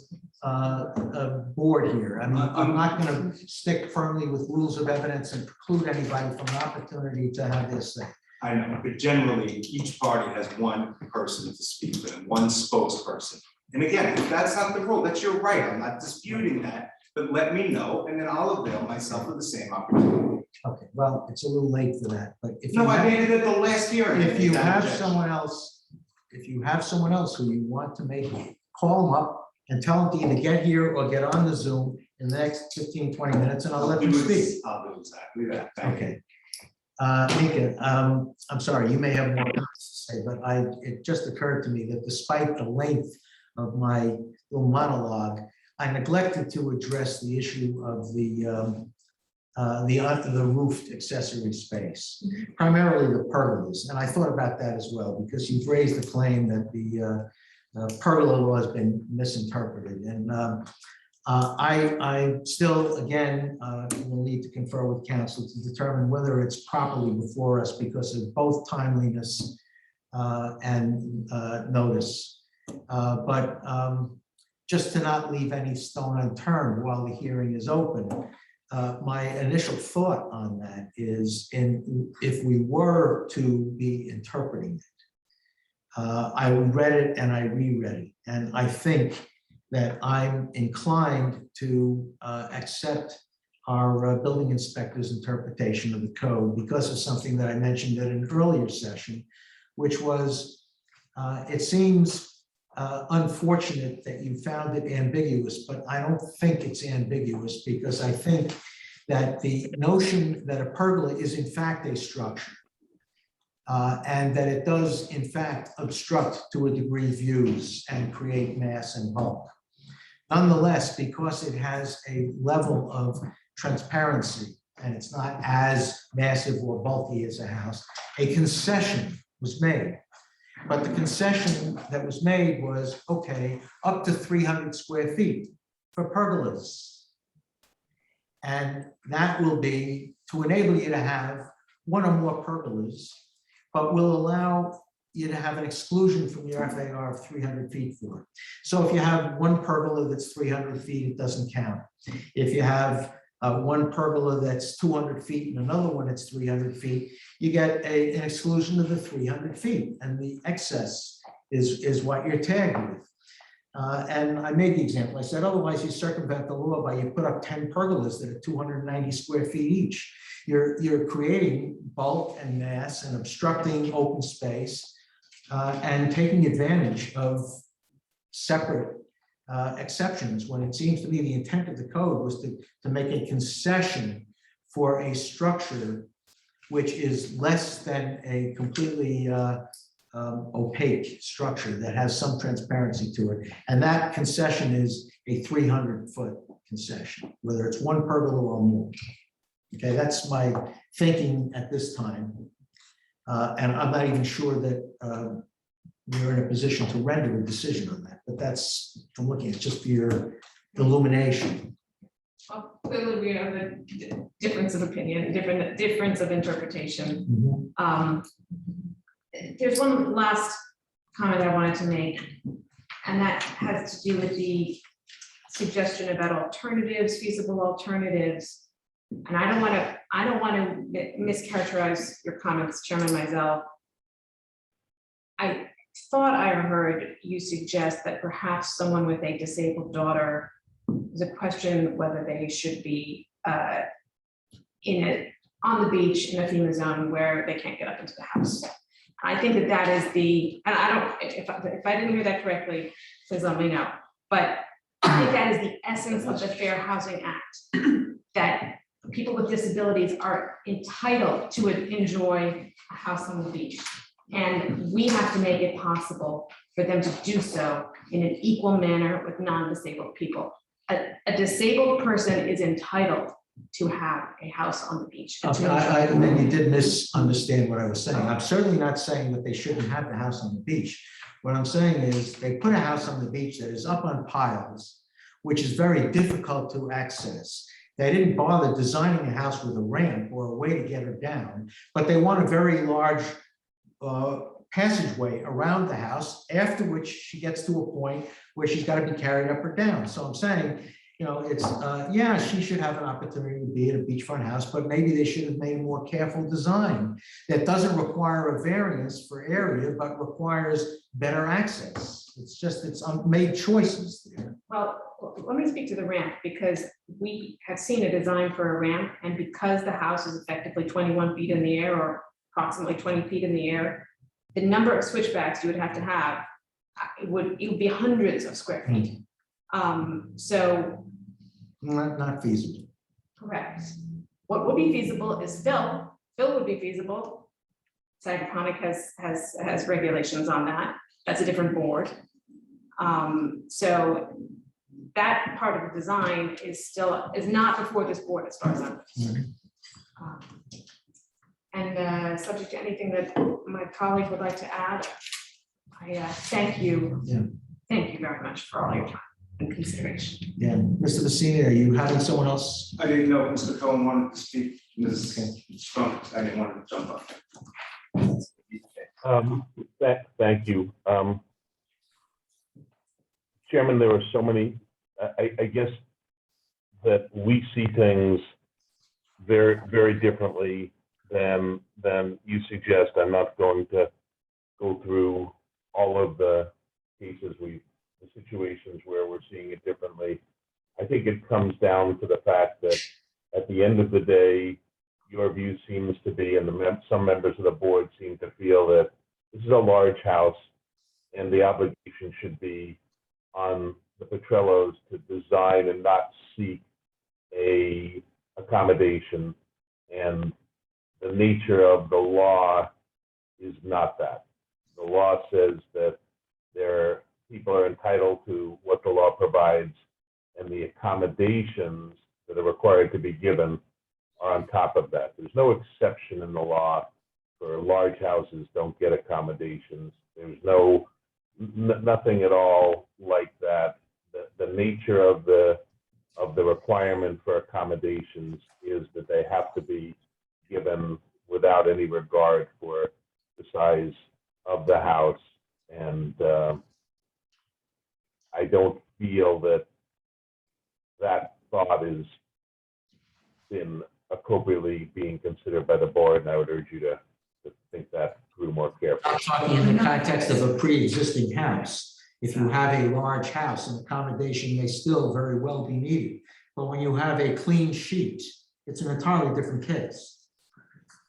board here. I mean, I'm not going to stick firmly with rules of evidence and preclude anybody from an opportunity to have this thing. I know, but generally each party has one person to speak with, one spokesperson. And again, if that's not the rule, that's your right. I'm not disputing that. But let me know, and then I'll avail myself of the same opportunity. Okay, well, it's a little late for that, but if No, you I have, made it at the last hearing. if you have someone else, who you want to make, call them up and tell them to either get here or get on the Zoom in the next 15, 20 minutes, and I'll let them speak. I'll do exactly that. Thank you. Okay. Mika, I'm sorry, you may have more comments to say, but it just occurred to me that despite the length of my little monologue, I neglected to address the issue of the roofed accessory space, primarily the pergolas. And I thought about that as well, because you've raised the claim that the pergola law has been misinterpreted. And I still, again, will need to confer with counsel to determine whether it's properly before us because of both timeliness and notice. But just to not leave any stone unturned while the hearing is open. My initial thought on that is if we were to be interpreting it, I read it and I reread it. And I think that I'm inclined to accept our building inspector's interpretation of the code because of something that I mentioned in an earlier session, which was, it seems unfortunate that you found it ambiguous, but I don't think it's ambiguous because I think that the notion that a pergola is in fact a structure and that it does in fact obstruct to a degree views and create mass and bulk. Nonetheless, because it has a level of transparency and it's not as massive or bulky as a house, a concession was made. But the concession that was made was, okay, up to 300 square feet for pergolas. And that will be to enable you to have one or more pergolas, but will allow you to have an exclusion from your FAR of 300 feet for it. So if you have one pergola that's 300 feet, it doesn't count. If you have one pergola that's 200 feet and another one that's 300 feet, you get an exclusion of the 300 feet, and the excess is what you're tagged with. And I made the example, I said, otherwise you circumvent the law by you put up 10 pergolas that are 290 square feet each. You're creating bulk and mass and obstructing open space and taking advantage of separate exceptions, when it seems to me the intent of the code was to make a concession for a structure which is less than a completely opaque structure that has some transparency to it. And that concession is a 300-foot concession, whether it's one pergola or more. Okay, that's my thinking at this time. And I'm not even sure that we're in a position to render a decision on that, but that's from looking at just for your illumination. Well, clearly we have a difference of opinion, difference of interpretation. There's one last comment I wanted to make, and that has to do with the suggestion about alternatives, feasible alternatives. And I don't want to mischaracterize your comments, Chairman Mizell. I thought I heard you suggest that perhaps someone with a disabled daughter, there's a question whether they should be on the beach in a FEMA zone where they can't get up into the house. I think that is the, and I don't, if I didn't hear that correctly, please let me know. But I think that is the essence of the Fair Housing Act, that people with disabilities are entitled to enjoy a house on the beach. And we have to make it possible for them to do so in an equal manner with non-disabled people. A disabled person is entitled to have a house on the beach. Okay, then you did misunderstand what I was saying. I'm certainly not saying that they shouldn't have the house on the beach. What I'm saying is they put a house on the beach that is up on piles, which is very difficult to access. They didn't bother designing a house with a ramp or a way to get her down, but they want a very large passageway around the house, after which she gets to a point where she's got to be carried up or down. So I'm saying, you know, it's, yeah, she should have an opportunity to be at a beachfront house, but maybe they should have made a more careful design that doesn't require a variance for area, but requires better access. It's just, it's made choices there. Well, let me speak to the ramp, because we have seen a design for a ramp, and because the house is effectively 21 feet in the air, or approximately 20 feet in the air, the number of switchbacks you would have to have, it would be hundreds of square feet. So. Not feasible. Correct. What would be feasible is fill. Fill would be feasible. Sagaponic has regulations on that. That's a different board. So that part of the design is not before this board as far as I'm concerned. And subject to anything that my colleague would like to add, I thank you. Yeah. Thank you very much for all your time and consideration. Yeah, Mr. Messina, are you having someone else? I didn't know Mr. Cohen wanted to speak. Ms. Strong, I didn't want to jump up. Thank you. Chairman, there are so many, I guess that we see things very, very differently than you suggest. I'm not going to go through all of the cases, the situations where we're seeing it differently. I think it comes down to the fact that at the end of the day, your view seems to be, and some members of the board seem to feel that this is a large house and the obligation should be on the Petrellos to design and not seek a accommodation. And the nature of the law is not that. The law says that people are entitled to what the law provides, and the accommodations that are required to be given are on top of that. There's no exception in the law for large houses don't get accommodations. There's nothing at all like that. The nature of the requirement for accommodations is that they have to be given without any regard for the size of the house. And I don't feel that thought is been appropriately being considered by the board, and I would urge you to think that through more carefully. I'm talking in the context of a pre-existing house. If you have a large house, an accommodation may still very well be needed. But when you have a clean sheet, it's an entirely different case.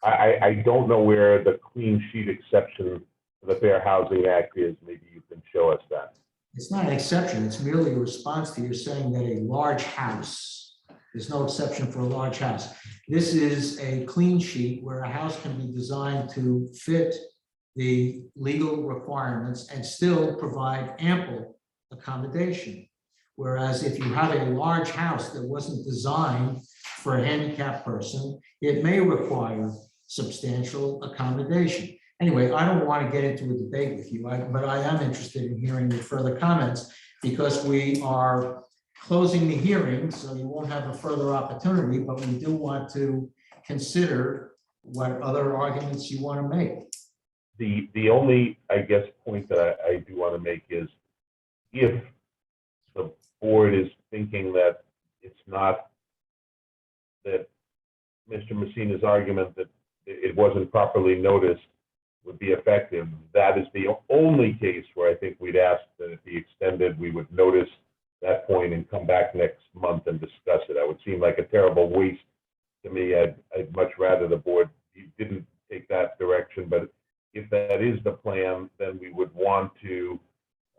I don't know where the clean sheet exception for the Fair Housing Act is. Maybe you can show us that. It's not an exception, it's merely a response to your saying that a large house, there's no exception for a large house. This is a clean sheet where a house can be designed to fit the legal requirements and still provide ample accommodation. Whereas if you have a large house that wasn't designed for a handicapped person, it may require substantial accommodation. Anyway, I don't want to get into a debate with you, but I am interested in hearing your further comments because we are closing the hearing, so you won't have a further opportunity, but we do want to consider what other arguments you want to make. The only, I guess, point that I do want to make is if the board is thinking that it's not, that Mr. Messina's argument that it wasn't properly noticed would be effective, that is the only case where I think we'd ask that it be extended. We would notice that point and come back next month and discuss it. That would seem like a terrible waste to me. I'd much rather the board didn't take that direction, but if that is the plan, then we would want to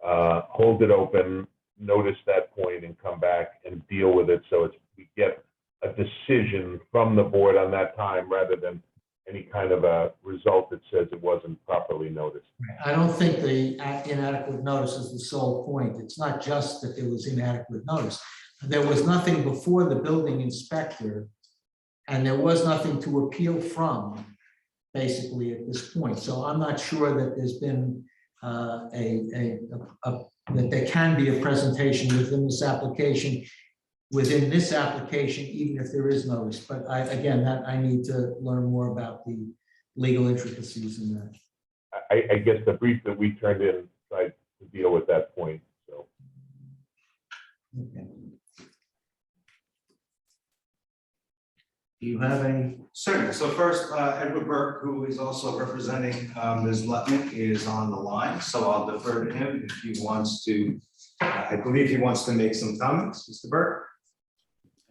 hold it open, notice that point, and come back and deal with it so we get a decision from the board on that time rather than any kind of a result that says it wasn't properly noticed. I don't think the inadequate notice is the sole point. It's not just that there was inadequate notice. There was nothing before the building inspector, and there was nothing to appeal from, basically, at this point. So I'm not sure that there's been that there can be a presentation within this application, even if there is notice. But I need to learn more about the legal intricacies in that. I guess the brief that we turned in tried to deal with that point, so. Okay. Do you have any? Certainly. So first, Edward Burke, who is also representing Ms. Lutnick, is on the line. So I'll defer to him if he wants to, I believe he wants to make some comments. Mr. Burke?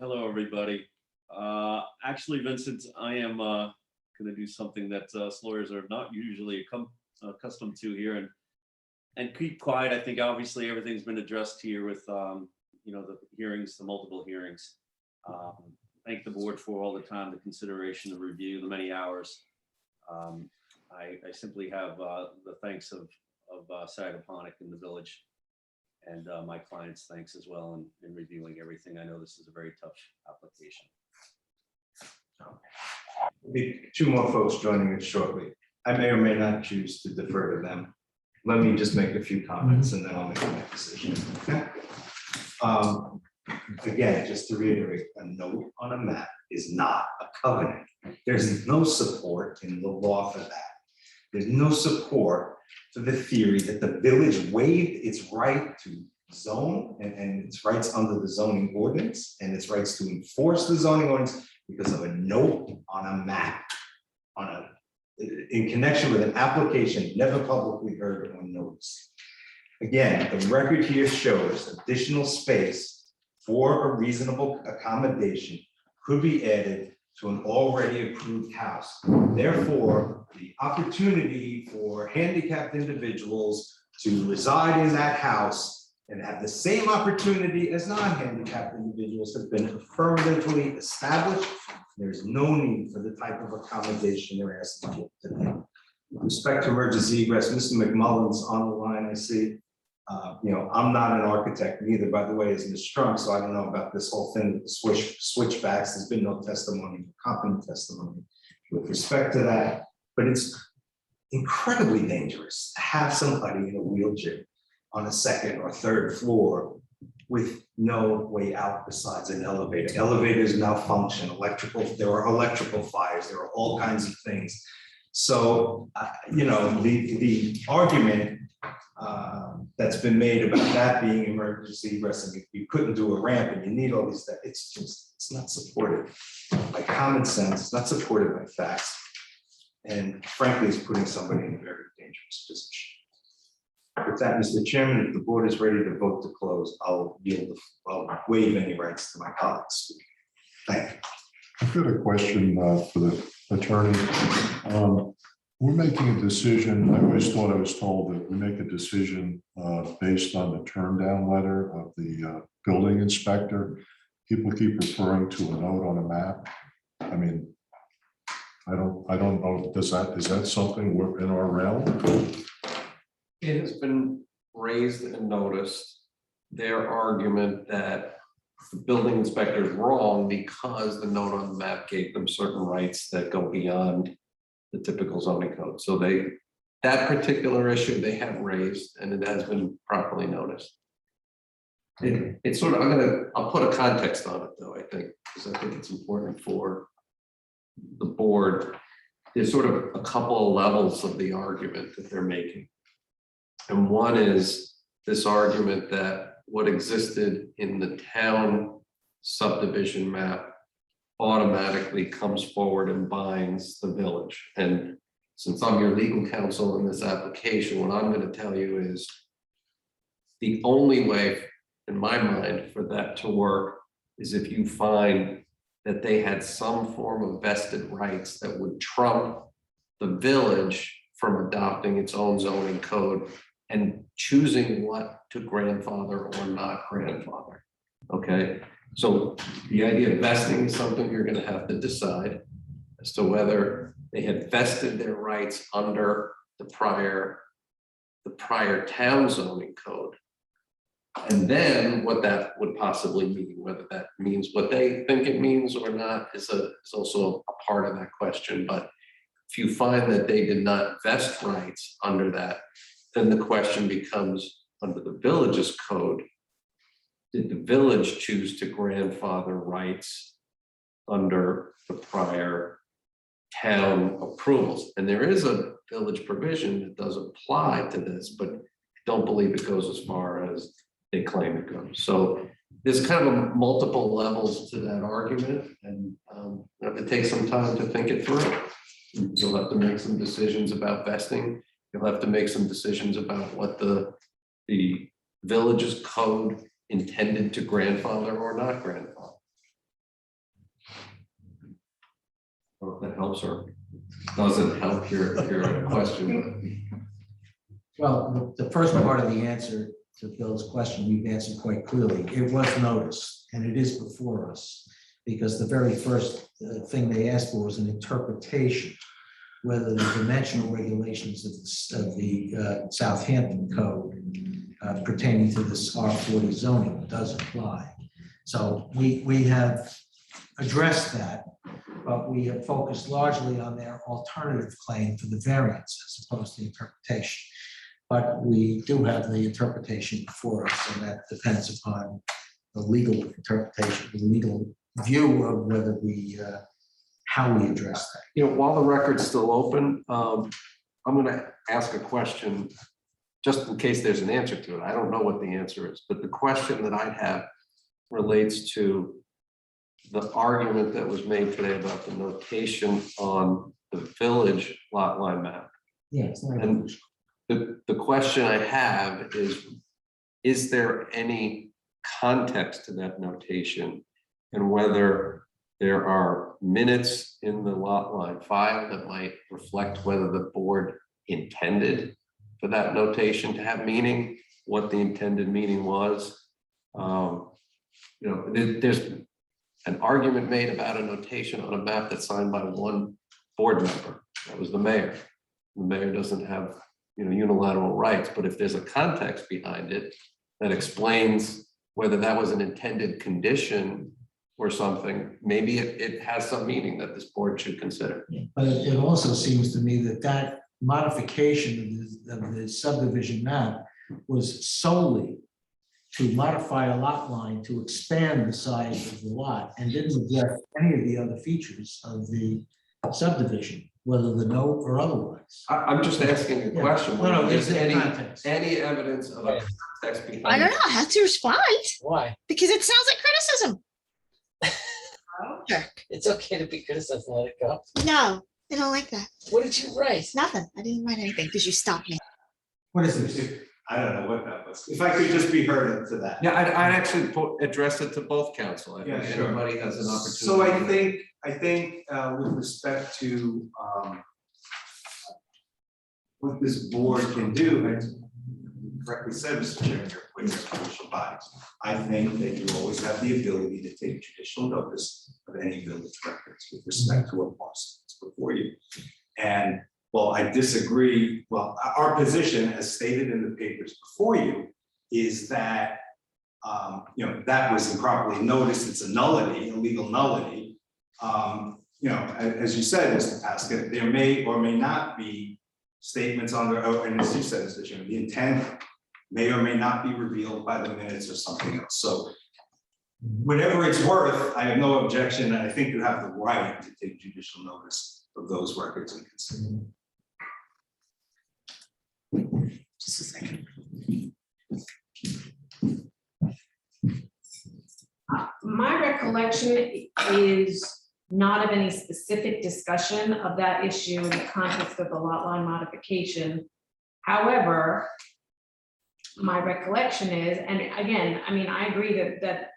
Hello, everybody. Actually, Vincent, I am going to do something that us lawyers are not usually accustomed to here and keep quiet. I think obviously everything's been addressed here with the hearings, the multiple hearings. Thank the board for all the time, the consideration, the review, the many hours. I simply have the thanks of Sagaponic in the village and my clients' thanks as well in reviewing everything. I know this is a very tough application. There'll be two more folks joining us shortly. I may or may not choose to defer to them. Let me just make a few comments and then I'll make my decision. Okay? Again, just to reiterate, a note on a map is not a covenant. There's no support in the law for that. There's no support for the theory that the village waived its right to zone and its rights under the zoning ordinance and its rights to enforce the zoning ordinance because of a note on a map, in connection with an application never publicly heard or noticed. Again, the record here shows additional space for a reasonable accommodation could be added to an already approved house. Therefore, the opportunity for handicapped individuals to reside in that house and have the same opportunity as non-handicapped individuals have been affirmatively established. There's no need for the type of accommodation they're asking for today. With respect to emergency egress, Mr. McMullen's on the line, I see. I'm not an architect neither, by the way, as Ms. Strunk, so I don't know about this whole thing with the switchbacks. There's been no testimony, competent testimony with respect to that, but it's incredibly dangerous to have somebody in a wheelchair on a second or third floor with no way out besides an elevator. Elevators malfunction, there are electrical fires, there are all kinds of things. So, the argument that's been made about that being emergency egress, and you couldn't do a ramp and you need all these, it's just, it's not supported by common sense, it's not supported by facts. And frankly, it's putting somebody in a very dangerous position. With that, Mr. Chairman, if the board is ready to vote to close, I'll waive any rights to my colleagues. Thank you. I've got a question for the attorney. We're making a decision. I always thought I was told that we make a decision based on the turn down letter of the building inspector. People keep referring to a note on a map. I mean, I don't know, is that something we're in our realm? It has been raised and noticed, their argument that the building inspector is wrong because the note on the map gave them certain rights that go beyond the typical zoning code. So that particular issue they have raised, and it has been properly noticed. It's sort of, I'll put a context on it though, I think, because I think it's important for the board. There's sort of a couple of levels of the argument that they're making. And one is this argument that what existed in the town subdivision map automatically comes forward and binds the village. And since I'm your legal counsel in this application, what I'm going to tell you is the only way, in my mind, for that to work is if you find that they had some form of vested rights that would trump the village from adopting its own zoning code and choosing what to grandfather or not grandfather. Okay, so the idea of vesting is something you're going to have to decide as to whether they had vested their rights under the prior town zoning code. And then what that would possibly mean, whether that means what they think it means or not, is also a part of that question. But if you find that they did not vest rights under that, then the question becomes, under the village's code, did the village choose to grandfather rights under the prior town approvals? And there is a village provision that does apply to this, but I don't believe it goes as far as they claim it goes. So there's kind of multiple levels to that argument, and you have to take some time to think it through. You'll have to make some decisions about vesting. You'll have to make some decisions about what the village's code intended to grandfather or not grandfather. Or if that helps or doesn't help your question. Well, the first part of the answer to Bill's question, we've answered quite clearly. It was noticed, and it is before us, because the very first thing they asked for was an interpretation, whether the dimensional regulations of the Southampton code pertaining to this R40 zoning does apply. So we have addressed that, but we have focused largely on their alternative claim for the variance as opposed to the interpretation. But we do have the interpretation before us, and that depends upon the legal interpretation, the legal view of whether we, how we address that. You know, while the record's still open, I'm going to ask a question just in case there's an answer to it. I don't know what the answer is, but the question that I have relates to the argument that was made today about the notation on the village lot line map. Yeah, it's not. And the question I have is there any context to that notation, and whether there are minutes in the lot line file that might reflect whether the board intended for that notation to have meaning, what the intended meaning was. You know, there's an argument made about a notation on a map that's signed by one board member. That was the mayor. The mayor doesn't have, you know, unilateral rights, but if there's a context behind it that explains whether that was an intended condition or something, maybe it has some meaning that this board should consider. But it also seems to me that modification of the subdivision map was solely to modify a lot line to expand the size of the lot, and didn't address any of the other features of the subdivision. whether the note or otherwise. I'm just asking a Yeah. question. No, Is there's any, context. any evidence of a context behind? I don't know, I have to respond Why? because it sounds like criticism. Jerk. It's okay to be criticized, let it go. No, I don't like that. What did you write? Nothing. I didn't write anything because you stopped me. What is this? I don't know what that was. If I could just be heard to that. Yeah, I'd actually address it to both council. I think Yeah, sure. anybody has an opportunity. So I think with respect to what this board can do, and you correctly said, Mr. Chairman, you're with your judicial bodies. I think that you always have the ability to take judicial notice of any village records with respect to what was before you. And well, I disagree. Well, our position, as stated in the papers before you, is that that was improperly noticed. It's a nullity, a legal nullity. As you said, Mr. Pascal, there may or may not be statements on there, and as you said, Mr. Chairman, the intent may or may not be revealed by the minutes or something else. So whatever it's worth, I have no objection, and I think you have the right to take judicial notice of those records and consider them. Just a second. My recollection is not of any specific discussion of that issue in the context of the lot line modification. However, my recollection is, and again, I mean, I agree that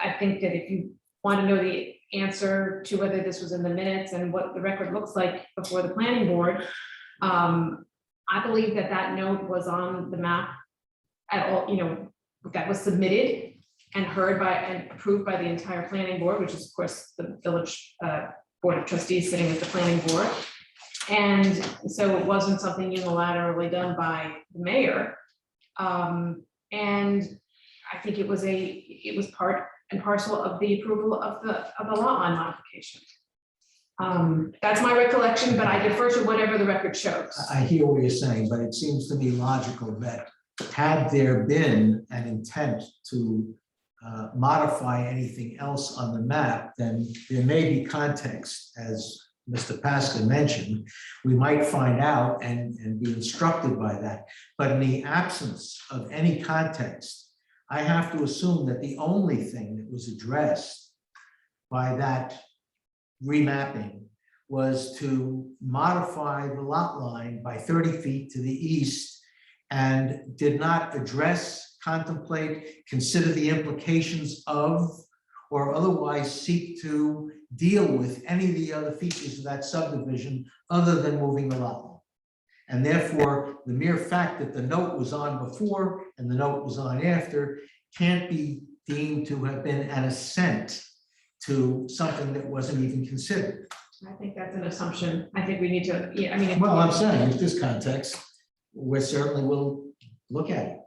I think that if you want to know the answer to whether this was in the minutes and what the record looks like before the planning board, I believe that note was on the map at all, that was submitted and heard by and approved by the entire planning board, which is of course the village board of trustees sitting as the planning board. And so it wasn't something unilaterally done by the mayor. And I think it was part and parcel of the approval of the lot line modification. That's my recollection, but I defer to whatever the record shows. I hear what you're saying, but it seems to me logical that had there been an intent to modify anything else on the map, then there may be context, as Mr. Pascal mentioned. We might find out and be instructed by that. But in the absence of any context, I have to assume that the only thing that was addressed by that remapping was to modify the lot line by 30 feet to the east and did not address, contemplate, consider the implications of, or otherwise seek to deal with any of the other features of that subdivision other than moving the lot line. And therefore, the mere fact that the note was on before and the note was on after can't be deemed to have been an assent to something that wasn't even considered. I think that's an assumption. I think we need to, yeah, I mean. Well, I'm saying, in this context, we certainly will look at it.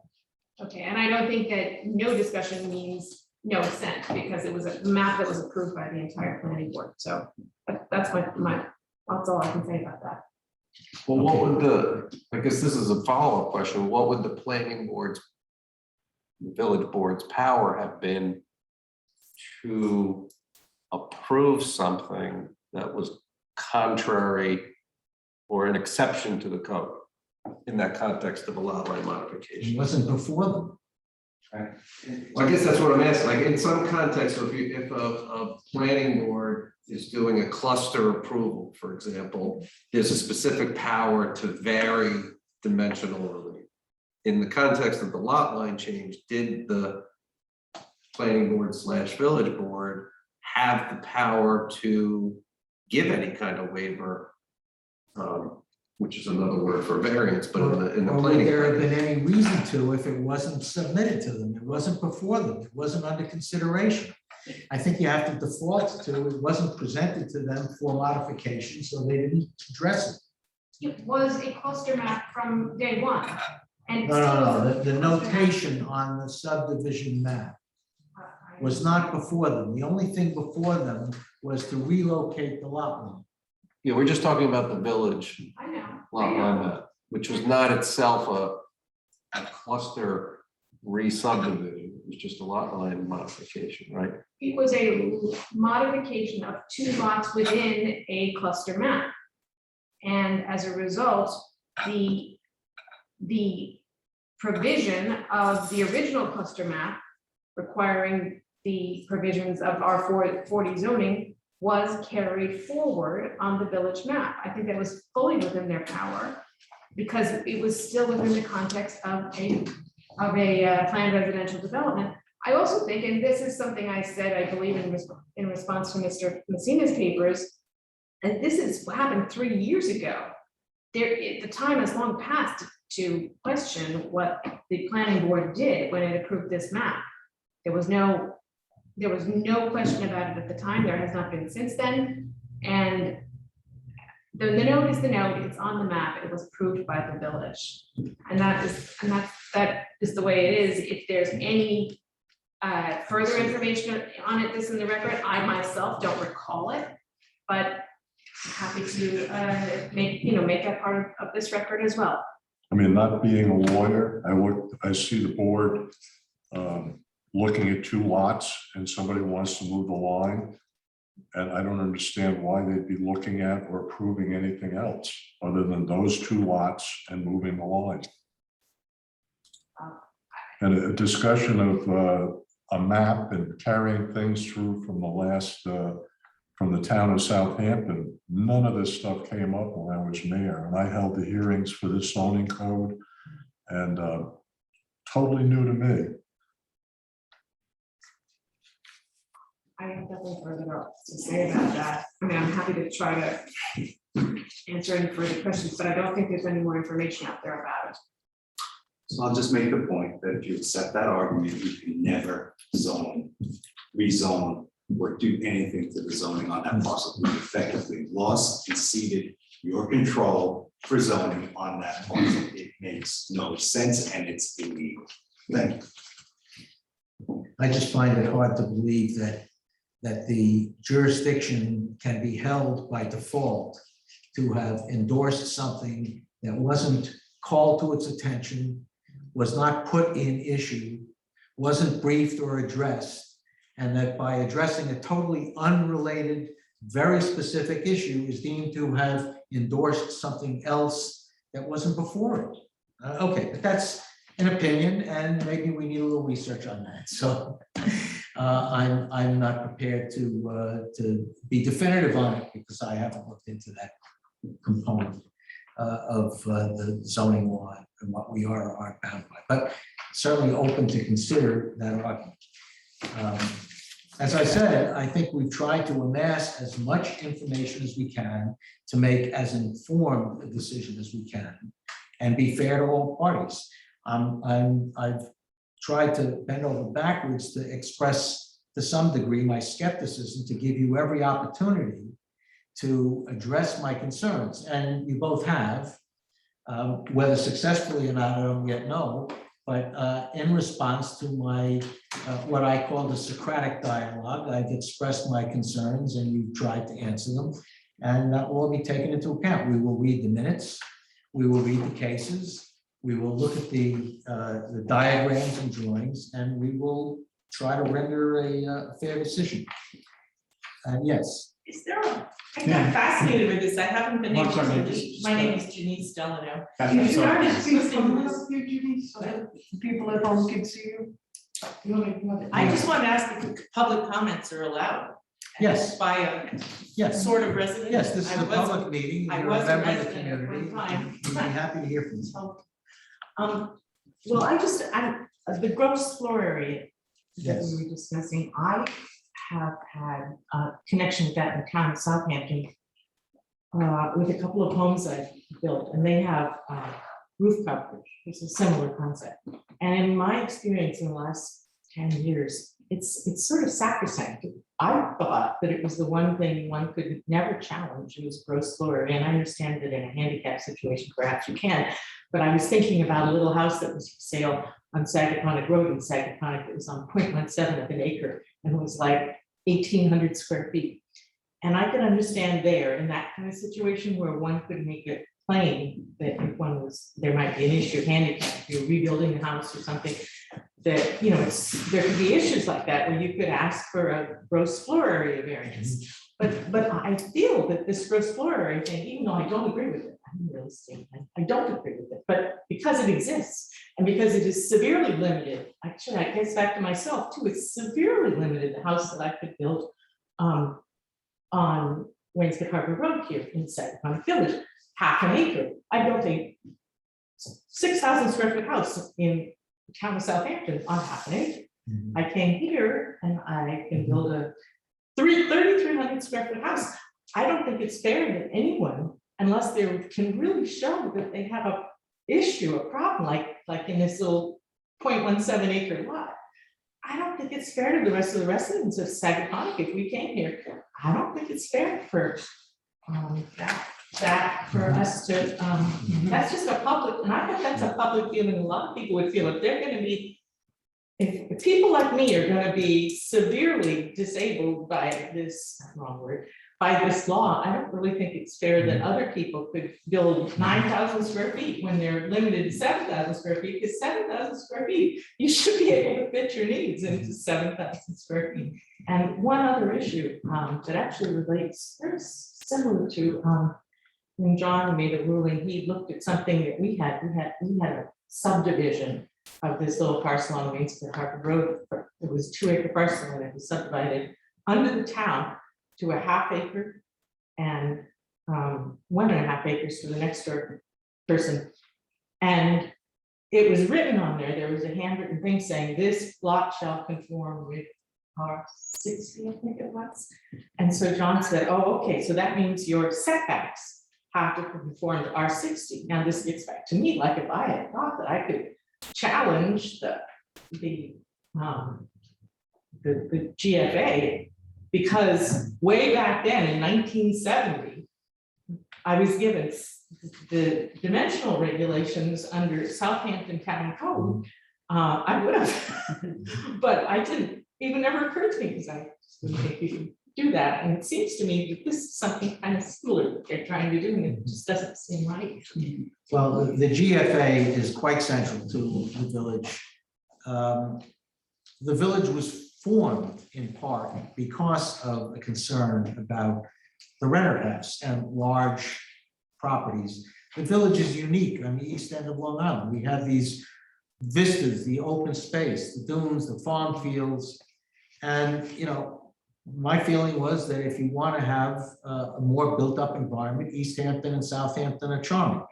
Okay, and I don't think that no discussion means no assent, because it was a map that was approved by the entire planning board. So that's that's all I can say about that. Well, what would I guess this is a follow-up question, what would the planning board's, the village board's power have been to approve something that was contrary or an exception to the code in that context of a lot line modification? It wasn't before them. Well, I guess that's what I'm asking, like in some context, if a planning board is doing a cluster approval, for example, there's a specific power to vary dimensional relief. In the context of the lot line change, did the planning board / village board have the power to give any kind of waiver, which is another word for variance, but in the Or would planning. there have been any reason to if it wasn't submitted to them? It wasn't before them. It wasn't under consideration. I think you have to default to it wasn't presented to them for modification, so they didn't address it. It was a cluster map from day one. And No. The notation on the subdivision map was not before them. The only thing before them was to relocate the lot line. Yeah, we're just talking about the village I know. lot line map, which was not itself a cluster re-subdivision, it was just a lot line modification, right? It was a modification of 2 lots within a cluster map. And as a result, the provision of the original cluster map requiring the provisions of R40 zoning was carried forward on the village map. I think that was fully within their power because it was still within the context of a planned residential development. I also think, and this is something I said, I believe in response to Mr. Messina's papers, and this is what happened 3 years ago. The time has long passed to question what the planning board did when it approved this map. There was no question about it at the time. There has not been since then. And the note is the note, it's on the map, it was approved by the village. And that is the way it is. If there's any further information on it, this in the record, I myself don't recall it, but happy to make that part of this record as well. I mean, not being a lawyer, I see the board looking at 2 lots and somebody wants to move the line. And I don't understand why they'd be looking at or approving anything else other than those 2 lots and moving the line. And a discussion of a map and carrying things through from from the town of Southampton, none of this stuff came up when I was mayor, and I held the hearings for the zoning code, and totally new to me. I have definitely further to say about that. I mean, I'm happy to try to answer any further questions, but I don't think there's any more information out there about it. So I'll just make the point that if you accept that argument, you can never rezone, or do anything to the zoning on that parcel. You effectively lost and ceded your control for zoning on that parcel. It makes no sense and it's illegal. Thank you. I just find it hard to believe that the jurisdiction can be held by default to have endorsed something that wasn't called to its attention, was not put in issue, wasn't briefed or addressed, and that by addressing a totally unrelated, very specific issue is deemed to have endorsed something else that wasn't before it. Okay, but that's an opinion, and maybe we need a little research on that. So I'm not prepared to be definitive on it because I haven't looked into that component of the zoning law and what we are or aren't bound by, but certainly open to consider that argument. As I said, I think we've tried to amass as much information as we can to make as informed a decision as we can and be fair to all parties. I've tried to bend over backwards to express to some degree my skepticism, to give you every opportunity to address my concerns, and you both have, whether successfully or not, I don't yet know, but in response to my, what I call the Socratic dialogue, I've expressed my concerns and you've tried to answer them, and that will all be taken into account. We will read the minutes, we will read the cases, we will look at the diagrams and drawings, and we will try to render a fair decision. And yes. Is there I got fascinated with this. I haven't been able to. My name is Janice Delano. People at home can see you. I just want to ask if public comments are allowed. Yes. By a Yes. sort of resident. Yes, this is I a was- public meeting. I You're was a member of the resident at community. one time. We'd be happy to hear from you. Well, I'm the gross floor area that Yes. we were discussing. I have had a connection with that in the town of Southampton with a couple of homes I've built, and they have roof coverage. It's a similar concept. And in my experience in the last 10 years, it's sort of sacrosanct. I thought that it was the one thing one could never challenge. It was gross floor area. And I understand that in a handicap situation, perhaps you can. But I was thinking about a little house that was for sale on Sagaponic Road in Sagaponic. It was on 0.17 of an acre and it was like 1,800 square feet. And I could understand there in that kind of situation where one could make it plain that if one was, there might be an issue of handicap, if you're rebuilding the house or something, that, you know, there could be issues like that where you could ask for a gross floor area variance. But I feel that this gross floor area thing, even though I don't agree with it, I'm in real estate, I don't agree with it, but because it exists and because it is severely limited, actually, I guess back to myself too, it's severely limited the house that I could build on Wainscott Harbor Road here in Sagaponic Village, 1/2 acre. I built a 6,000 square foot house in the town of Southampton on 1/2 acre. I came here and I can build a 3,300 square foot house. I don't think it's fair that anyone, unless they can really show that they have a issue, a problem, like in this little 0.17 acre lot. I don't think it's fair to the rest of the residents of Sagaponic if we came here. I don't think it's fair for that for us to, that's just a public, and I think that's a public feeling. A lot of people would feel if they're gonna be, if people like me are gonna be severely disabled by this, wrong word, by this law, I don't really think it's fair that other people could build 9,000 square feet when they're limited to 7,000 square feet, because 7,000 square feet, you should be able to fit your needs into 7,000 square feet. And one other issue that actually relates very similar to when John made a ruling, he looked at something that we had a subdivision of this little parcel on Wainscott Harbor Road. It was 2 acre parcel and it was subdivided under the town to a 1/2 acre and 1.5 acres to the next door person. And it was written on there, there was a handwritten thing saying this lot shall conform with R60, I think it was. And so John said, oh, okay, so that means your setbacks have to conform to R60. Now this gets back to me, like if I had thought that I could challenge the GFA, because way back then in 1970, I was given the dimensional regulations under Southampton Town Code. I would have, but I didn't, even never occurred to me because I just didn't think you could do that. And it seems to me that this is something kind of similar that they're trying to do, and it just doesn't seem right. Well, the GFA is quite central to the village. The village was formed in part because of a concern about the renter house and large properties. The village is unique on the east end of Long Island. We have these vistas, the open space, the dunes, the farm fields. And, you know, my feeling was that if you want to have a more built up environment, East Hampton and Southampton are charming.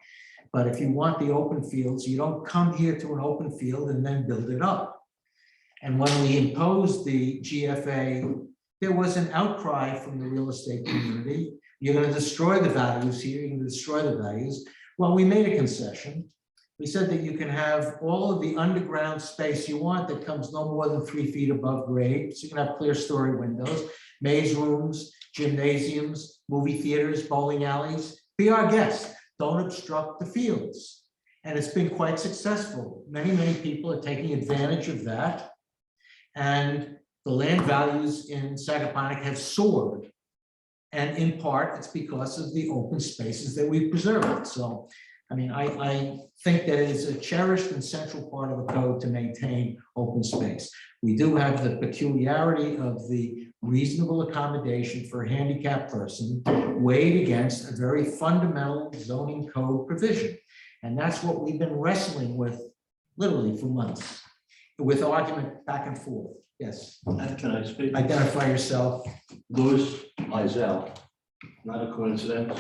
But if you want the open fields, you don't come here to an open field and then build it up. And when we imposed the GFA, there was an outcry from the real estate community. You're going to destroy the values here, you're going to destroy the values. Well, we made a concession. We said that you can have all of the underground space you want that comes no more than 3 feet above grade. So you can have clear story windows, maze rooms, gymnasiums, movie theaters, bowling alleys. Be our guest. Don't obstruct the fields. And it's been quite successful. Many, many people are taking advantage of that. And the land values in Sagaponic have soared. And in part, it's because of the open spaces that we preserved. So, I mean, I think that it is a cherished and central part of the code to maintain open space. We do have the peculiarity of the reasonable accommodation for a handicapped person weighed against a very fundamental zoning code provision. And that's what we've been wrestling with literally for months, with argument back and forth. Yes. Can I speak? Identify yourself. Louis Mizell, not a coincidence.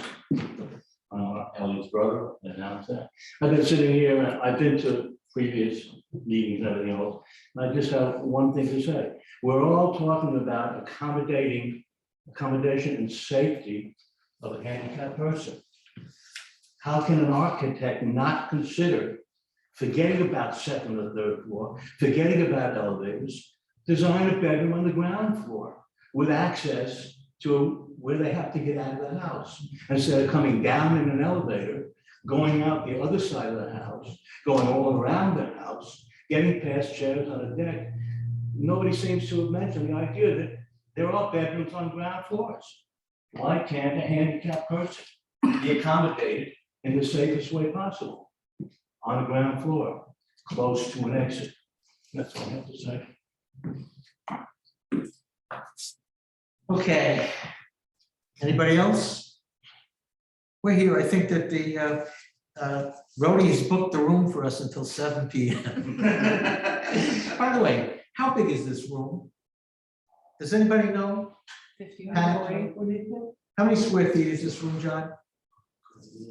Ellie's brother, and I'm there. I've been sitting here, I've been to previous meetings and everything else. And I just have one thing to say. We're all talking about accommodation and safety of a handicapped person. How can an architect not consider, forgetting about second or third floor, forgetting about elevators, design a bedroom on the ground floor with access to where they have to get out of the house, instead of coming down in an elevator, going out the other side of the house, going all around the house, getting past chairs on a deck. Nobody seems to have mentioned the idea that there are bedrooms on ground floors. Why can't a handicapped person be accommodated in the safest way possible on the ground floor, close to an exit? That's all I have to say. Okay. Anybody else? We're here. I think that the Rhodey has booked the room for us until 7 p.m. By the way, how big is this room? Does anybody know? 50. Pat? How many square feet is this room, John?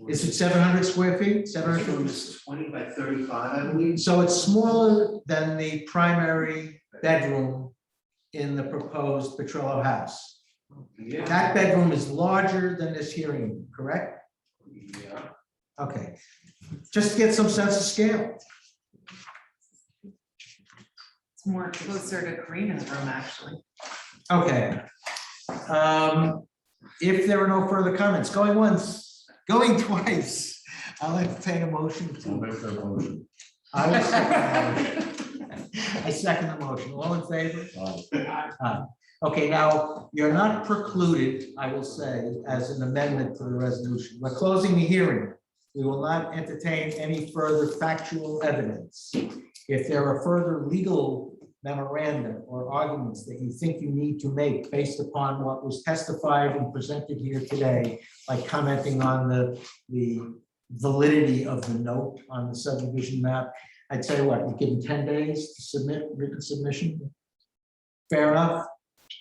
Is it 700 square feet? 700? This is 20 by 35, I believe. So it's smaller than the primary bedroom in the proposed Petrillo house. Yeah. That bedroom is larger than this hearing room, correct? Yeah. Okay, just to get some sense of scale. It's more closer to Karina's room, actually. Okay. If there are no further comments, going once, going twice, I'll entertain a motion I'll to. make that motion. I will second the motion. I second the motion. All in favor? Aye. Okay, now, you're not precluded, I will say, as an amendment to the resolution. We're closing the hearing. We will not entertain any further factual evidence. If there are further legal memoranda or arguments that you think you need to make based upon what was testified and presented here today, like commenting on the validity of the note on the subdivision map, I'd say what, we give them 10 days to submit written submission? Fair enough?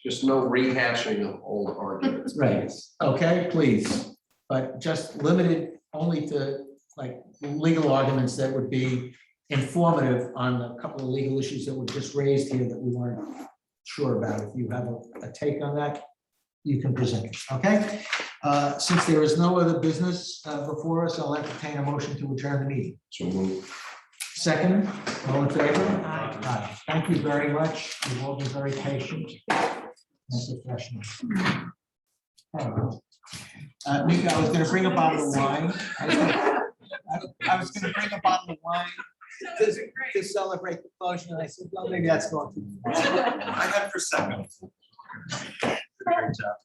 Just no rehashing of old arguments. Right, okay, please, but just limited only to like legal arguments that would be informative on a couple of legal issues that were just raised here that we weren't sure about. If you have a take on that, you can present it, okay? Since there is no other business before us, I'll entertain a motion to adjourn the meeting. So move. Second, all in favor? Aye. Thank you very much. You've all been very patient and professional. Mika, I was gonna bring a bottle of wine. I was gonna bring a bottle of wine to celebrate the closure, and I said, well, maybe that's going too far. I had for second. Great job.